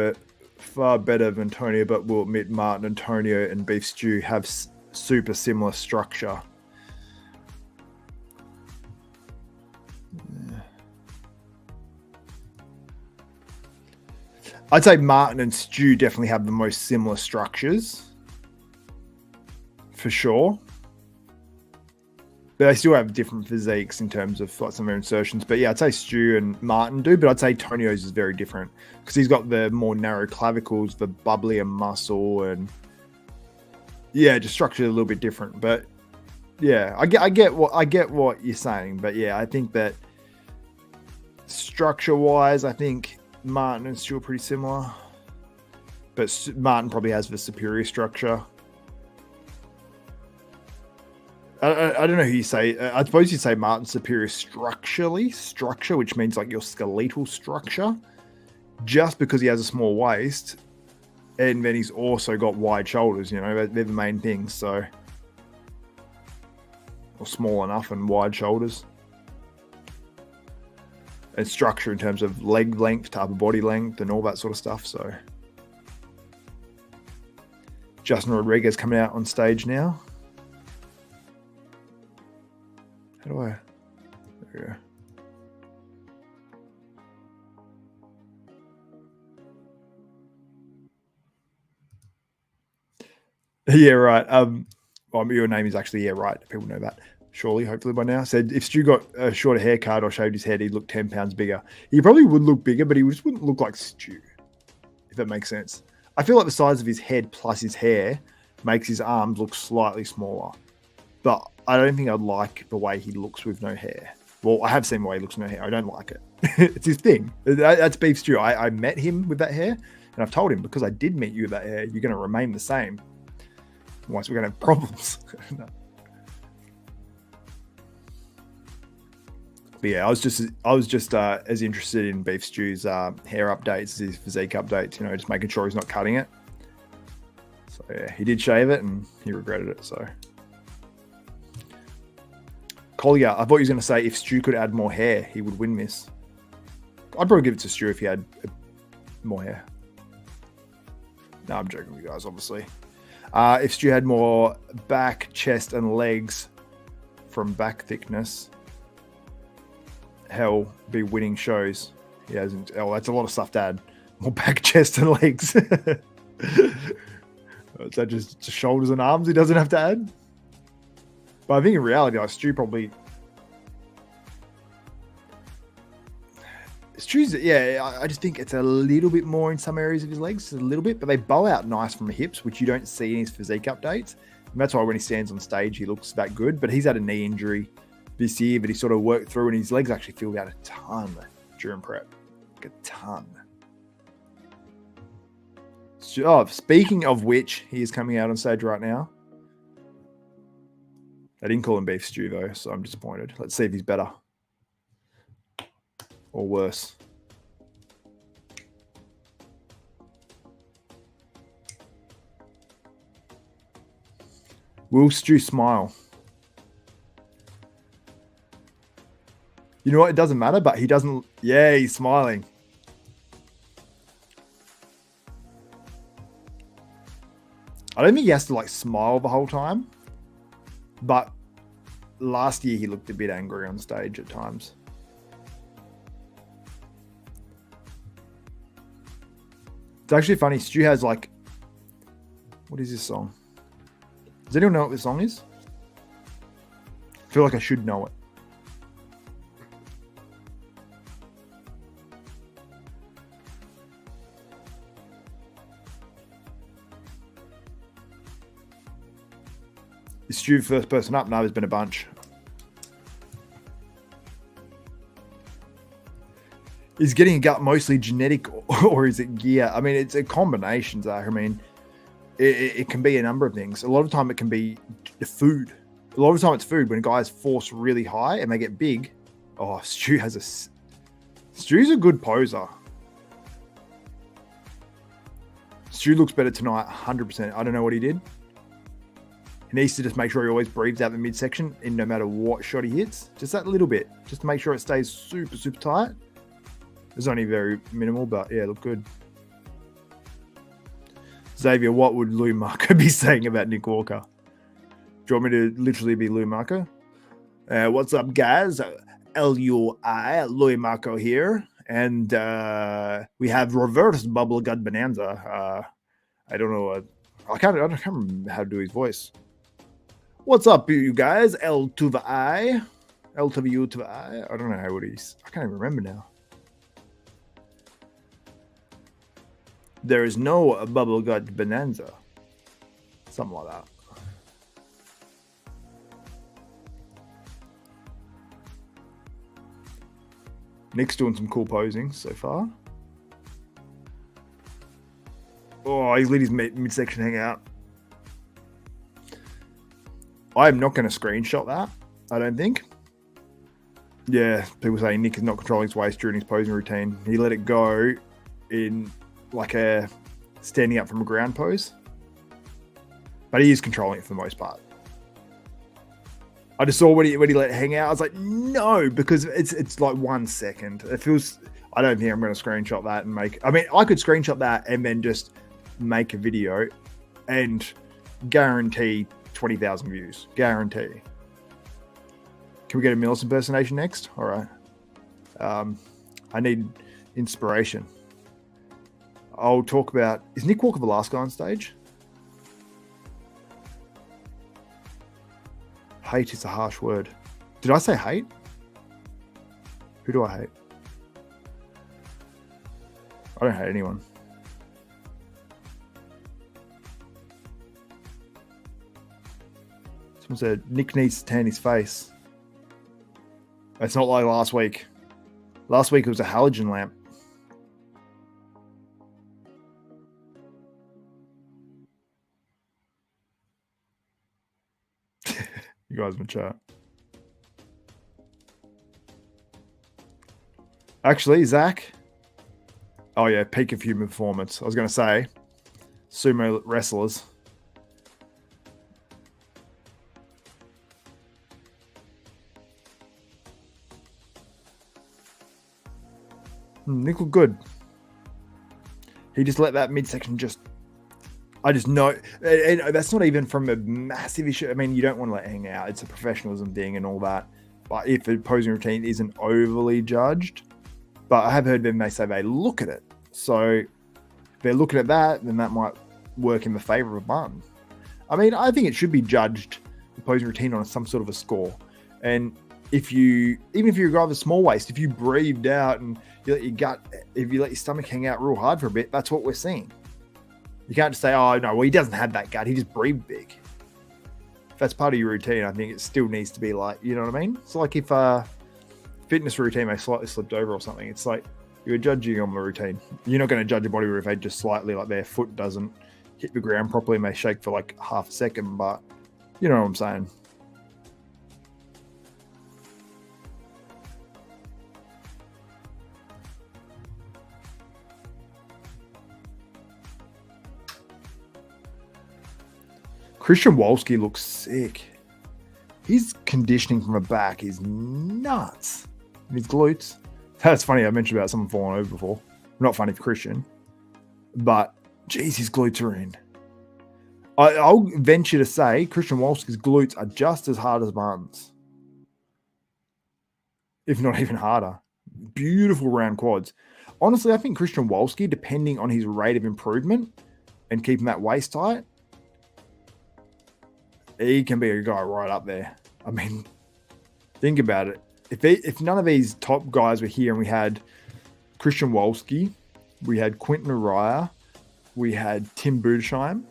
better than Tonio, but we'll admit Martin and Tonio and Beef Stew have super similar structure. I'd say Martin and Stu definitely have the most similar structures, for sure. But they still have different physiques in terms of like some of their insertions. But yeah, I'd say Stu and Martin do, but I'd say Tonio's is very different because he's got the more narrow clavicles, the bubblier muscle, and yeah, just structured a little bit different. But yeah, I get what you're saying. But yeah, I think that structure-wise, I think Martin and Stu are pretty similar, but Martin probably has the superior structure. I don't know who you say. I suppose you say Martin's superior structure, which means like your skeletal structure, just because he has a small waist, and then he's also got wide shoulders. You know, they're the main things. So, or small enough and wide shoulders. And structure in terms of leg length, upper body length, and all that sort of stuff. So, Justin Rodriguez coming out on stage now. How do I? There we go. Yeah, right. Well, your name is actually right. People know that. Surely, hopefully by now. Said if Stu got a shorter haircut or shaved his head, he'd look 10 pounds bigger. He probably would look bigger, but he just wouldn't look like Stu, if that makes sense. I feel like the size of his head plus his hair makes his arms look slightly smaller. But I don't think I'd like the way he looks with no hair. Well, I have seen the way he looks with no hair. I don't like it. It's his thing. That's Beef Stew. I met him with that hair, and I've told him, because I did meet you with that hair, you're going to remain the same. Otherwise, we're going to have problems. No. But yeah, I was just as interested in Beef Stew's hair updates as his physique updates. You know, just making sure he's not cutting it. So yeah, he did shave it, and he regretted it. So. Collier, I thought he was going to say if Stu could add more hair, he would win this. I'd probably give it to Stu if he had more hair. No, I'm joking with you guys, obviously. If Stu had more back, chest, and legs from back thickness, hell, be winning shows. He hasn't. Oh, that's a lot of stuff to add. More back, chest, and legs. Is that just shoulders and arms he doesn't have to add? But I think in reality, like Stu probably. Stu's, yeah, I just think it's a little bit more in some areas of his legs, a little bit, but they bow out nice from the hips, which you don't see in his physique updates. And that's why when he stands on stage, he looks that good. But he's had a knee injury this year that he sort of worked through, and his legs actually filled out a ton during prep. Like a ton. Oh, speaking of which, he is coming out on stage right now. I didn't call him Beef Stew, though, so I'm disappointed. Let's see if he's better. Or worse. Will Stew smile? You know what? It doesn't matter, but he doesn't... Yeah, he's smiling. I don't think he has to, like, smile the whole time. But last year he looked a bit angry on stage at times. It's actually funny. Stu has like... What is this song? Does anyone know what this song is? I feel like I should know it. Is Stu first person up? No, there's been a bunch. Is getting a gut mostly genetic or is it gear? I mean, it's a combination, Zach. I mean, it can be a number of things. A lot of the time it can be the food. A lot of the time it's food. When guys force really high and they get big, oh, Stu's a good poser. Stu looks better tonight, 100%. I don't know what he did. He needs to just make sure he always breathes out the midsection in no matter what shot he hits. Just that little bit. Just to make sure it stays super, super tight. It's only very minimal, but yeah, look good. Xavier, what would Lou Marco be saying about Nick Walker? Do you want me to literally be Lou Marco? What's up, guys? LUI, Louis Marco here. And we have reversed Bubble Gut Bonanza. I don't know. I can't remember how to do his voice. What's up, you guys? L to the I. L to the U to the I. I don't know how it is. I can't even remember now. There is no Bubble Gut Bonanza. Something like that. Nick's doing some cool posing so far. Oh, he's let his midsection hang out. I'm not going to screenshot that, I don't think. Yeah, people say Nick is not controlling his waist during his posing routine. He let it go in like a standing up from a ground pose. But he is controlling it for the most part. I just saw when he let it hang out. I was like, no, because it's like 1 second. It feels. I don't think I'm going to screenshot that and make. I mean, I could screenshot that and then just make a video, and guarantee 20,000 views. Guarantee. Can we get a Mills impersonation next? All right. I need inspiration. I'll talk about. Is Nick Walker the last guy on stage? Hate is a harsh word. Did I say hate? Who do I hate? I don't hate anyone. Someone said Nick needs to tan his face. It's not like last week. Last week it was a halogen lamp. You guys in the chat. Actually, Zach. Oh yeah, peak of human performance. I was going to say, sumo wrestlers. Nick looked good. He just let that midsection just. I just know, and that's not even from a massive issue. I mean, you don't want to let it hang out. It's a professionalism thing and all that. But if a posing routine isn't overly judged, but I have heard them, they say they look at it. So if they're looking at that, then that might work in the favor of a bun. I mean, I think it should be judged, the posing routine, on some sort of a score. And even if you're a guy with a small waist, if you breathed out and you let your gut, if you let your stomach hang out real hard for a bit, that's what we're seeing. You can't just say, oh, no, well, he doesn't have that gut. He just breathed big. If that's part of your routine, I think it still needs to be like, you know what I mean? It's like if fitness routine may slightly slipped over or something. It's like you're judging on the routine. You're not going to judge a body if they just slightly, like their foot doesn't hit the ground properly and they shake for like half a second. But you know what I'm saying? Christian Wolski looks sick. His conditioning from the back is nuts. And his glutes. That's funny. I mentioned about someone falling over before. Not funny for Christian. But, geez, his glutes are in. I'll venture to say Christian Wolski's glutes are just as hard as Martin's. If not even harder. Beautiful round quads. Honestly, I think Christian Wolski, depending on his rate of improvement and keeping that waist tight, he can be a guy right up there. I mean, think about it. If none of these top guys were here and we had Christian Wolski, we had Quinton Araya, we had Tim Budesheim,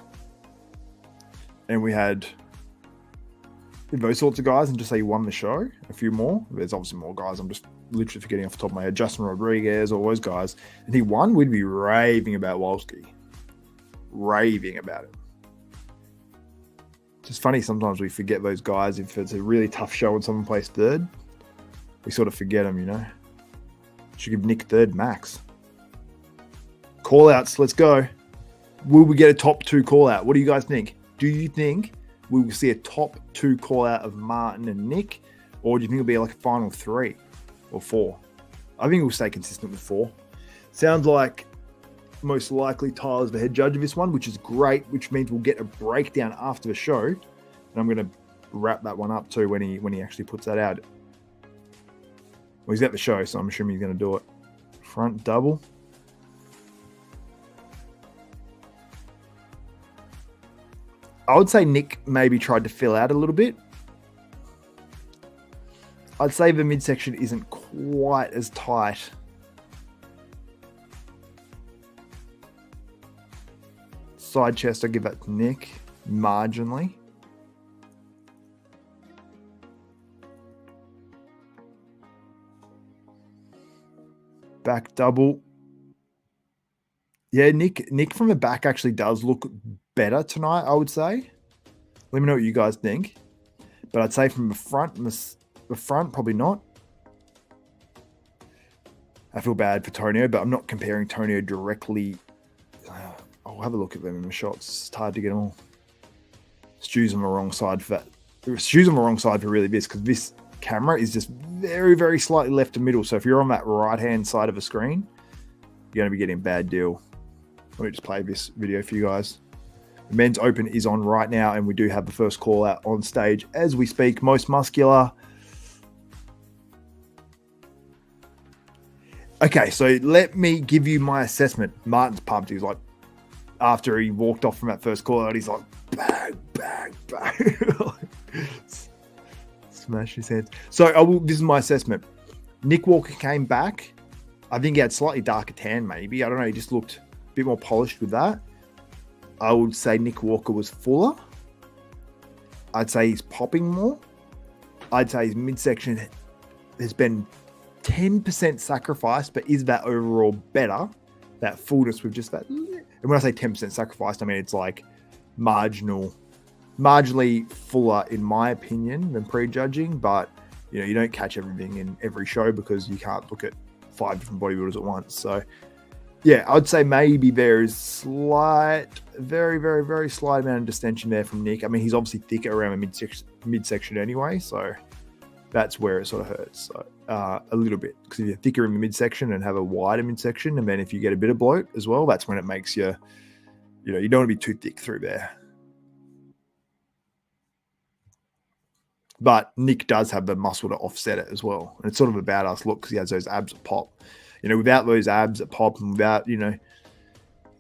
and we had those sorts of guys, and just say he won the show, a few more. There's obviously more guys. I'm just literally forgetting off the top of my head. Justin Rodriguez, all those guys. And he won, we'd be raving about Wolski. Raving about it. It's just funny sometimes we forget those guys. If it's a really tough show and someone plays third, we sort of forget them, you know. Should give Nick third max. Call outs, let's go. Will we get a top 2 call out? What do you guys think? Do you think we will see a top 2 call out of Martin and Nick? Or do you think it'll be like a final 3 or 4? I think we'll stay consistent with 4. Sounds like most likely Tyler's the head judge of this one, which is great, which means we'll get a breakdown after the show. And I'm going to wrap that one up too when he actually puts that out. Well, he's at the show, so I'm assuming he's going to do it. Front double. I would say Nick maybe tried to fill out a little bit. I'd say the midsection isn't quite as tight. Side chest, I give that to Nick marginally. Back double. Yeah, Nick from the back actually does look better tonight, I would say. Let me know what you guys think. But I'd say from the front, probably not. I feel bad for Tonio, but I'm not comparing Tonio directly. I'll have a look at them in the shots. It's hard to get them all. Stu's on the wrong side for that. Stu's on the wrong side for really this, because this camera is just very, very slightly left to middle. So if you're on that right-hand side of the screen, you're going to be getting a bad deal. Let me just play this video for you guys. The men's open is on right now, and we do have the first call out on stage as we speak. Most muscular. Okay, so let me give you my assessment. Martin's pumped. He's like, after he walked off from that first call out, he's like, bang, bang, bang. Smash his head. So this is my assessment. Nick Walker came back. I think he had slightly darker tan, maybe. I don't know. He just looked a bit more polished with that. I would say Nick Walker was fuller. I'd say he's popping more. I'd say his midsection has been 10% sacrificed, but is that overall better? That fullness with just that. And when I say 10% sacrificed, I mean it's like marginally fuller, in my opinion, than prejudging. But you don't catch everything in every show because you can't look at 5 different bodybuilders at once. So yeah, I'd say maybe there is very, very, very slight amount of distension there from Nick. I mean, he's obviously thicker around the midsection anyway, so that's where it sort of hurts. So a little bit, because if you're thicker in the midsection and have a wider midsection, and then if you get a bit of bloat as well, that's when it makes you, you don't want to be too thick through there. But Nick does have the muscle to offset it as well. And it's sort of a badass look because he has those abs that pop. Without those abs that pop and without,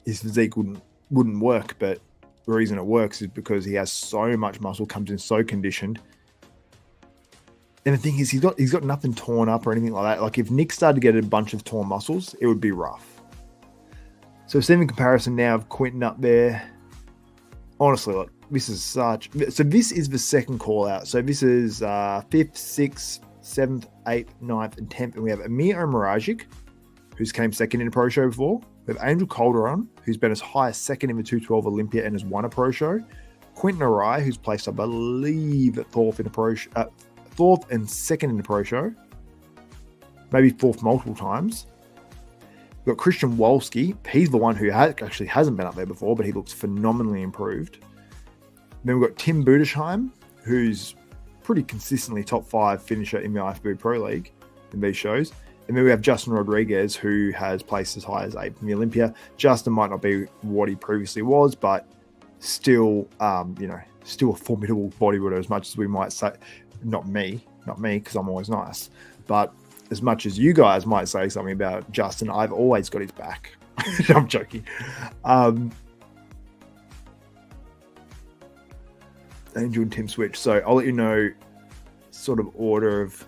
his physique wouldn't work. But the reason it works is because he has so much muscle, comes in so conditioned. And the thing is, he's got nothing torn up or anything like that. Like if Nick started to get a bunch of torn muscles, it would be rough. So seeing the comparison now of Quentin up there, honestly, like this is this is the second call out. So this is 5th, 6th, 7th, 8th, 9th, and 10th. And we have Amir Omaragic, who's came second in a pro show before. We have Angel Calderon, who's been as high as second in the 212 Olympia and has won a pro show. Quentin Arai, who's placed, I believe, at fourth and second in the pro show. Maybe fourth multiple times. We've got Christian Wolski. He's the one who actually hasn't been up there before, but he looks phenomenally improved. Then we've got Tim Budesheim, who's pretty consistently top 5 finisher in the IFBB Pro League in these shows. And then we have Justin Rodriguez, who has placed as high as 8th in the Olympia. Justin might not be what he previously was, but still, still a formidable bodybuilder, as much as we might say. Not me, because I'm always nice. But as much as you guys might say something about Justin, I've always got his back. I'm joking. Angel and Tim switch. So I'll let you know sort of order of.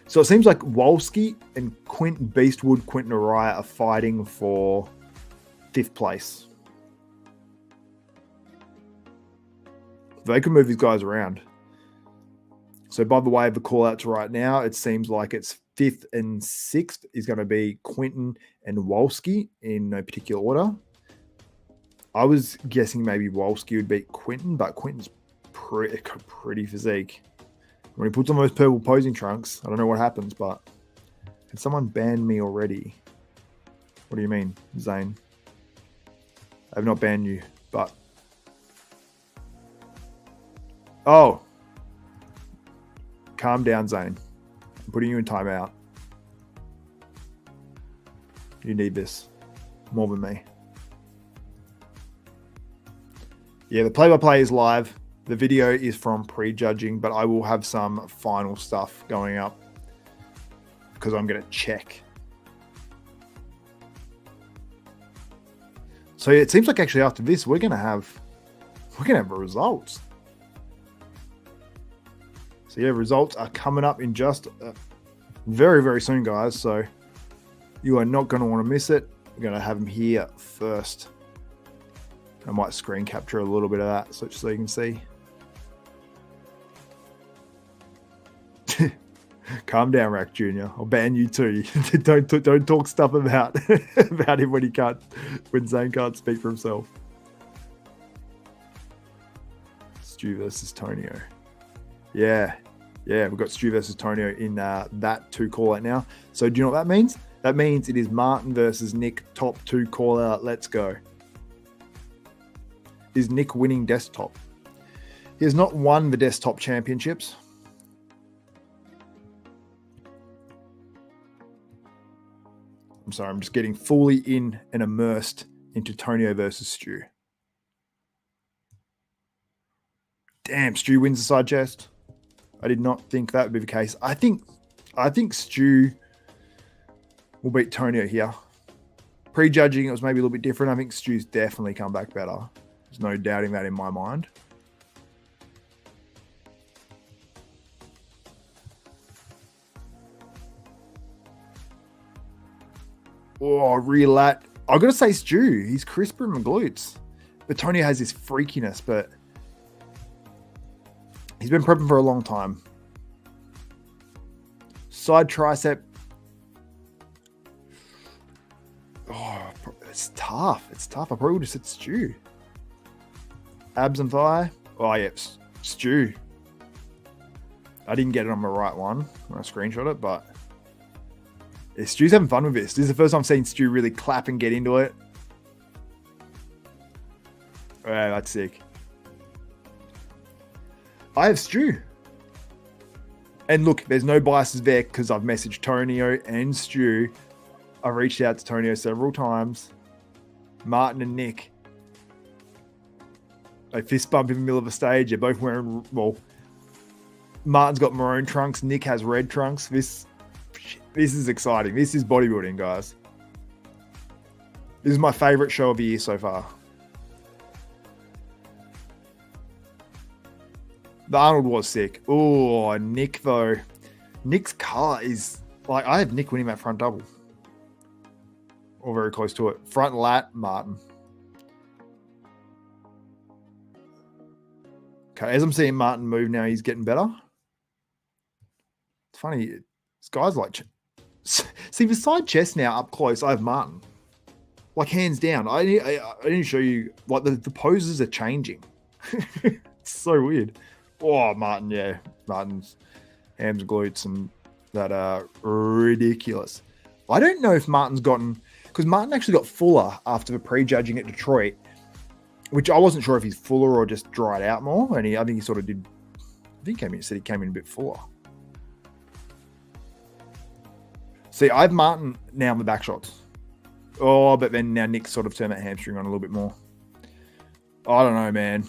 So it seems like Wolski and Quentin Arai are fighting for 5th place. They can move these guys around. So by the way of the call outs right now, it seems like it's 5th and 6th is going to be Quentin and Wolski in no particular order. I was guessing maybe Wolski would beat Quentin, but Quentin's pretty physique. When he puts on those purple posing trunks, I don't know what happens, but had someone banned me already? What do you mean, Zane? I've not banned you, but... Oh. Calm down, Zane. I'm putting you in timeout. You need this more than me. Yeah, the play-by-play is live. The video is from prejudging, but I will have some final stuff going up because I'm going to check. So it seems like actually after this, we're going to have results. So yeah, results are coming up in just very, very soon, guys. So you are not going to want to miss it. We're going to have them here first. I might screen capture a little bit of that so you can see. Calm down, Rack Jr. I'll ban you too. don't talk stuff about him when Zane can't speak for himself. Stu versus Tonio. Yeah, we've got Stu versus Tonio in that 2 call out now. So do you know what that means? That means it is Martin versus Nick, top 2 call out. Let's go. Is Nick winning desktop? He has not won the desktop championships. I'm sorry, I'm just getting fully in and immersed into Tonio versus Stu. Damn, Stu wins the side chest. I did not think that would be the case. I think Stu will beat Tonio here. Prejudging, it was maybe a little bit different. I think Stu's definitely come back better. There's no doubting that in my mind. Oh, rear lat. I've got to say Stu. He's crisper in the glutes. But Tonio has this freakiness, but he's been prepping for a long time. Side tricep. Oh, it's tough. It's tough. I probably would have said Stu. Abs and thigh. Oh, yeah. Stu. I didn't get it on the right one when I screenshot it, but yeah, Stu's having fun with this. This is the first time I've seen Stu really clap and get into it. Oh, that's sick. I have Stu. And look, there's no biases there because I've messaged Tonio and Stu. I've reached out to Tonio several times. Martin and Nick. They fist bump in the middle of a stage. They're both wearing, well, Martin's got maroon trunks. Nick has red trunks. This is exciting. This is bodybuilding, guys. This is my favorite show of the year so far. The Arnold was sick. Oh, Nick though. Nick's car is like, I have Nick winning that front double. Or very close to it. Front lat, Martin. Okay, as I'm seeing Martin move now, he's getting better. It's funny. This guy's like... See, the side chest now up close, I have Martin. Like, hands down. I didn't show you... Like, the poses are changing. It's so weird. Oh, Martin, yeah. Martin's hams, glutes, and that are ridiculous. I don't know if Martin's gotten... Because Martin actually got fuller after the prejudging at Detroit, which I wasn't sure if he's fuller or just dried out more. And I think he sort of did... I think he came in a bit fuller. See, I have Martin now in the back shots. Oh, but then now Nick sort of turned that hamstring on a little bit more. I don't know, man.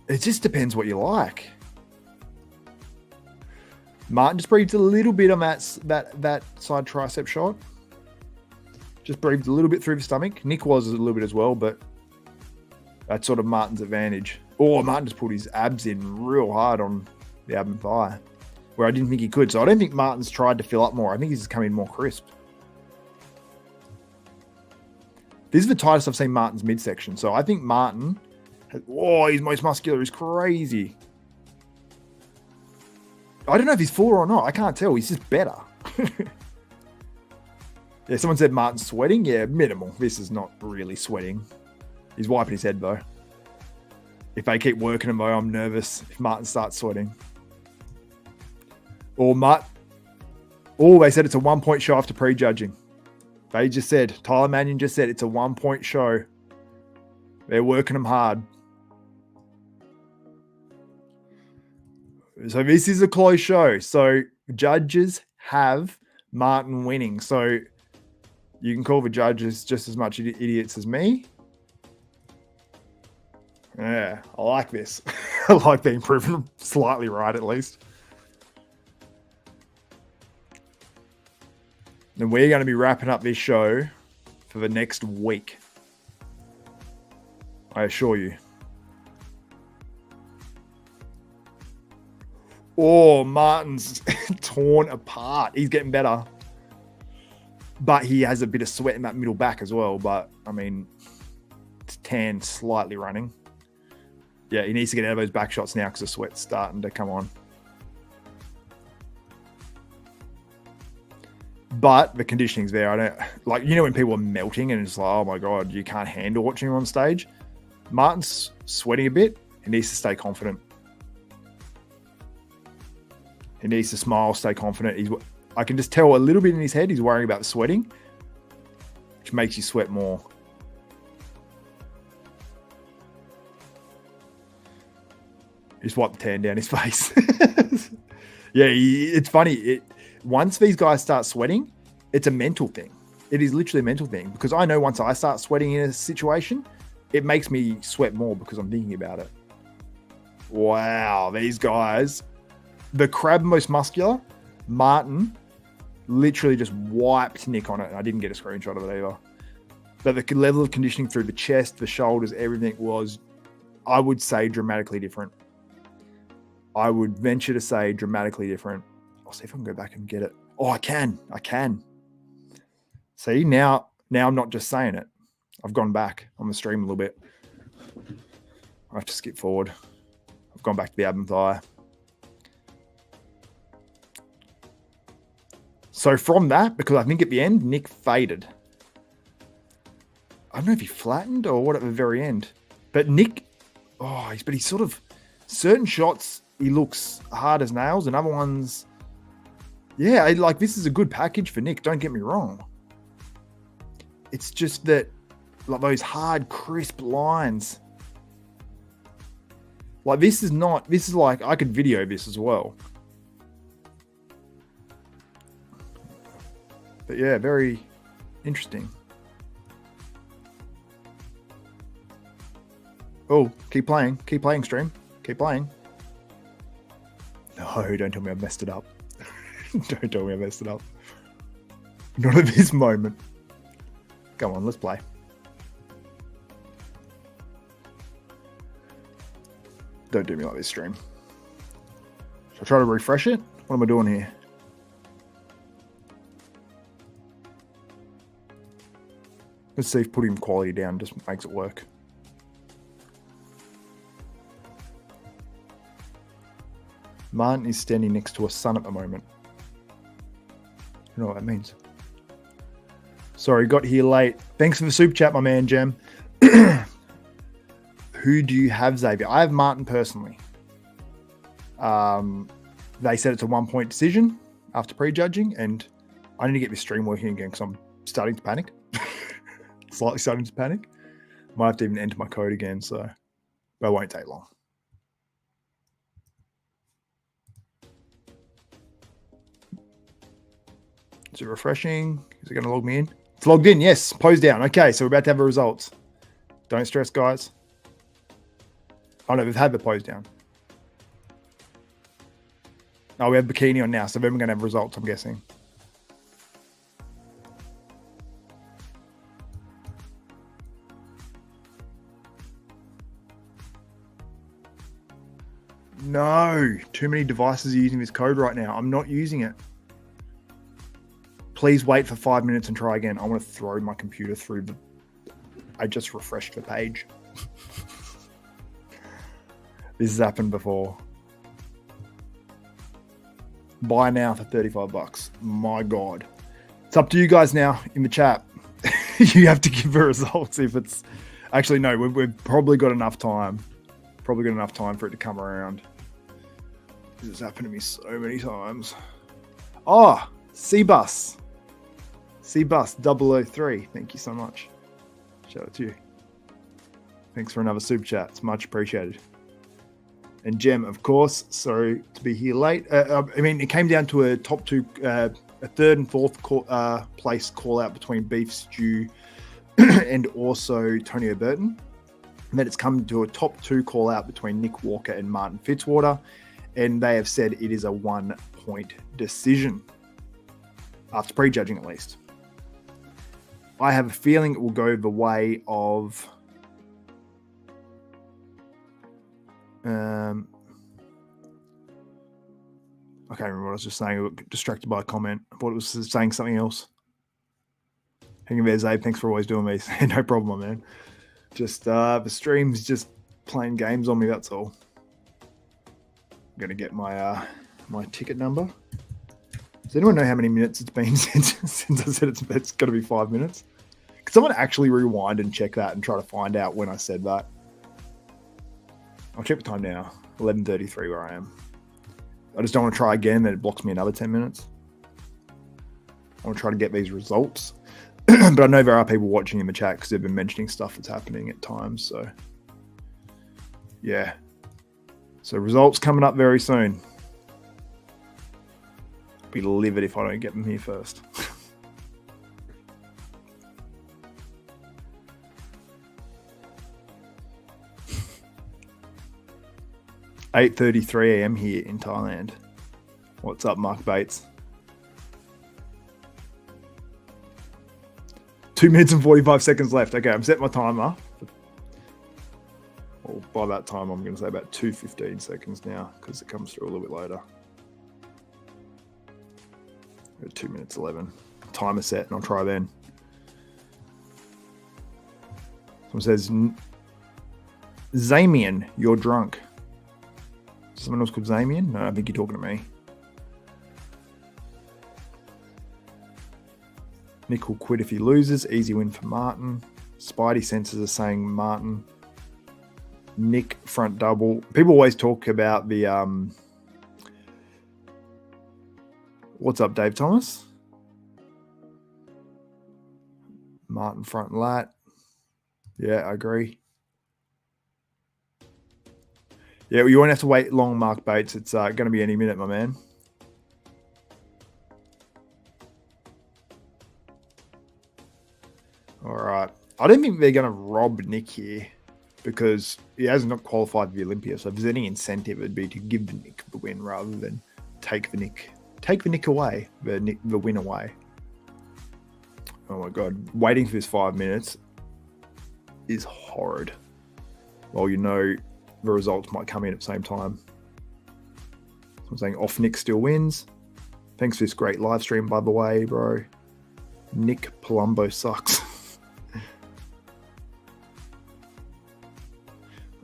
It just depends what you like. Martin just breathed a little bit on that side tricep shot. Just breathed a little bit through the stomach. Nick was a little bit as well, but that's sort of Martin's advantage. Oh, Martin just pulled his abs in real hard on the ab and thigh, where I didn't think he could. So I don't think Martin's tried to fill up more. I think he's just come in more crisp. This is the tightest I've seen Martin's midsection. So I think Martin... he's most muscular. He's crazy. I don't know if he's fuller or not. I can't tell. He's just better. Yeah, someone said Martin's sweating. Yeah, minimal. This is not really sweating. He's wiping his head, though. If they keep working him, though, I'm nervous if Martin starts sweating. Or Oh, they said it's a 1 point show after prejudging. They just said, Tyler Mannion just said it's a 1 point show. They're working them hard. So this is a close show. So judges have Martin winning. So you can call the judges just as much idiots as me. Yeah, I like this. I like being proven slightly right, at least. And we're going to be wrapping up this show for the next week. I assure you. Oh, Martin's torn apart. He's getting better. But he has a bit of sweat in that middle back as well. But, I mean, it's tan slightly running. Yeah, he needs to get out of those back shots now because the sweat's starting to come on. But the conditioning's there. I don't like, you know, when people are melting and it's like, oh my God, you can't handle watching him on stage. Martin's sweating a bit. He needs to stay confident. He needs to smile, stay confident. I can just tell a little bit in his head he's worrying about the sweating, which makes you sweat more. Just wipe the tan down his face. Yeah, it's funny. Once these guys start sweating, it's a mental thing. It is literally a mental thing because I know once I start sweating in a situation, it makes me sweat more because I'm thinking about it. Wow, these guys. The crab most muscular, Martin, literally just wiped Nick on it. And I didn't get a screenshot of it either. But the level of conditioning through the chest, the shoulders, everything was, I would say, dramatically different. I would venture to say dramatically different. I'll see if I can go back and get it. Oh, I can. See, now I'm not just saying it. I've gone back on the stream a little bit. I have to skip forward. I've gone back to the ab and thigh. So from that, because I think at the end, Nick faded. I don't know if he flattened or what at the very end. But Nick, he's sort of, certain shots, he looks hard as nails, and other ones, yeah, like this is a good package for Nick, don't get me wrong. It's just that, like those hard, crisp lines. Like this is like, I could video this as well. But yeah, very interesting. Oh, keep playing, stream. Keep playing. No, don't tell me I messed it up. Don't tell me I messed it up. Not at this moment. Come on, let's play. Don't do me like this, stream. Should I try to refresh it? What am I doing here? Let's see if putting quality down just makes it work. Martin is standing next to a sun at the moment. You know what that means. Sorry, got here late. Thanks for the super chat, my man, Jem. Who do you have, Xavier? I have Martin personally. They said it's a 1 point decision after prejudging, and I need to get this stream working again because I'm starting to panic. Slightly starting to panic. Might have to even enter my code again, so but it won't take long. Is it refreshing? Is it going to log me in? It's logged in, yes. Pose down. Okay, so we're about to have the results. Don't stress, guys. Oh, no, we've had the pose down. Oh, we have Bikini on now, so then we're going to have results, I'm guessing. No, too many devices are using this code right now. I'm not using it. Please wait for 5 minutes and try again. I want to throw my computer through the... I just refreshed the page. This has happened before. Buy now for $35. My God. It's up to you guys now in the chat. You have to give the results if it's... Actually, no, we've probably got enough time. Probably got enough time for it to come around. This has happened to me so many times. Oh, C-Bus 003. Thank you so much. Shout out to you. Thanks for another super chat. It's much appreciated. And Jem, of course, sorry to be here late. I mean, it came down to a top two, a third and fourth place call out between Beef Stew and also Tonio Burton. And then it's come to a top two call out between Nick Walker and Martin Fitzwater. And they have said it is a 1-point decision. After prejudging, at least. I have a feeling it will go the way of I can't remember what I was just saying. I got distracted by a comment. I thought it was saying something else. Hanging there, Zabe. Thanks for always doing these. No problem, man. Just the stream's just playing games on me. That's all. I'm gonna get my my ticket number. Does anyone know how many minutes it's been since I said it's got to be 5 minutes? Could someone actually rewind and check that and try to find out when I said that? I'll check the time now. 11:33 where I am. I just don't want to try again, then it blocks me another 10 minutes. I want to try to get these results. But I know there are people watching in the chat because they've been mentioning stuff that's happening at times. So, yeah. So results coming up very soon. Be livid if I don't get them here first. (8:33 a.m. here in Thailand). What's up, Mark Bates? 2 minutes and 45 seconds left. Okay, I'm setting my timer. Well, by that time, I'm going to say about 2:15 seconds now because it comes through a little bit later. 2 minutes 11. Timer set, and I'll try then. Someone says, Zamian, you're drunk. Someone else called Zamian? No, I think you're talking to me. Nick will quit if he loses. Easy win for Martin. Spidey senses are saying Martin. Nick front double. People always talk about the what's up, Dave Thomas? Martin front lat. Yeah, I agree. Yeah, you won't have to wait long, Mark Bates. It's going to be any minute, my man. All right. I don't think they're going to rob Nick here because he has not qualified for the Olympia. So if there's any incentive, it'd be to give the Nick the win rather than take the Nick away, the win away. Oh my God. Waiting for this 5 minutes is horrid. Well, you know, the results might come in at the same time. So I'm saying off Nick still wins. Thanks for this great live stream, by the way, bro. Nick Palumbo sucks.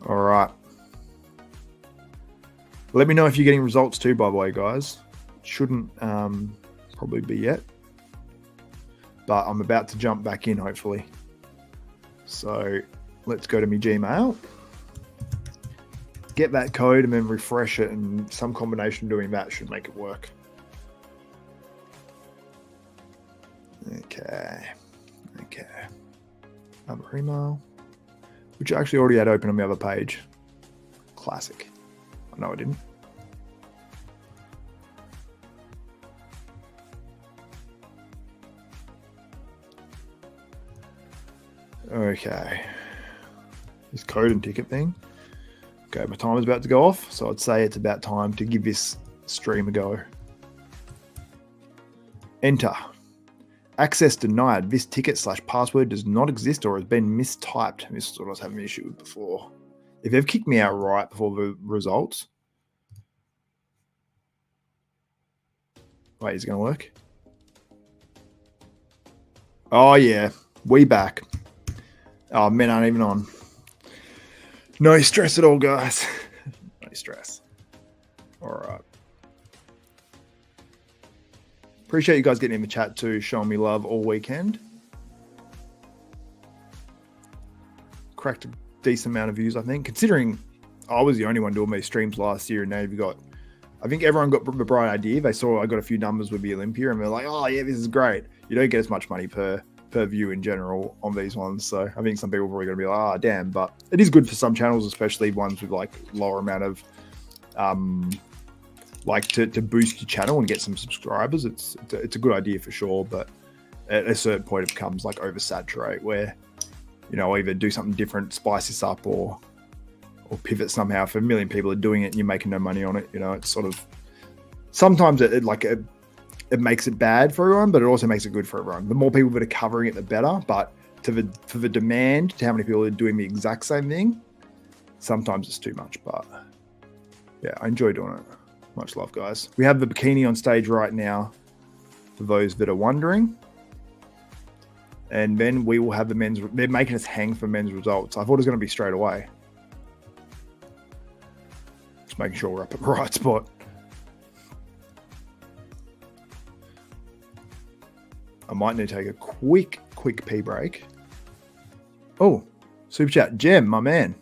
All right. Let me know if you're getting results too, by the way, guys. Shouldn't probably be yet. But I'm about to jump back in, hopefully. So let's go to my Gmail. Get that code and then refresh it, and some combination doing that should make it work. Okay. Other email, which I actually already had open on the other page. Classic. No, I didn't. Okay. This code and ticket thing. Okay, my timer's about to go off, so I'd say it's about time to give this stream a go. Enter. Access denied. This ticket/password does not exist or has been mistyped. This is what I was having an issue with before. If they've kicked me out right before the results. Wait, is it going to work? Oh, yeah. We back. Oh, men aren't even on. No stress at all, guys. No stress. All right. Appreciate you guys getting in the chat too, showing me love all weekend. Cracked a decent amount of views, I think, considering I was the only one doing these streams last year, and now you've got I think everyone got the bright idea. They saw I got a few numbers with the Olympia, and they're like, "Oh yeah, this is great." You don't get as much money per view in general on these ones, so I think some people are probably going to be like, "Ah, damn," but it is good for some channels, especially ones with like lower amount of, like to boost your channel and get some subscribers. It's a good idea for sure, but at a certain point it becomes like oversaturate, where either do something different, spice this up, or pivot somehow. If a million people are doing it and you're making no money on it, it's sort of sometimes it makes it bad for everyone, but it also makes it good for everyone. The more people that are covering it, the better. But for the demand, to how many people are doing the exact same thing, sometimes it's too much. But yeah, I enjoy doing it. Much love, guys. We have the Bikini on stage right now, for those that are wondering. And then we will have the men's. They're making us hang for men's results. I thought it was going to be straight away. Just making sure we're up at the right spot. I might need to take a quick pee break. Oh, super chat. Jem, my man.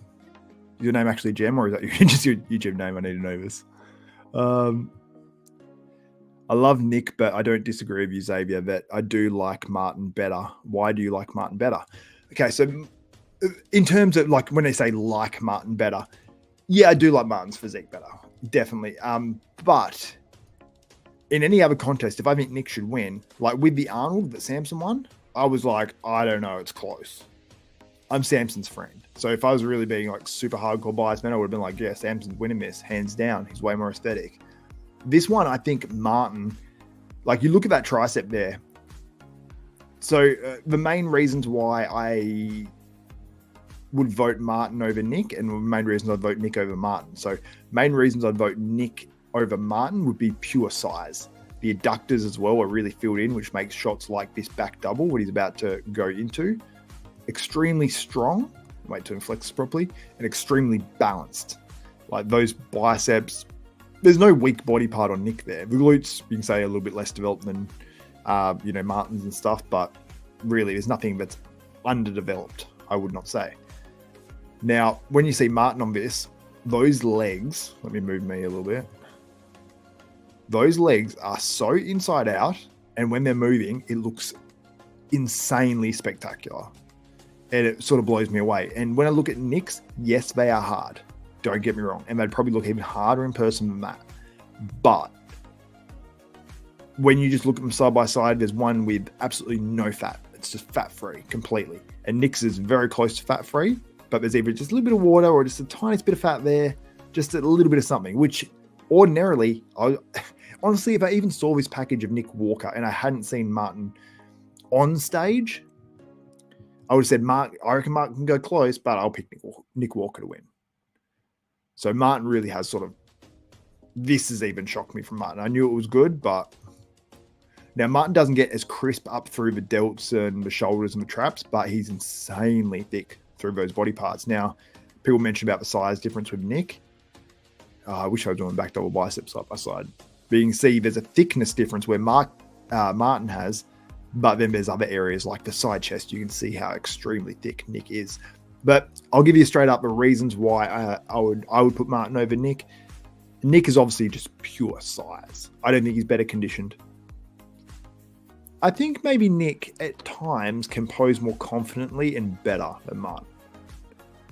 Is your name actually Jem, or is that just your YouTube name? I need to know this. I love Nick, but I don't disagree with you, Xavier, that I do like Martin better. Why do you like Martin better? Okay, so in terms of like when they say like Martin better, yeah, I do like Martin's physique better, definitely. But in any other contest, if I think Nick should win, like with the Arnold that Samson won, I was like, I don't know, it's close. I'm Samson's friend. So if I was really being like super hardcore biased, man, I would have been like, yeah, Samson's winning this, hands down. He's way more aesthetic. This one, I think Martin, like you look at that tricep there. So the main reasons why I would vote Martin over Nick, and the main reasons I'd vote Nick over Martin. So main reasons I'd vote Nick over Martin would be pure size. The adductors as well are really filled in, which makes shots like this back double, what he's about to go into, extremely strong, wait to flex properly, and extremely balanced. Like those biceps, there's no weak body part on Nick there. The glutes, you can say, a little bit less developed than, Martin's and stuff, but really there's nothing that's underdeveloped, I would not say. Now, when you see Martin on this, those legs, let me move me a little bit. Those legs are so inside out, and when they're moving, it looks insanely spectacular. And it sort of blows me away. And when I look at Nick's, yes, they are hard. Don't get me wrong. And they'd probably look even harder in person than that. But when you just look at them side by side, there's one with absolutely no fat. It's just fat-free completely. And Nick's is very close to fat-free, but there's either just a little bit of water or just a tiny bit of fat there, just a little bit of something, which ordinarily, honestly, if I even saw this package of Nick Walker and I hadn't seen Martin on stage, I would have said, I reckon Martin can go close, but I'll pick Nick Walker to win. So Martin really has sort of, this has even shocked me from Martin. I knew it was good, but now Martin doesn't get as crisp up through the delts and the shoulders and the traps, but he's insanely thick through those body parts. Now, people mention about the size difference with Nick. I wish I was doing back double biceps side by side. But you can see there's a thickness difference where Martin has, but then there's other areas like the side chest. You can see how extremely thick Nick is. But I'll give you straight up the reasons why I would put Martin over Nick. Nick is obviously just pure size. I don't think he's better conditioned. I think maybe Nick at times can pose more confidently and better than Martin.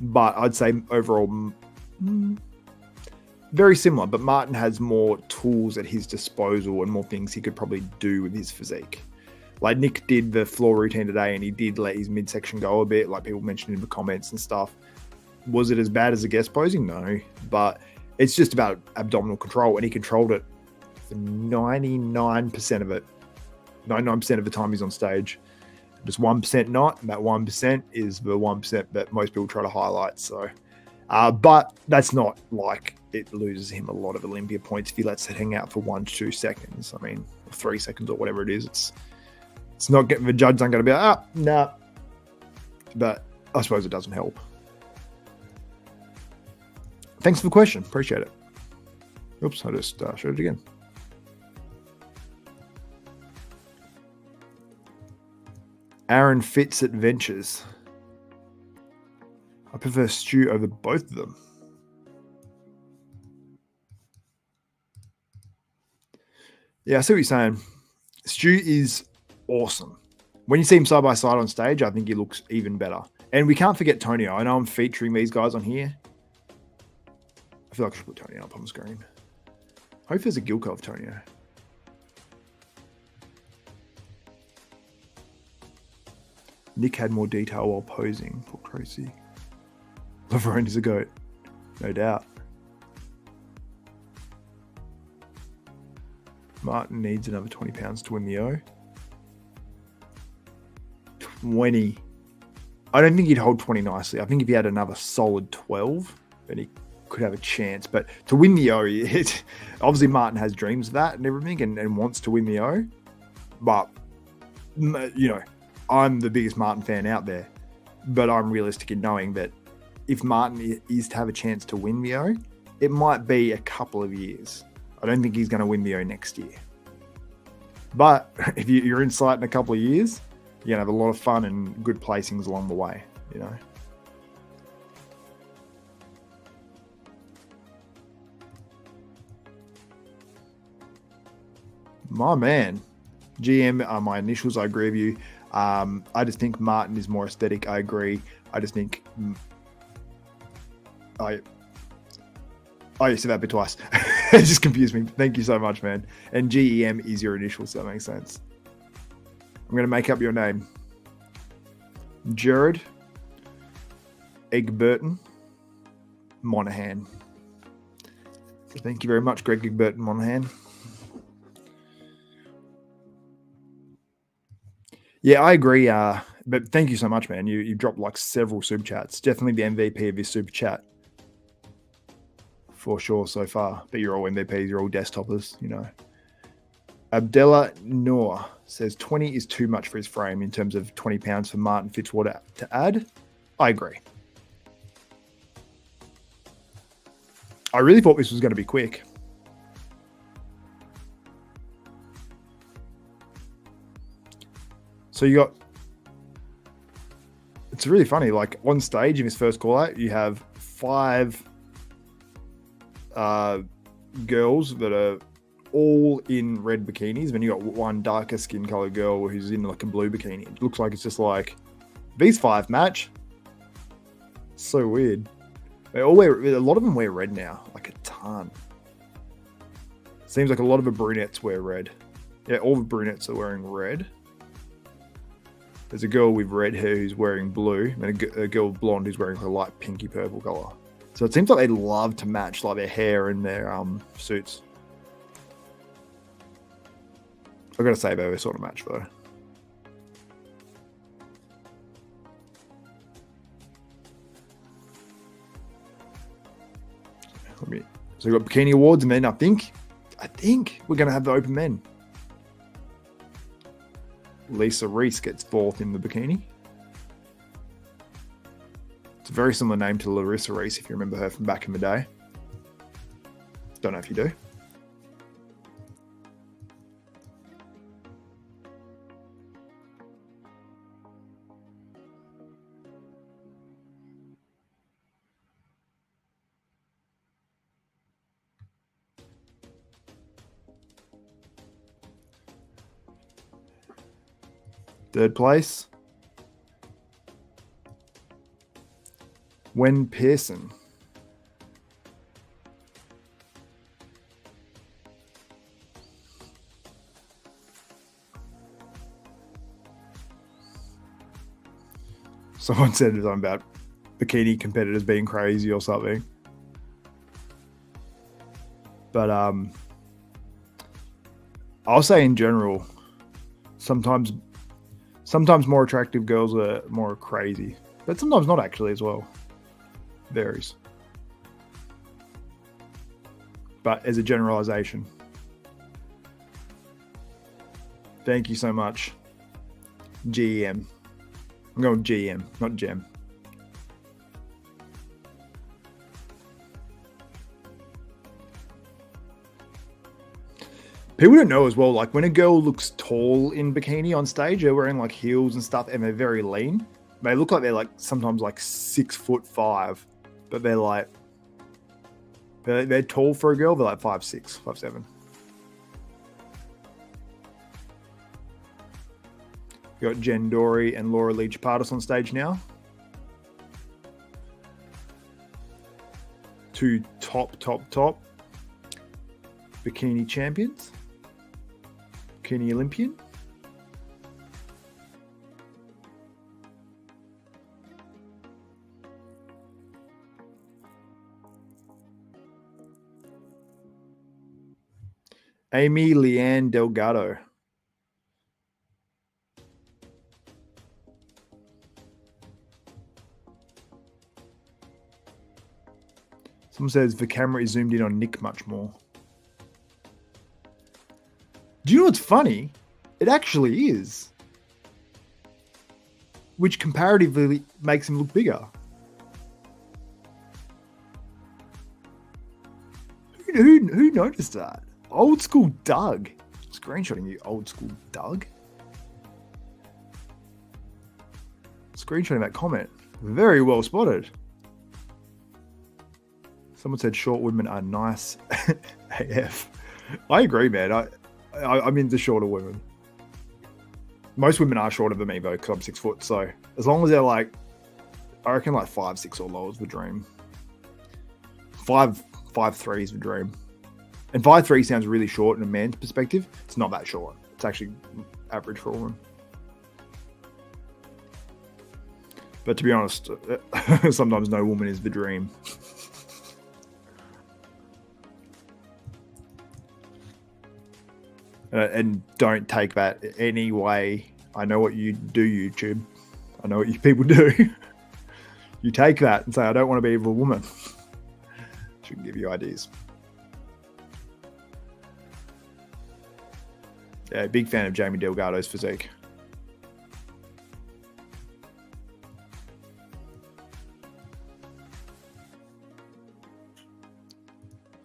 But I'd say overall, very similar. But Martin has more tools at his disposal and more things he could probably do with his physique. Like Nick did the floor routine today and he did let his midsection go a bit, like people mentioned in the comments and stuff. Was it as bad as the guest posing? No, but it's just about abdominal control, and he controlled it for 99% of it. 99% of the time he's on stage. Just 1% not, and that 1% is the 1% that most people try to highlight. So, but that's not like it loses him a lot of Olympia points if he lets it hang out for 1 to 2 seconds. I mean, 3 seconds or whatever it is. It's not getting, the judge aren't going to be like, nah. But I suppose it doesn't help. Thanks for the question. Appreciate it. Oops, I just showed it again. Aaron Fitz Adventures. I prefer Stu over both of them. Yeah, I see what you're saying. Stu is awesome. When you see him side by side on stage, I think he looks even better. And we can't forget Tonio. I know I'm featuring these guys on here. I feel like I should put Tonio up on the screen. I hope there's a Gilco of Tonio. Nick had more detail while posing. Poor Crocy. Laverne is a goat. No doubt. Martin needs another 20 pounds to win the O. 20. I don't think he'd hold 20 nicely. I think if he had another solid 12, then he could have a chance. But to win the O, obviously Martin has dreams of that and everything and wants to win the O. But, you know, I'm the biggest Martin fan out there. But I'm realistic in knowing that if Martin is to have a chance to win the O, it might be a couple of years. I don't think he's going to win the O next year. But if you're in sight in a couple of years, you're going to have a lot of fun and good placings along the way, you know. My man, GM are my initials. I agree with you. I just think Martin is more aesthetic. I agree. I just think you said that bit twice. It just confused me. Thank you so much, man. And GEM is your initials, so that makes sense. I'm going to make up your name. Jared Egberton Monahan. So thank you very much, Greg Egberton Monahan. Yeah, I agree. But thank you so much, man. You dropped like several super chats. Definitely the MVP of this super chat. For sure so far. But you're all MVPs, you're all desktopers, you know. Abdullah Noor says 20 is too much for his frame in terms of 20 pounds for Martin Fitzwater to add. I agree. I really thought this was going to be quick. So you got... It's really funny. Like on stage in his first call out, you have 5 girls that are all in red bikinis. Then you got one darker skin color girl who's in like a blue bikini. It looks like it's just like these 5 match. So weird. They all wear, a lot of them wear red now, like a ton. Seems like a lot of the brunettes wear red. Yeah, all the brunettes are wearing red. There's a girl with red hair who's wearing blue, and a girl with blonde who's wearing a light pinky purple color. So it seems like they love to match like their hair and their suits. I've got to say they sort of match though. So we've got Bikini Awards, and then I think we're going to have the Open Men. Lisa Reese gets 4th in the bikini. It's a very similar name to Larissa Reese, if you remember her from back in the day. Don't know if you do. Third place, Wen Pearson. Someone said something about bikini competitors being crazy or something. But I'll say in general, sometimes more attractive girls are more crazy, but sometimes not actually as well. Varies. But as a generalization. Thank you so much. GEM. I'm going GM, not Gem. People don't know as well, like when a girl looks tall in bikini on stage, they're wearing like heels and stuff and they're very lean. They look like they're like sometimes like 6'5", but they're like, they're tall for a girl, they're like 5'6", 5'7". We've got Jen Dory and Laura Leach Pardis on stage now. Two top bikini champions. Bikini Olympian. Amy Leanne Delgado. Someone says the camera is zoomed in on Nick much more. Do you know what's funny? It actually is. Which comparatively makes him look bigger. Who noticed that? Old school Doug. Screenshotting you, old school Doug. Screenshotting that comment. Very well spotted. Someone said short women are nice AF. I agree, man. I'm into shorter women. Most women are shorter than me, though, because I'm 6 foot. So as long as they're like, I reckon like 5'6" or lower is the dream. 5'3" is the dream. And 5'3" sounds really short in a man's perspective. It's not that short. It's actually average for a woman. But to be honest, sometimes no woman is the dream. And don't take that any way. I know what you do, YouTube. I know what you people do. You take that and say, I don't want to be with a woman. She can give you ideas. Yeah, big fan of Jamie Delgado's physique.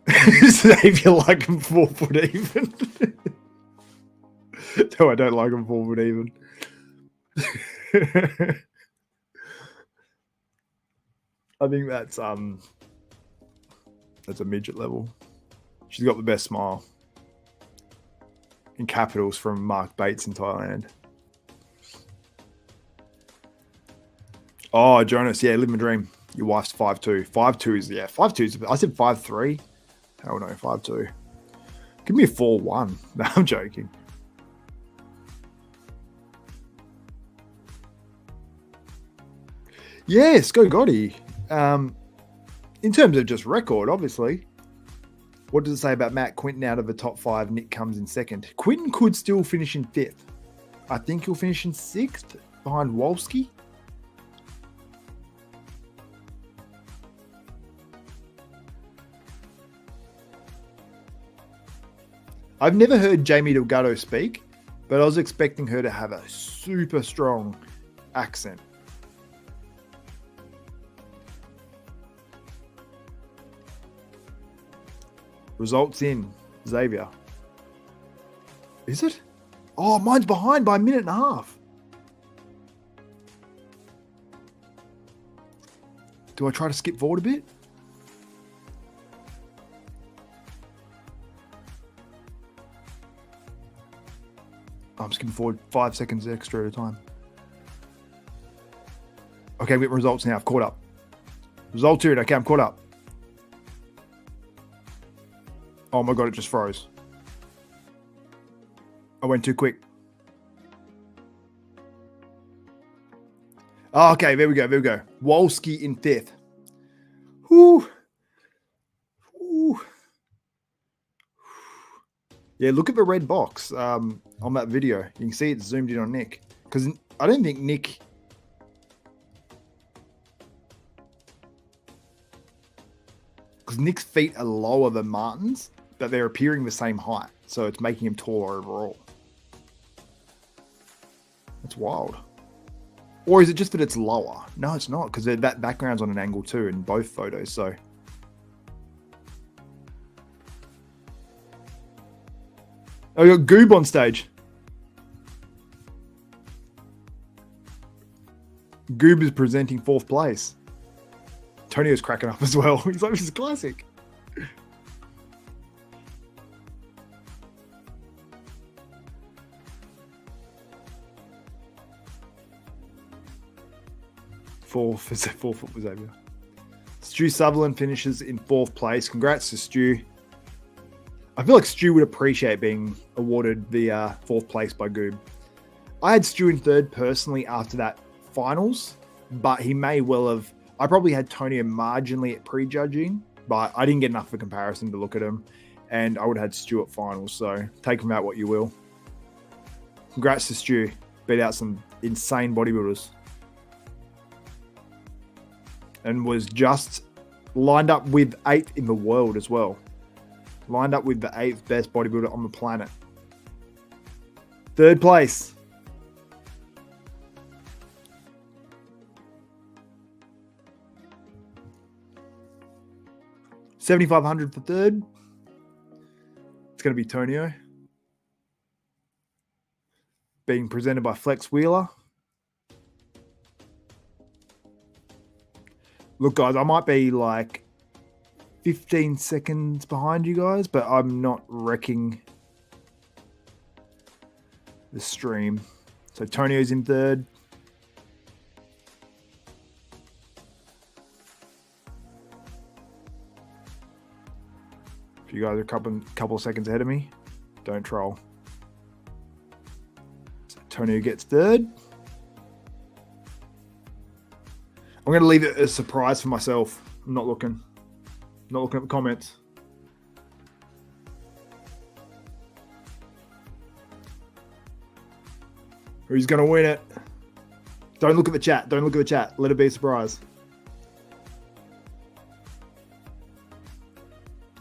Xavier like him 4 foot even. No, I don't like him 4 foot even. I think that's a midget level. She's got the best smile. In capitals from Mark Bates in Thailand. Oh, Jonas, yeah, live my dream. Your wife's 5'2". 5'2" is, yeah, 5'2" is, I said 5'3". Hell no, 5'2". Give me a 4'1". No, I'm joking. Yes, go Gotti. In terms of just record, obviously. What does it say about Matt Quinton out of the top 5? Nick comes in second. Quinton could still finish in 5th. I think he'll finish in 6th behind Oleksii. I've never heard Jamie Delgado speak, but I was expecting her to have a super strong accent. Results in, Xavier. Is it? Oh, mine's behind by a minute and a half. Do I try to skip forward a bit? I'm skipping forward 5 seconds extra at a time. Okay, we get results now. I've caught up. Results here. Okay, I'm caught up. Oh my God, it just froze. I went too quick. Oh, okay, there we go. Oleksii in 5th. Whew. Whew. Yeah, look at the red box on that video. You can see it's zoomed in on Nick. Because I don't think Nick... Because Nick's feet are lower than Martin's, but they're appearing the same height. So it's making him taller overall. That's wild. Or is it just that it's lower? No, it's not, because that background's on an angle too in both photos. So oh, you got Goob on stage. Goob is presenting 4th place. Tonio's cracking up as well. He's like, this is classic. Fourth for Xavier. Stu Sutherland finishes in 4th place. Congrats to Stu. I feel like Stu would appreciate being awarded the 4th place by Goob. I had Stu in 3rd personally after that finals, but he may well have. I probably had Tonio marginally at prejudging, but I didn't get enough of a comparison to look at him, and I would have had Stuart finals. So take him out what you will. Congrats to Stu. Beat out some insane bodybuilders. And was just lined up with 8th in the world as well. Lined up with the 8th best bodybuilder on the planet. 3rd place. $7,500 for 3rd. It's going to be Tonio. Being presented by Flex Wheeler. Look, guys, I might be like 15 seconds behind you guys, but I'm not wrecking the stream. So Tonio's in 3rd. If you guys are a couple of seconds ahead of me, don't troll. So Tonio gets 3rd. I'm going to leave it as a surprise for myself. I'm not looking. Not looking at the comments. Who's going to win it? Don't look at the chat. Don't look at the chat. Let it be a surprise.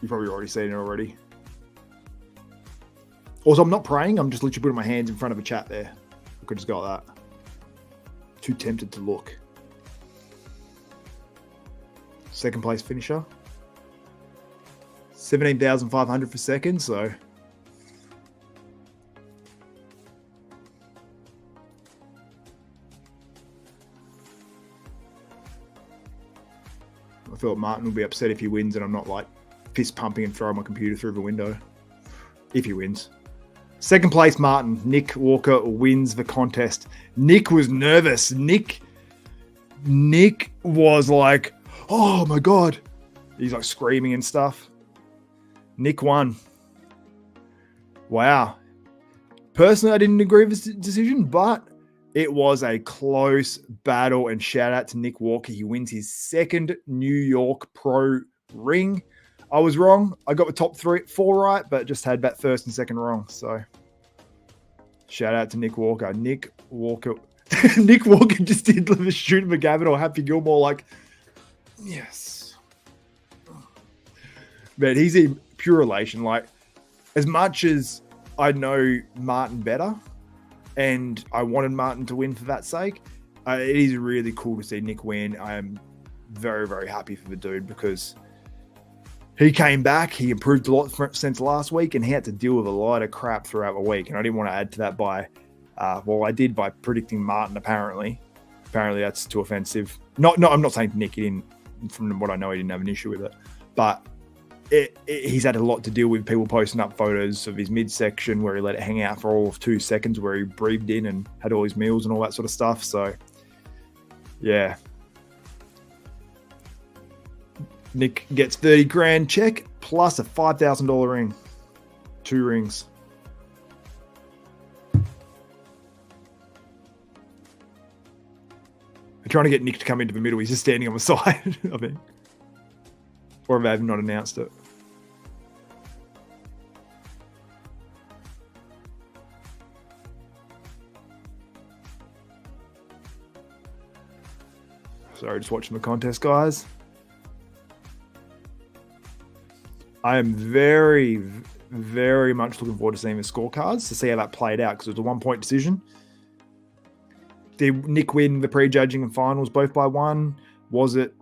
You've probably already seen it already. Also, I'm not praying. I'm just literally putting my hands in front of a chat there. I could just go like that. Too tempted to look. 2nd place finisher. 17,500 for 2nd, so I feel like Martin will be upset if he wins and I'm not like fist pumping and throwing my computer through the window. If he wins. 2nd place, Martin. Nick Walker wins the contest. Nick was nervous. Nick was like, oh my God. He's like screaming and stuff. Nick won. Wow. Personally, I didn't agree with this decision, but it was a close battle, and shout out to Nick Walker. He wins his 2nd New York Pro ring. I was wrong. I got the top 4 right, but just had that 1st and 2nd wrong. So shout out to Nick Walker. Nick Walker just did the Shooter McGavin or Happy Gilmore like, yes. But he's in pure elation. Like, as much as I know Martin better, and I wanted Martin to win for that sake, it is really cool to see Nick win. I am very, very happy for the dude because he came back. He improved a lot since last week, and he had to deal with a lot of crap throughout the week. And I didn't want to add to that by, I did by predicting Martin, apparently. Apparently that's too offensive. No, I'm not saying Nick, he didn't, from what I know, he didn't have an issue with it. But he's had a lot to deal with people posting up photos of his midsection where he let it hang out for all of 2 seconds, where he breathed in and had all his meals and all that sort of stuff. So, yeah. Nick gets 30 grand check plus a $5,000 ring. 2 rings. I'm trying to get Nick to come into the middle. He's just standing on the side, I think. Or have I not announced it? Sorry, just watching the contest, guys. I am very, very much looking forward to seeing the scorecards to see how that played out, because it was a 1-point decision. Did Nick win the prejudging and finals both by 1? Was it?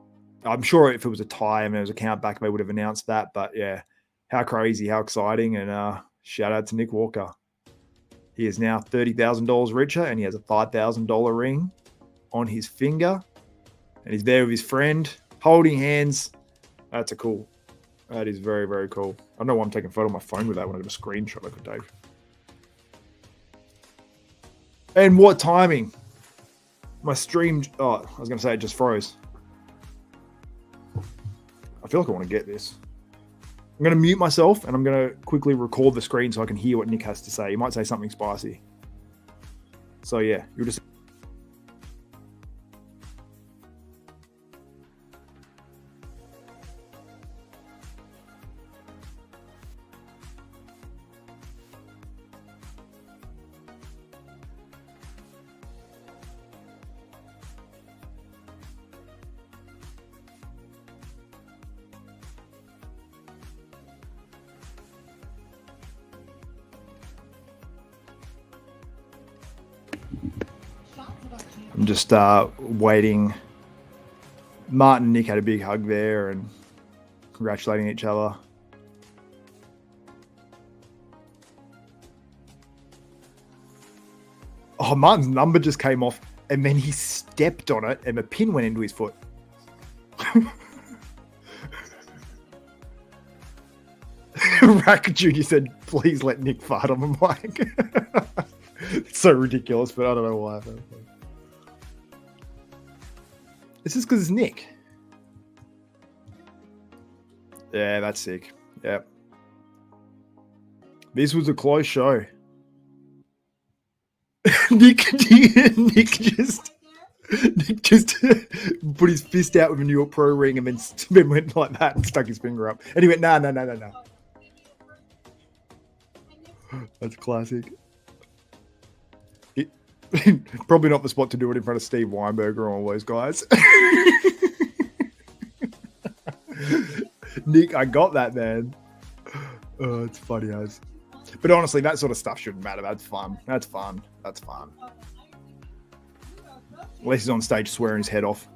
I'm sure if it was a tie and there was a count back, they would have announced that. But yeah, how crazy, how exciting. And shout out to Nick Walker. He is now $30,000 richer, and he has a $5,000 ring on his finger. And he's there with his friend, holding hands. That's a cool. That is very, very cool. I don't know why I'm taking a photo on my phone with that when I got a screenshot I could take. And what timing. My stream, oh, I was going to say it just froze. I feel like I want to get this. I'm going to mute myself and I'm going to quickly record the screen so I can hear what Nick has to say. He might say something spicy. So yeah, you'll just... I'm just waiting. Martin and Nick had a big hug there and congratulating each other. Oh, Martin's number just came off and then he stepped on it and the pin went into his foot. Rack Junior said, please let Nick fart on the mic. It's so ridiculous, but I don't know why. It's just because it's Nick. Yeah, that's sick. Yep. This was a close show. Nick just put his fist out with a New York Pro ring and then went like that and stuck his finger up. And he went, no. That's classic. Probably not the spot to do it in front of Steve Weinberger and all those guys. Nick, I got that, man. Oh, it's funny as. But honestly, that sort of stuff shouldn't matter. That's fun. That's fun. Unless he's on stage swearing his head off.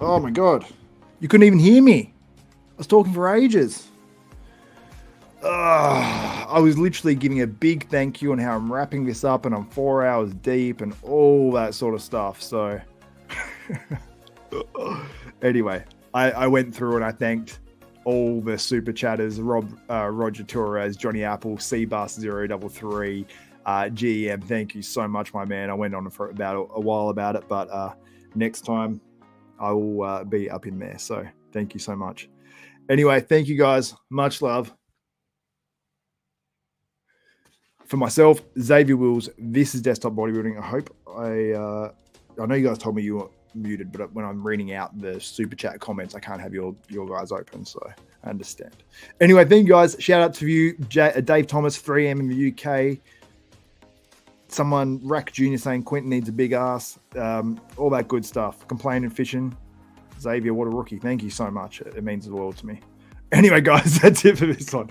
Oh my God. You couldn't even hear me. I was talking for ages. I was literally giving a big thank you on how I'm wrapping this up and I'm 4 hours deep and all that sort of stuff. So anyway, I went through and I thanked all the super chatters, Roger Torres, Johnny Apple, Cbus033, GM. Thank you so much, my man. I went on for about a while about it, but next time I will be up in there. So thank you so much. Anyway, thank you guys. Much love. For myself, Xavier Wills, this is Desktop Bodybuilding. I hope I know you guys told me you were muted, but when I'm reading out the super chat comments, I can't have your guys open, so I understand. Anyway, thank you guys. Shout out to you, Dave Thomas, 3M in the UK. Someone, Rack Jr. saying Quentin needs a big ass. All that good stuff. Complaining, fishing. Xavier, what a rookie. Thank you so much. It means the world to me. Anyway, guys, that's it for this one.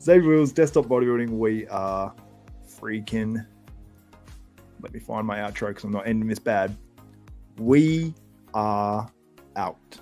Xavier Wills, Desktop Bodybuilding. We are freaking... Let me find my outro because I'm not ending this bad. We are out.